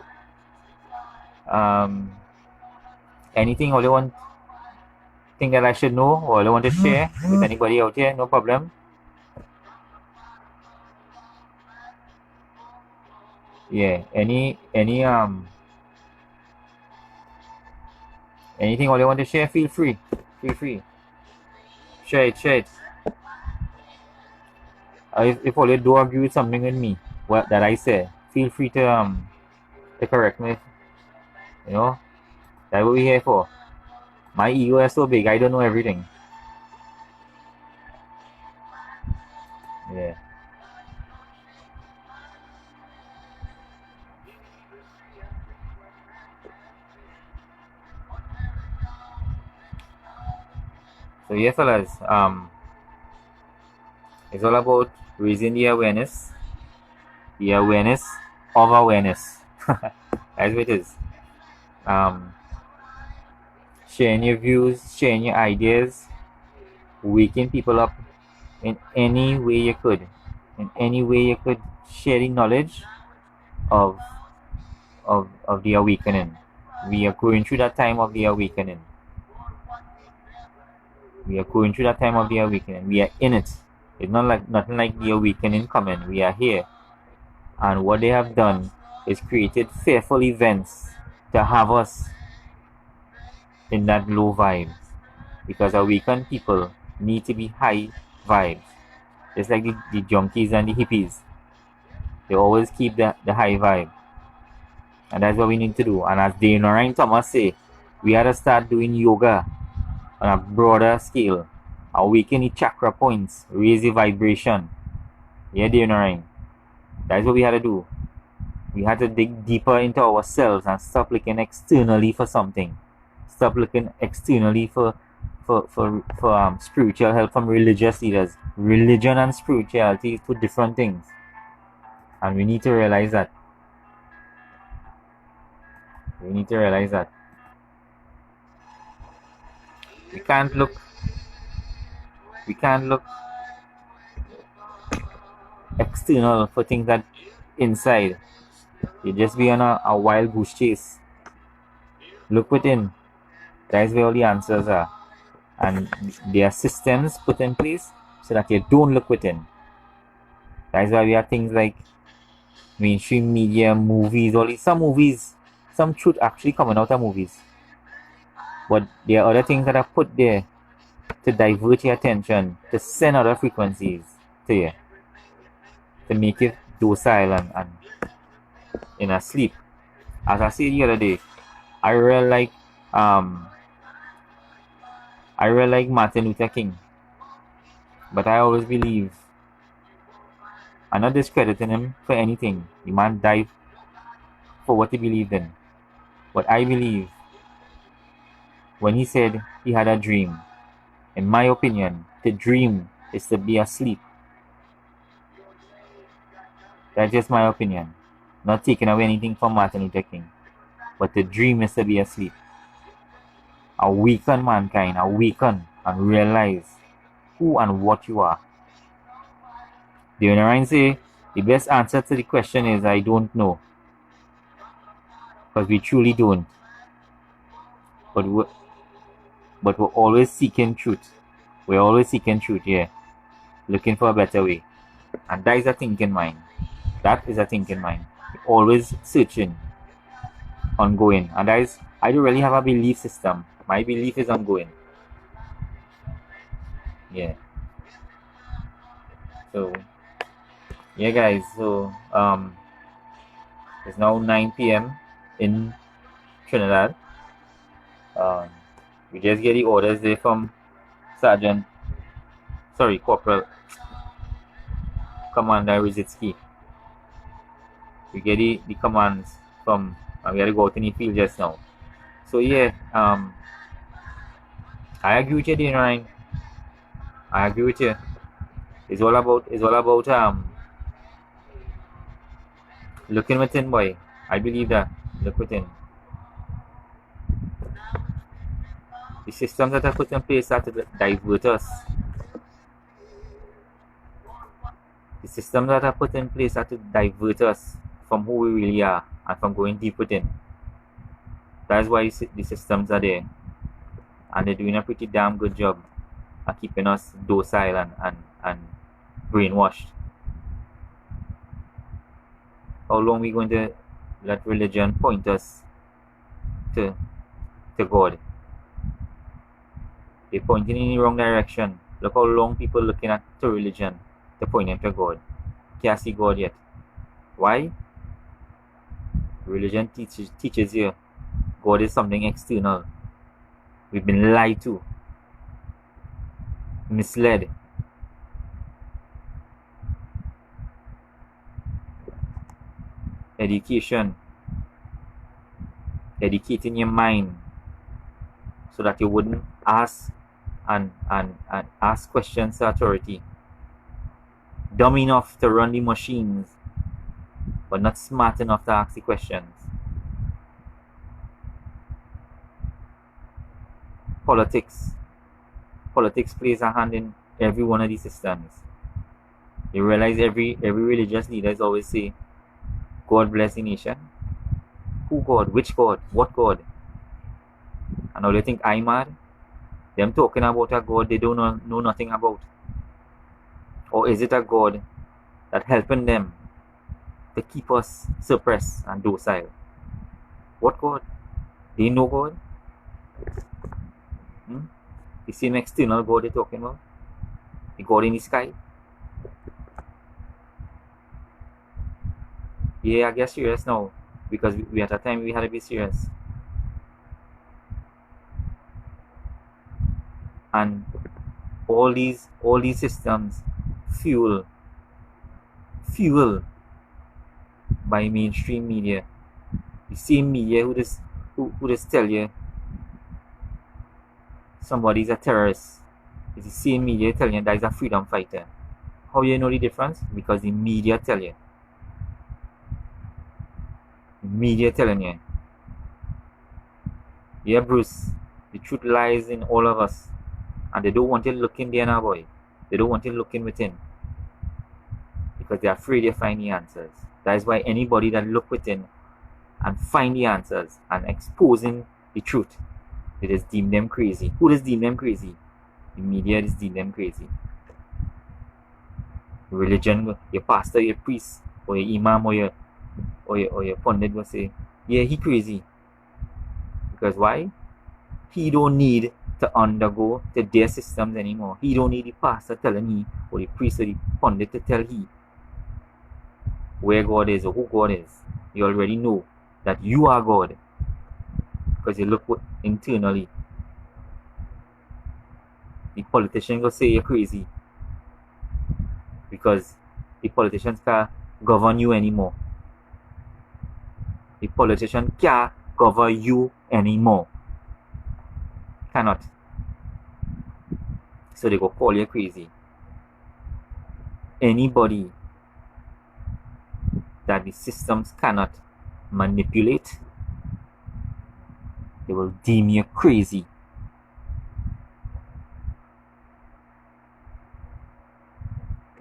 Anything or you want think that I should know or I want to share with anybody out here, no problem. Yeah, anything or you want to share, feel free. Share it. If all you do agree with something with me, what that I say, feel free to correct me. You know, that's what we're here for. My ego is so big, I don't know everything. Yeah. So yeah, fellas, it's all about raising the awareness of awareness. That's what it is. Sharing your views, sharing your ideas, waking people up in any way you could. Sharing knowledge of the awakening. We are going through that time of the awakening. We are in it. It's nothing like the awakening coming. We are here. And what they have done is created fearful events to have us in that low vibe. Because awakened people need to be high vibes. Just like the junkies and the hippies. They always keep the high vibe. And that's what we need to do. And as Dave Narayan Thomas say, we had to start doing yoga on a broader scale. Awaken the chakra points, raise the vibration. Yeah, Dave Narayan. That's what we had to do. We had to dig deeper into ourselves and stop looking externally for something. Stop looking externally for spiritual help from religious leaders. Religion and spirituality is two different things. And we need to realize that. We can't look external for things that inside. You just be on a wild goose chase. Look within. That's where all the answers are. And there are systems put in place so that you don't look within. That's why we have things like mainstream media, movies, some truth actually coming out of movies. But there are other things that are put there to divert your attention, to send other frequencies to you, to make you docile and in a sleep. As I said the other day, I really like Martin Luther King, but I always believe I'm not discrediting him for anything. The man died for what he believed in. But I believe when he said he had a dream, in my opinion, to dream is to be asleep. That's just my opinion. Not taking away anything from Martin Luther King. But to dream is to be asleep. Awaken mankind, awaken and realize who and what you are. The Unarian say the best answer to the question is I don't know. Because we truly don't. But we're always seeking truth. We're always seeking truth, yeah. Looking for a better way. And that is a thinking mind. That is a thinking mind. Always searching, ongoing. And that is, I don't really have a belief system. My belief is ongoing. Yeah. So, yeah, guys. So, it's now 9 p.m. in Trinidad. We just get the orders there from Corporal Commander Rizitsky. We get the commands from, we had to go out in the field just now. So yeah, I agree with you, Dean Ryan. I agree with you. It's all about looking within, boy. I believe that. Look within. The systems that are put in place are to divert us. The systems that are put in place are to divert us from who we really are and from going deep within. That's why the systems are there. And they're doing a pretty damn good job at keeping us docile and brainwashed. How long are we going to let religion point us to God? They're pointing in the wrong direction. Look how long people looking at to religion to point them to God. Can't see God yet. Why? Religion teaches you God is something external. We've been lied to, misled. Education, educating your mind so that you wouldn't ask and ask questions to authority. Dumb enough to run the machines, but not smart enough to ask the questions. Politics plays a hand in every one of these systems. You realize every religious leader is always say, God bless the nation. Who God? Which God? What God? And now they think I'm mad? Them talking about a God they don't know nothing about. Or is it a God that helping them to keep us suppressed and docile? What God? They know God? The same external God they're talking about? The God in the sky? Yeah, I get serious now. Because we at a time we had to be serious. And all these systems fuel by mainstream media. The same media who just tell you somebody's a terrorist. It's the same media telling you that he's a freedom fighter. How you know the difference? Because the media tell you. The media telling you. Yeah, Bruce, the truth lies in all of us. And they don't want you looking there now, boy. They don't want you looking within. Because they're afraid to find the answers. That is why anybody that look within and find the answers and exposing the truth, they just deem them crazy. Who does deem them crazy? The media just deem them crazy. Religion, your pastor, your priest, or your imam, or your pundit will say, yeah, he crazy. Because why? He don't need to undergo to their systems anymore. He don't need the pastor telling he, or the priest or the pundit to tell he where God is or who God is. You already know that you are God. Because you look internally. The politician will say you're crazy. Because the politicians can't govern you anymore. The politician can't govern you anymore. Cannot. So they go call you crazy. Anybody that the systems cannot manipulate, they will deem you crazy.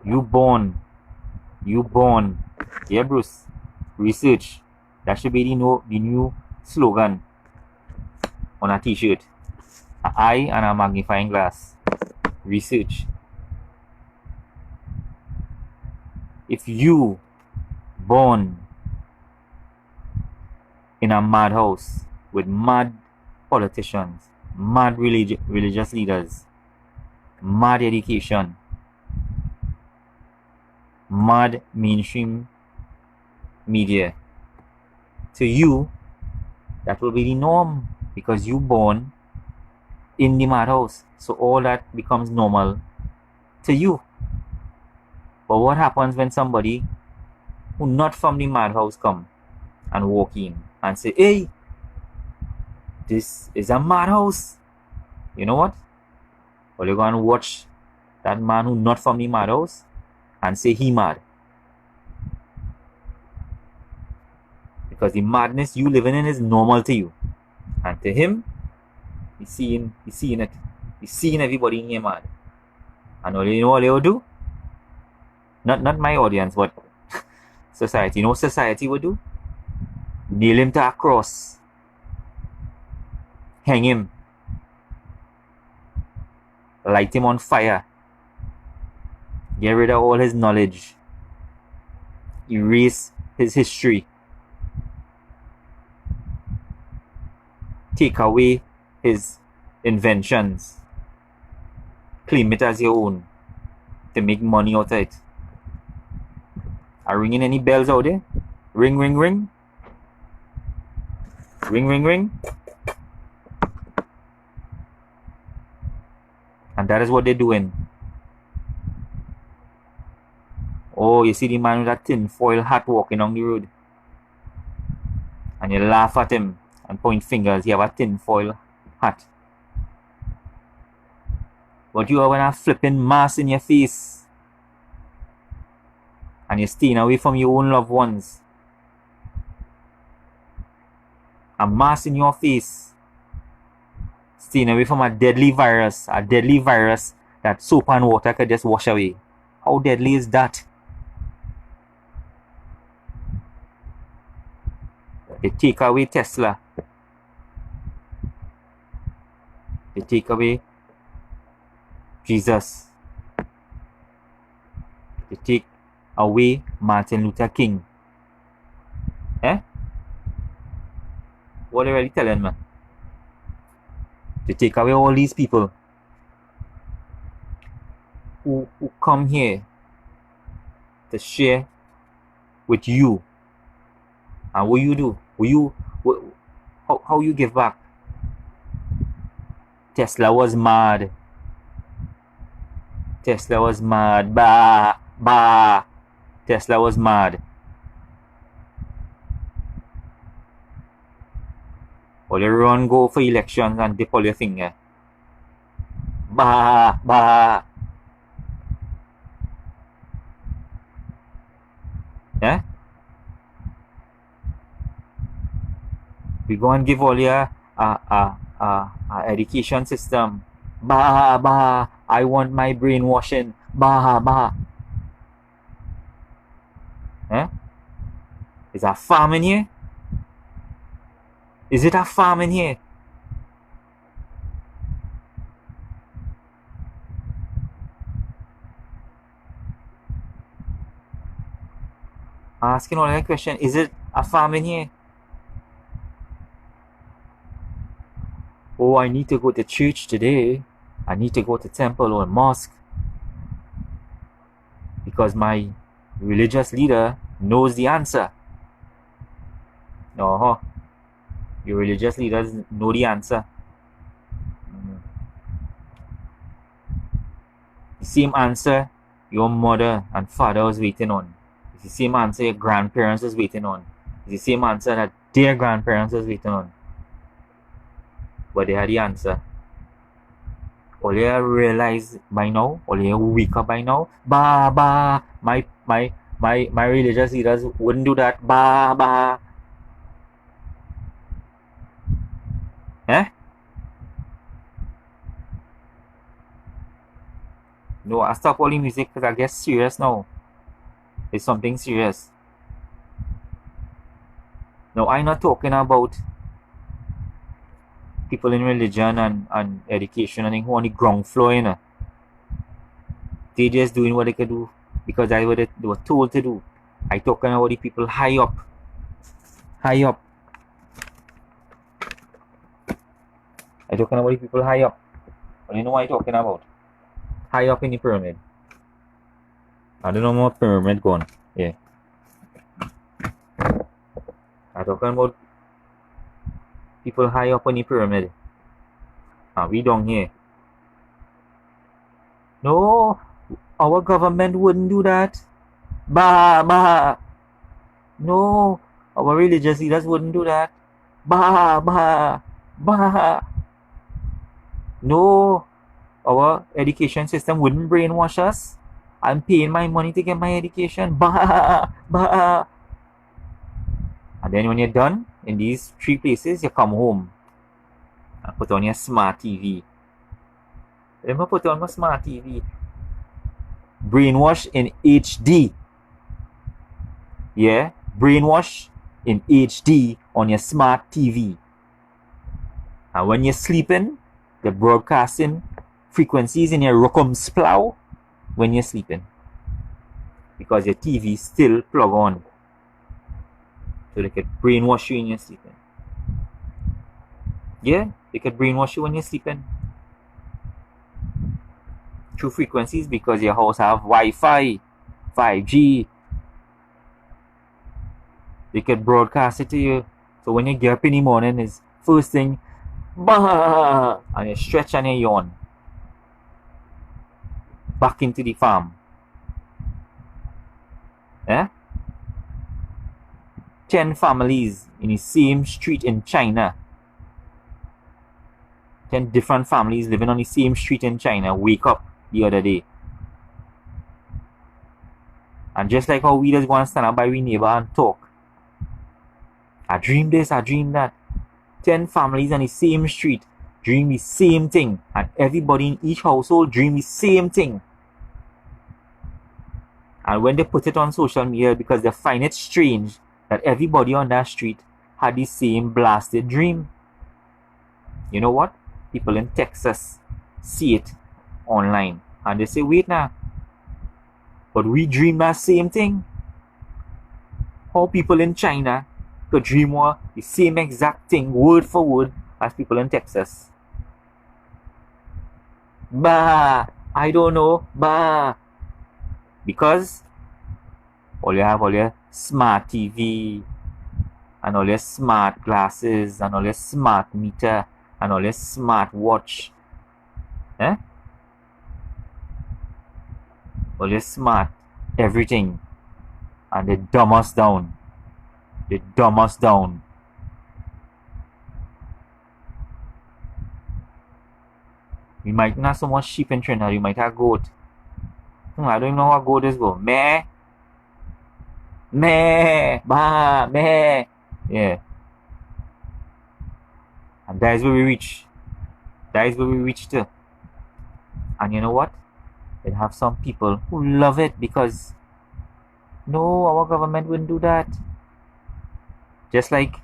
You born. Yeah, Bruce. Research. That should be the new slogan on a t-shirt. An eye and a magnifying glass. Research. If you born in a madhouse with mad politicians, mad religious leaders, mad education, mad mainstream media, to you, that will be the norm because you born in the madhouse. So all that becomes normal to you. But what happens when somebody who not from the madhouse come and walk in and say, hey, this is a madhouse? You know what? Well, you're going to watch that man who not from the madhouse and say he mad. Because the madness you living in is normal to you. And to him, he's seeing it. He's seeing everybody in here mad. And all you know what they will do? Not my audience, but society. You know what society would do? Nail him to a cross. Hang him. Light him on fire. Get rid of all his knowledge. Erase his history. Take away his inventions. Claim it as your own. To make money out of it. Are ringing any bells out there? Ring, ring, ring. Ring, ring, ring. And that is what they're doing. Oh, you see the man with that tin foil hat walking on the road. And you laugh at him and point fingers. He have a tin foil hat. But you have a flipping mask in your face. And you're staying away from your own loved ones. A mask in your face. Staying away from a deadly virus. A deadly virus that soap and water could just wash away. How deadly is that? They take away Tesla. They take away Jesus. They take away Martin Luther King. Eh? What are you really telling me? They take away all these people who come here to share with you. And what you do? How you give back? Tesla was mad. Tesla was mad. Bah, bah. Tesla was mad. Or you run go for elections and dip all your finger. Bah, bah. Yeah? We go and give all your education system. Bah, bah. I want my brainwashing. Bah, bah. Eh? Is a farm in here? Is it a farm in here? Asking all that question. Is it a farm in here? Oh, I need to go to church today. I need to go to temple or mosque. Because my religious leader knows the answer. No, your religious leaders know the answer. The same answer your mother and father was waiting on. It's the same answer your grandparents was waiting on. It's the same answer that their grandparents was waiting on. But they had the answer. All you realize by now, all you wake up by now, my religious leaders wouldn't do that, Eh? No, I stop all the music because I get serious now. It's something serious. Now, I'm not talking about people in religion and education and who on the ground floor, you know. They just doing what they can do because that's what they were told to do. I talking about the people high up. High up. I talking about the people high up. But you know what I'm talking about? High up in the pyramid. I don't know what pyramid gone. Yeah. I'm talking about people high up on the pyramid. And we down here. No, our government wouldn't do that. No, our religious leaders wouldn't do that. No, our education system wouldn't brainwash us. I'm paying my money to get my education. And then when you're done in these three places, you come home and put on your smart TV. Let me put on my smart TV. Brainwash in HD. Yeah, brainwash in HD on your smart TV. And when you're sleeping, they're broadcasting frequencies in your Rokumsplow when you're sleeping. Because your TV still plug on. So they could brainwash you when you're sleeping. Yeah, they could brainwash you when you're sleeping. Through frequencies because your house have Wi-Fi, 5G. They could broadcast it to you. So when you get up in the morning, is first thing, and you stretch and you yawn. Back into the farm. Eh? 10 families in the same street in China. 10 different families living on the same street in China wake up the other day. And just like how we just want to stand up by we neighbor and talk. I dream this, I dream that. 10 families on the same street dream the same thing. And everybody in each household dream the same thing. And when they put it on social media, because they find it strange that everybody on that street had the same blasted dream. You know what? People in Texas see it online and they say, wait now, but we dream that same thing. How people in China could dream the same exact thing, word for word, as people in Texas. I don't know. Because all you have all your smart TV and all your smart glasses and all your smart meter and all your smart watch. Eh? All your smart everything. And they dumb us down. They dumb us down. We might not so much sheep in Trinidad, you might have goat. I don't even know how goat is go. Meh. Meh. Meh. Yeah. And that is where we reach. That is where we reach to. And you know what? They have some people who love it because no, our government wouldn't do that. Just like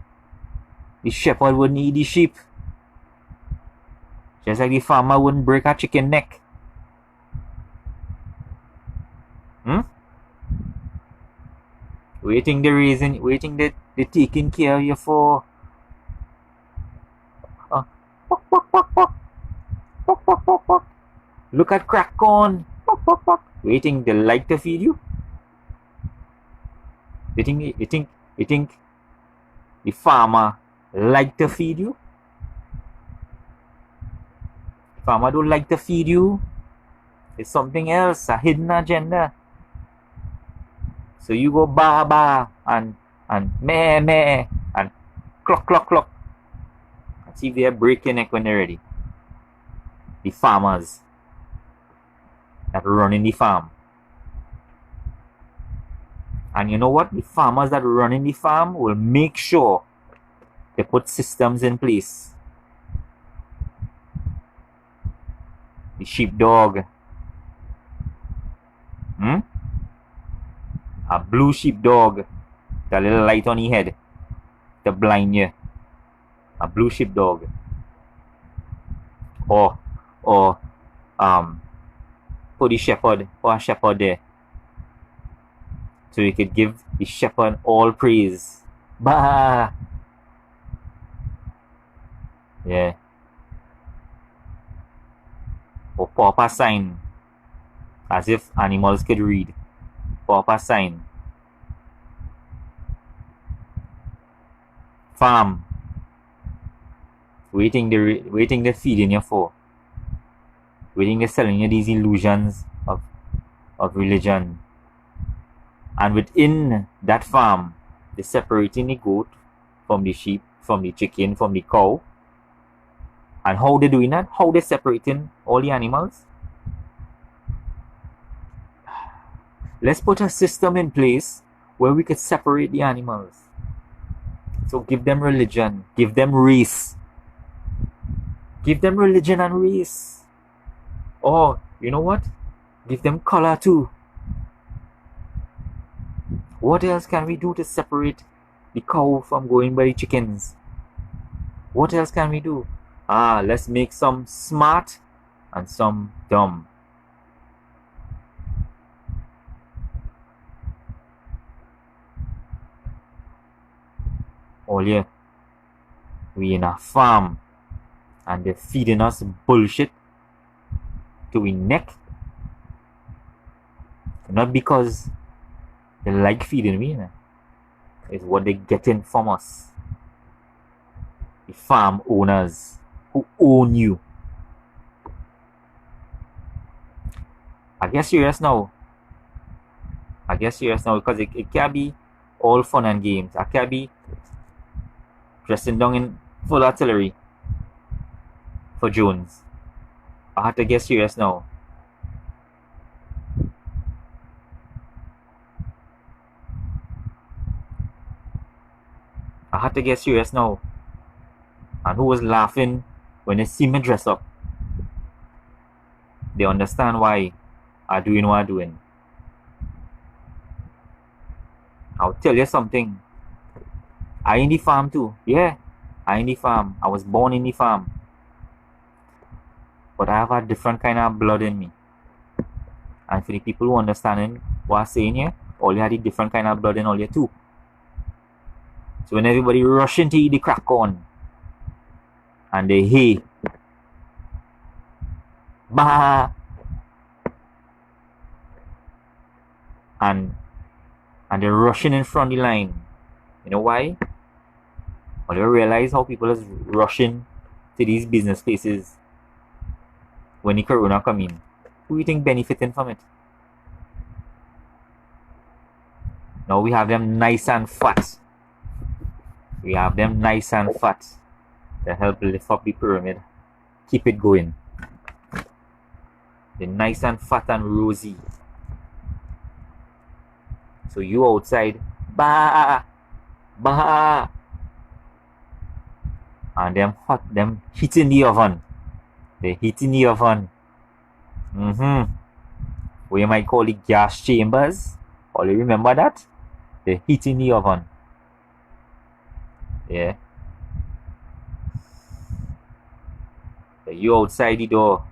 the shepherd wouldn't eat the sheep. Just like the farmer wouldn't break a chicken neck. Waiting the reason, waiting the taking care of you for. Look at crack corn. Waiting the light to feed you. You think the farmer like to feed you? Farmer don't like to feed you. It's something else, a hidden agenda. So you go ba ba and meh meh and clock clock clock. And see if they break your neck when they're ready. The farmers that run in the farm. And you know what? The farmers that run in the farm will make sure they put systems in place. The sheepdog. A blue sheepdog. With a little light on his head to blind you. A blue sheepdog. Or for the shepherd, or a shepherd there. So you could give the shepherd all praise. Bah! Yeah. Or Papa sign. As if animals could read. Papa sign. Farm. Waiting the feeding you for. Waiting the selling you these illusions of religion. And within that farm, they're separating the goat from the sheep, from the chicken, from the cow. And how they're doing that? How they're separating all the animals? Let's put a system in place where we could separate the animals. So give them religion, give them race. Give them religion and race. Or, you know what? Give them color too. What else can we do to separate the cow from going by the chickens? What else can we do? Let's make some smart and some dumb. Oh yeah, we in a farm and they're feeding us bullshit to we neck. Not because they like feeding me, it's what they're getting from us. The farm owners who own you. I get serious now. Because it can't be all fun and games. I can't be dressing down in full artillery for Jones. I have to get serious now. I had to get serious now. And who was laughing when they see me dress up? They understand why I'm doing what I'm doing. I'll tell you something. I in the farm too. Yeah, I in the farm. I was born in the farm. But I have a different kind of blood in me. And for the people who understand what I'm saying here, all you had a different kind of blood in all you too. So when everybody rushing to eat the crack corn and they hey, bah, and they're rushing in front of the line. You know why? Well, you realize how people is rushing to these business places when the corona come in. Who do you think benefiting from it? Now we have them nice and fat. We have them nice and fat to help lift up the pyramid. Keep it going. They're nice and fat and rosy. So you outside, bah, bah, and them hot, them heating the oven. They're heating the oven. What you might call the gas chambers. Or you remember that? They're heating the oven. Yeah. So you outside the door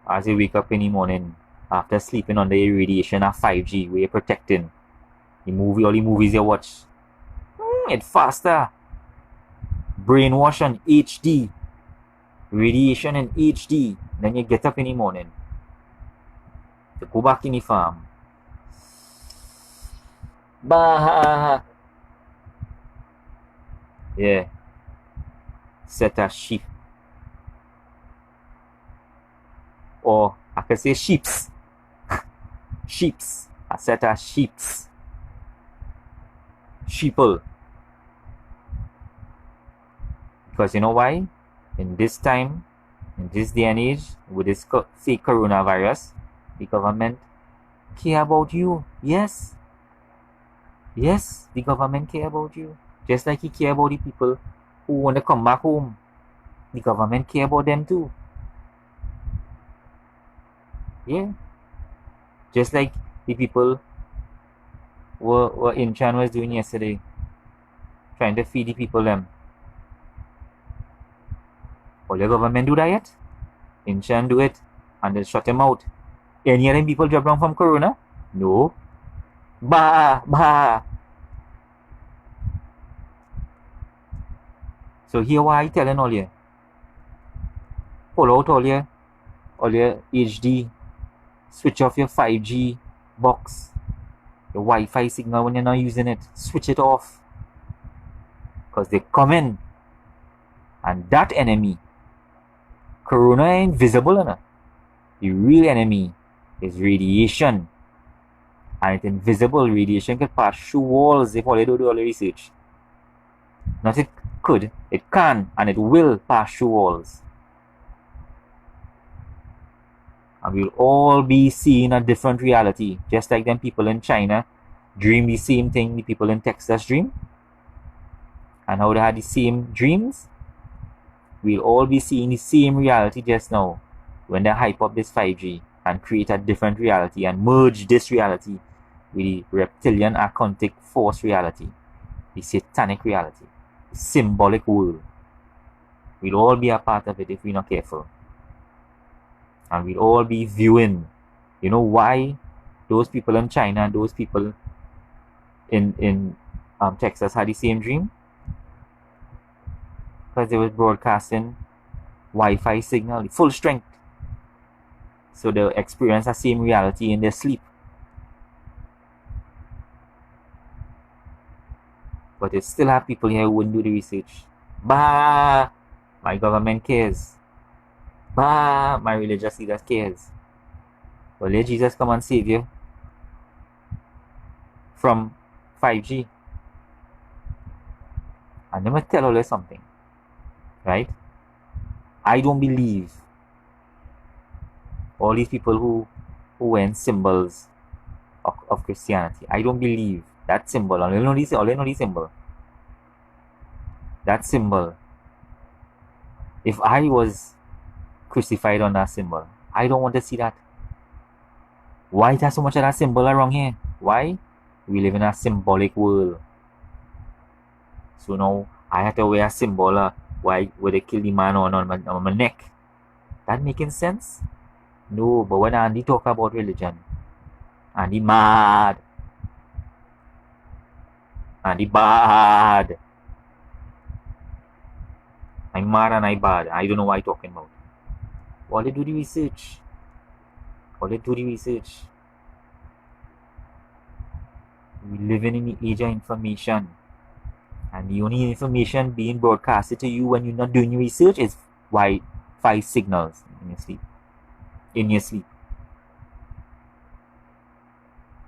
as you wake up in the morning after sleeping under the radiation of 5G where you're protecting. All the movies you watch. It's faster. Brainwash on HD. Radiation in HD. Then you get up in the morning to go back in the farm. Bah. Yeah. Set a sheep. Or I can say sheeps. Sheeps. A set of sheeps. Sheeple. Because you know why? In this time, in this day and age, with this fake coronavirus, the government care about you. Yes. Yes, the government care about you. Just like he care about the people who want to come back home. The government care about them too. Yeah. Just like the people what Inchan was doing yesterday. Trying to feed the people them. All the government do that yet? Inchan do it and then shut them out. Any of them people drop down from corona? No. Bah. So here why I telling all you. Pull out all your HD. Switch off your 5G box. Your Wi-Fi signal when you're not using it. Switch it off. Because they come in. And that enemy, corona ain't invisible enough. The real enemy is radiation. And it's invisible. Radiation can pass through walls if all they do all the research. Not it could, it can, and it will pass through walls. And we'll all be seeing a different reality. Just like them people in China dream the same thing the people in Texas dream. And how they had the same dreams. We'll all be seeing the same reality just now when they hype up this 5G and create a different reality and merge this reality with the reptilian occultic force reality, the satanic reality, the symbolic world. We'll all be a part of it if we're not careful. And we'll all be viewing. You know why those people in China and those people in Texas had the same dream? Because they was broadcasting Wi-Fi signal, full strength. So they'll experience the same reality in their sleep. But they still have people here who wouldn't do the research. Bah! My government cares. Bah! My religious leaders cares. Well, let Jesus come and save you from 5G. And let me tell you something. Right? I don't believe all these people who wear symbols of Christianity. I don't believe that symbol. All I know the symbol. That symbol. If I was crucified on that symbol, I don't want to see that. Why there's so much of that symbol around here? Why? We live in a symbolic world. So now I have to wear a symbol where they kill the man on my neck. That making sense? No, but when Andy talk about religion, Andy mad. Andy bad. I'm mad and I bad. I don't know what I'm talking about. All they do the research. All they do the research. We living in the age of information. And the only information being broadcasted to you when you're not doing your research is Wi-Fi signals in your sleep. In your sleep.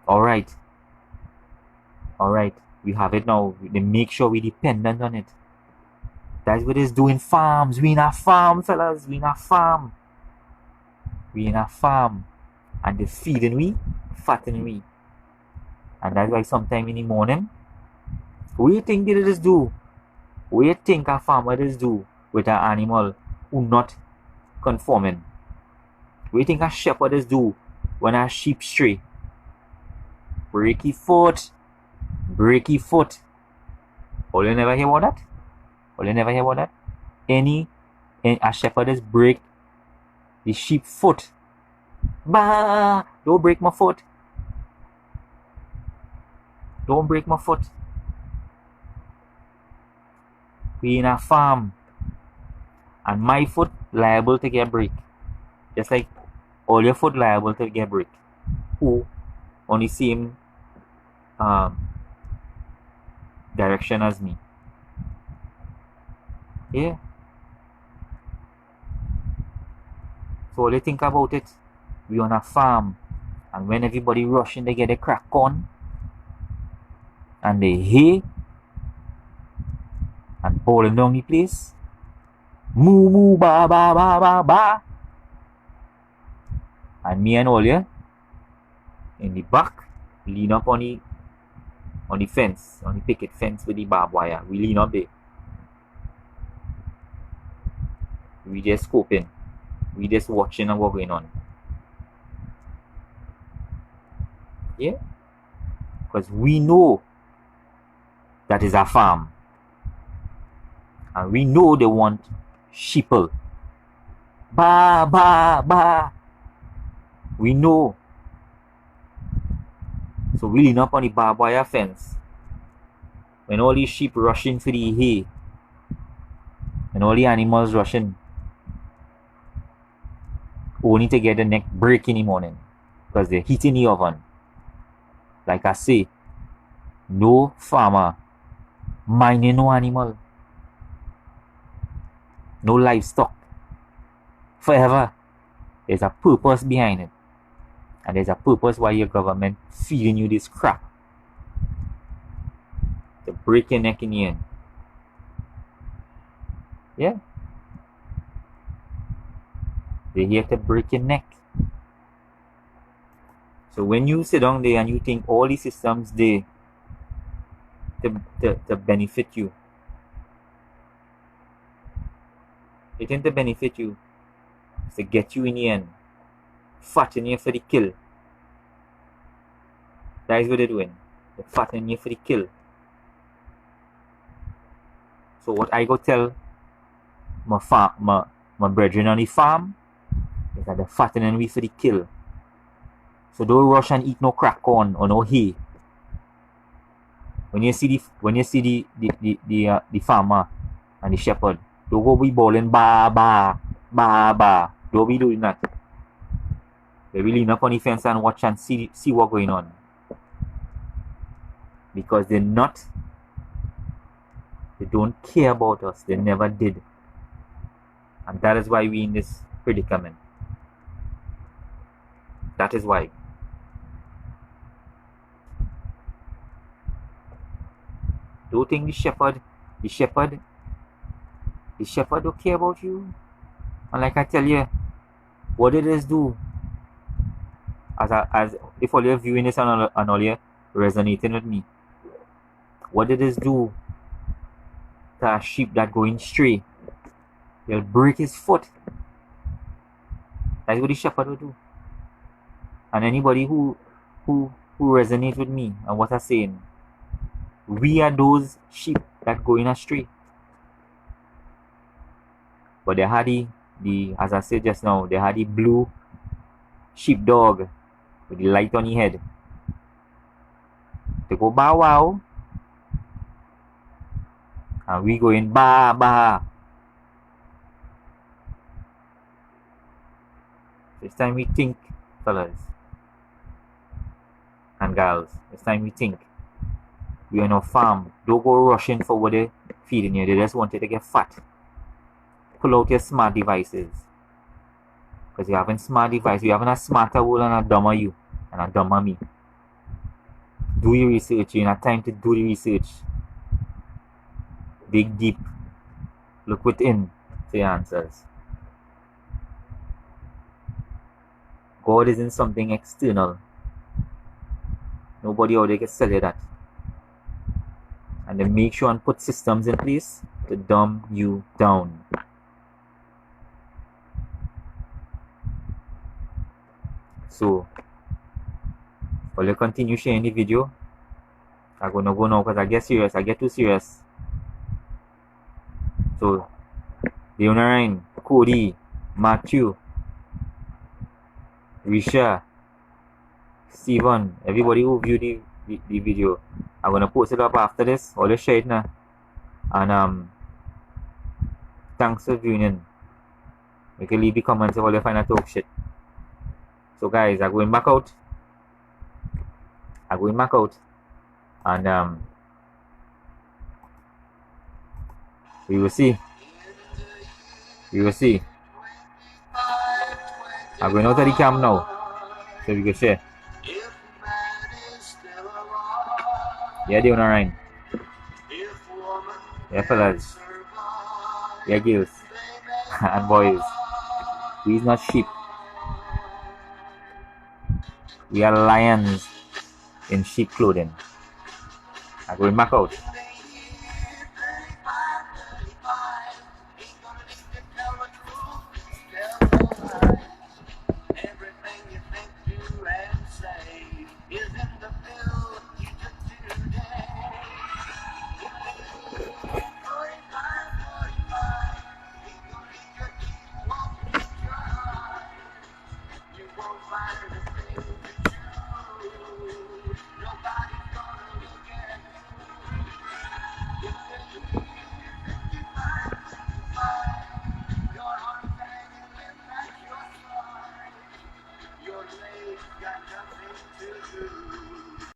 Alright. Alright. We have it now. They make sure we're dependent on it. That's what it's doing farms. We in a farm, fellas. We in a farm. We in a farm. And they're feeding we, fattening we. And that's why sometime in the morning, what do you think they just do? What do you think a farmer just do with an animal who not conforming? What do you think a shepherd just do when a sheep stray? Break his foot. Break his foot. Oh, you never hear about that? Oh, you never hear about that? A shepherd just break the sheep foot. Bah! Don't break my foot. Don't break my foot. We in a farm. And my foot liable to get break. Just like all your foot liable to get break. Who on the same direction as me. Yeah. So all you think about it. We on a farm. And when everybody rushing, they get a crack on. And they hay. And balling down the place. Moo moo ba ba ba ba ba. And me and all you in the back, lean up on the fence, on the picket fence with the barbed wire. We lean up there. We just scoping. We just watching and what going on. Yeah? Because we know that is a farm. And we know they want sheeple. Ba ba ba. We know. So we lean up on the barbed wire fence. When all these sheep rushing for the hay. And all the animals rushing. Only to get the neck break in the morning. Because they're heat in the oven. Like I say, no farmer minding no animal. No livestock. Forever. There's a purpose behind it. And there's a purpose why your government feeding you this crap. To break your neck in the end. Yeah? They're here to break your neck. So when you sit down there and you think all these systems there to benefit you. It ain't to benefit you. It's to get you in the end. Fatten you for the kill. That is what they're doing. They're fattening you for the kill. So what I go tell my brethren on the farm is that they're fattening we for the kill. So don't rush and eat no crack corn or no hay. When you see the farmer and the shepherd, don't go be bawling ba ba ba ba. Don't be doing that. They will lean up on the fence and watch and see what's going on. Because they don't care about us. They never did. And that is why we're in this predicament. That is why. Don't think the shepherd don't care about you. And like I tell you, what did this do? As if all you're viewing this and all you're resonating with me, what did this do to a sheep that going stray? He'll break his foot. That's what the shepherd will do. And anybody who resonates with me and what I'm saying, we are those sheep that going astray. But they had the as I said just now, they had the blue sheepdog with the light on his head. They go bow wow. And we going ba ba. It's time we think, fellas and gals. It's time we think. We are on a farm. Don't go rushing for what they're feeding you. They just want you to get fat. Pull out your smart devices. Because you're having smart devices. You're having a smarter world and a dumber you. And a dumber me. Do your research. You have time to do the research. Dig deep. Look within for your answers. God isn't something external. Nobody out there can sell you that. And they make sure and put systems in place to dumb you down. So, while you continue sharing the video, I'm gonna go now because I get serious. I get too serious. So, Leonarine, Cody, Matthew, Risha, Steven, everybody who viewed the video, I'm gonna post it up after this. All share it now. And thanks for viewing in. You can leave the comments if all you find I talk shit. So guys, I'm going back out. And we will see. I'm going out of the camp now. So we can share. Yeah, doing alright. Yeah, fellas. Yeah, girls. And boys. We's not sheep. We are lions in sheep clothing. I'm going back out.